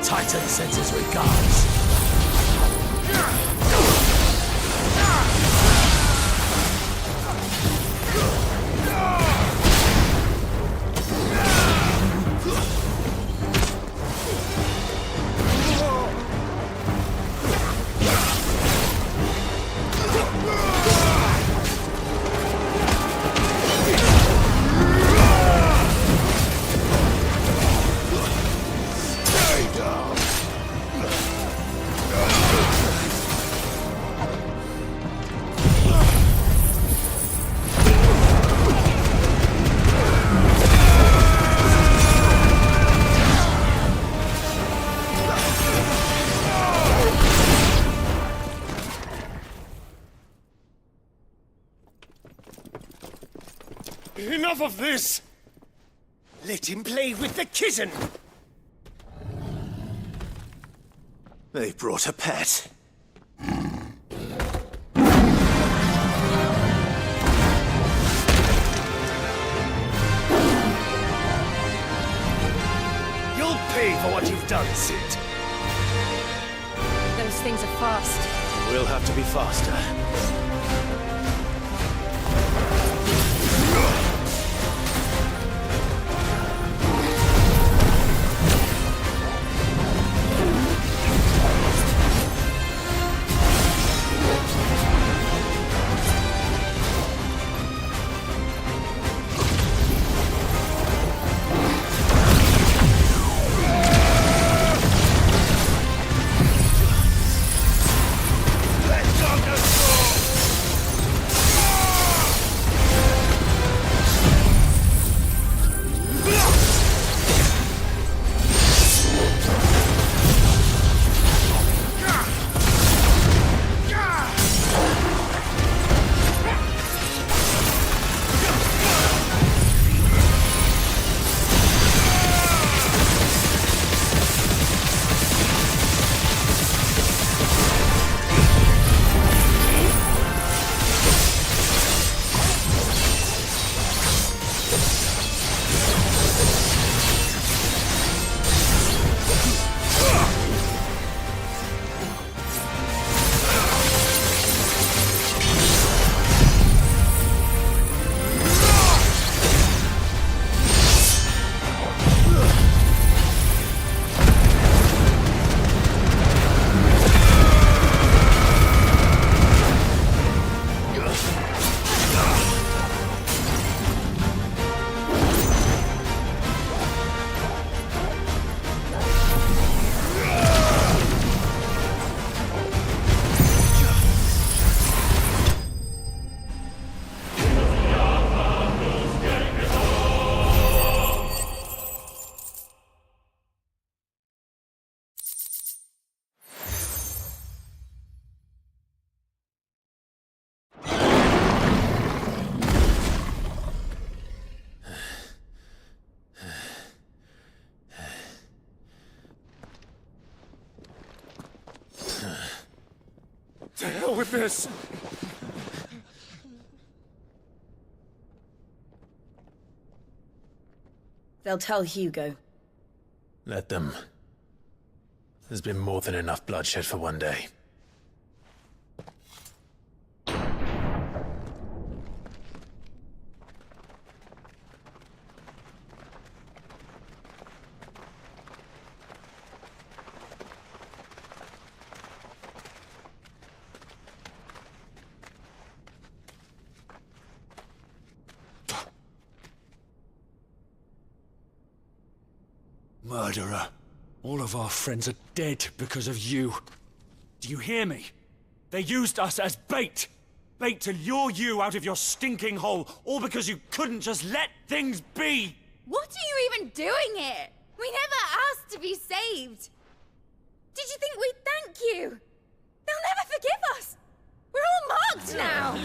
Titan sends his regards. Enough of this! Let him play with the kitten! They brought a pet. You'll pay for what you've done, Sid. Those things are fast. We'll have to be faster. with this. They'll tell Hugo. Let them. There's been more than enough bloodshed for one day. Murderer. All of our friends are dead because of you. Do you hear me? They used us as bait. Bait to lure you out of your stinking hole, all because you couldn't just let things be. What are you even doing here? We never asked to be saved. Did you think we'd thank you? They'll never forgive us. We're all marked now.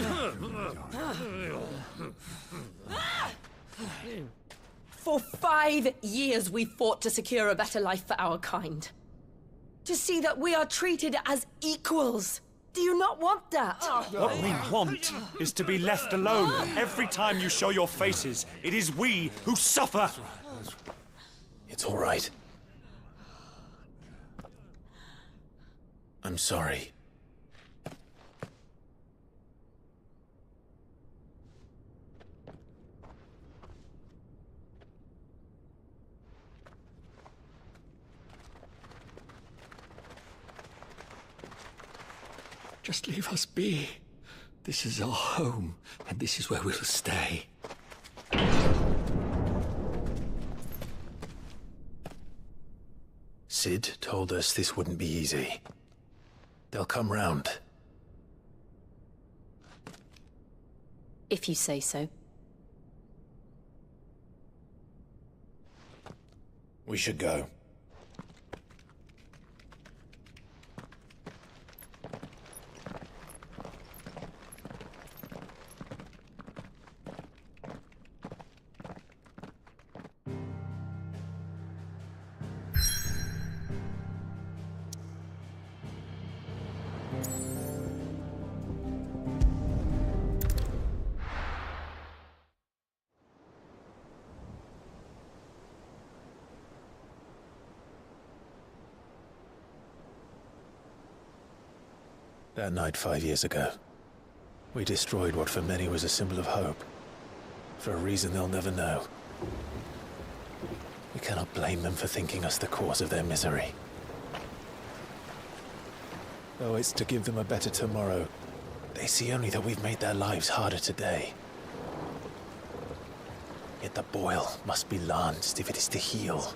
For 5 years we fought to secure a better life for our kind. To see that we are treated as equals. Do you not want that? What we want is to be left alone. Every time you show your faces, it is we who suffer. It's all right. I'm sorry. Just leave us be. This is our home, and this is where we'll stay. Sid told us this wouldn't be easy. They'll come round. If you say so. We should go. That night 5 years ago, we destroyed what for many was a symbol of hope. For a reason they'll never know. We cannot blame them for thinking us the cause of their misery. Though it's to give them a better tomorrow, they see only that we've made their lives harder today. Yet the boil must be lanced if it is to heal.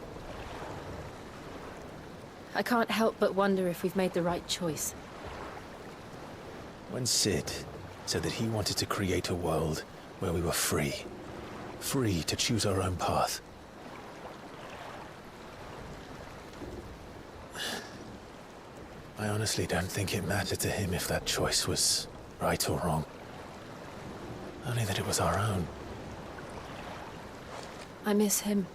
I can't help but wonder if we've made the right choice. When Sid said that he wanted to create a world where we were free. Free to choose our own path. I honestly don't think it mattered to him if that choice was right or wrong. Only that it was our own. I miss him.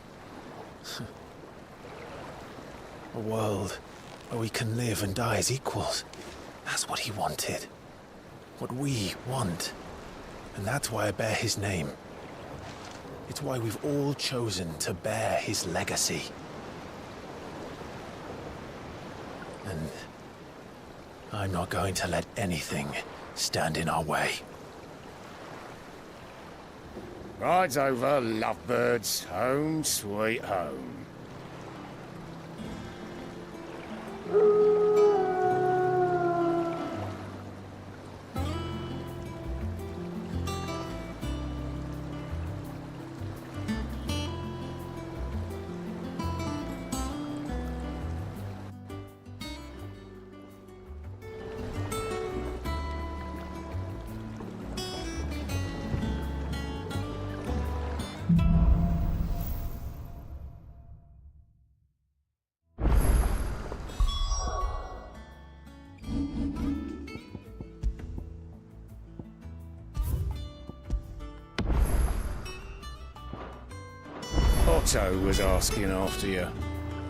A world where we can live and die as equals. That's what he wanted. What we want. And that's why I bear his name. It's why we've all chosen to bear his legacy. And I'm not going to let anything stand in our way. Rides over, lovebirds, home sweet home. Otto was asking after you.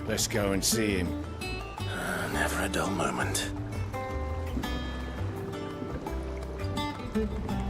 Let's go and see him. Never a dull moment. you.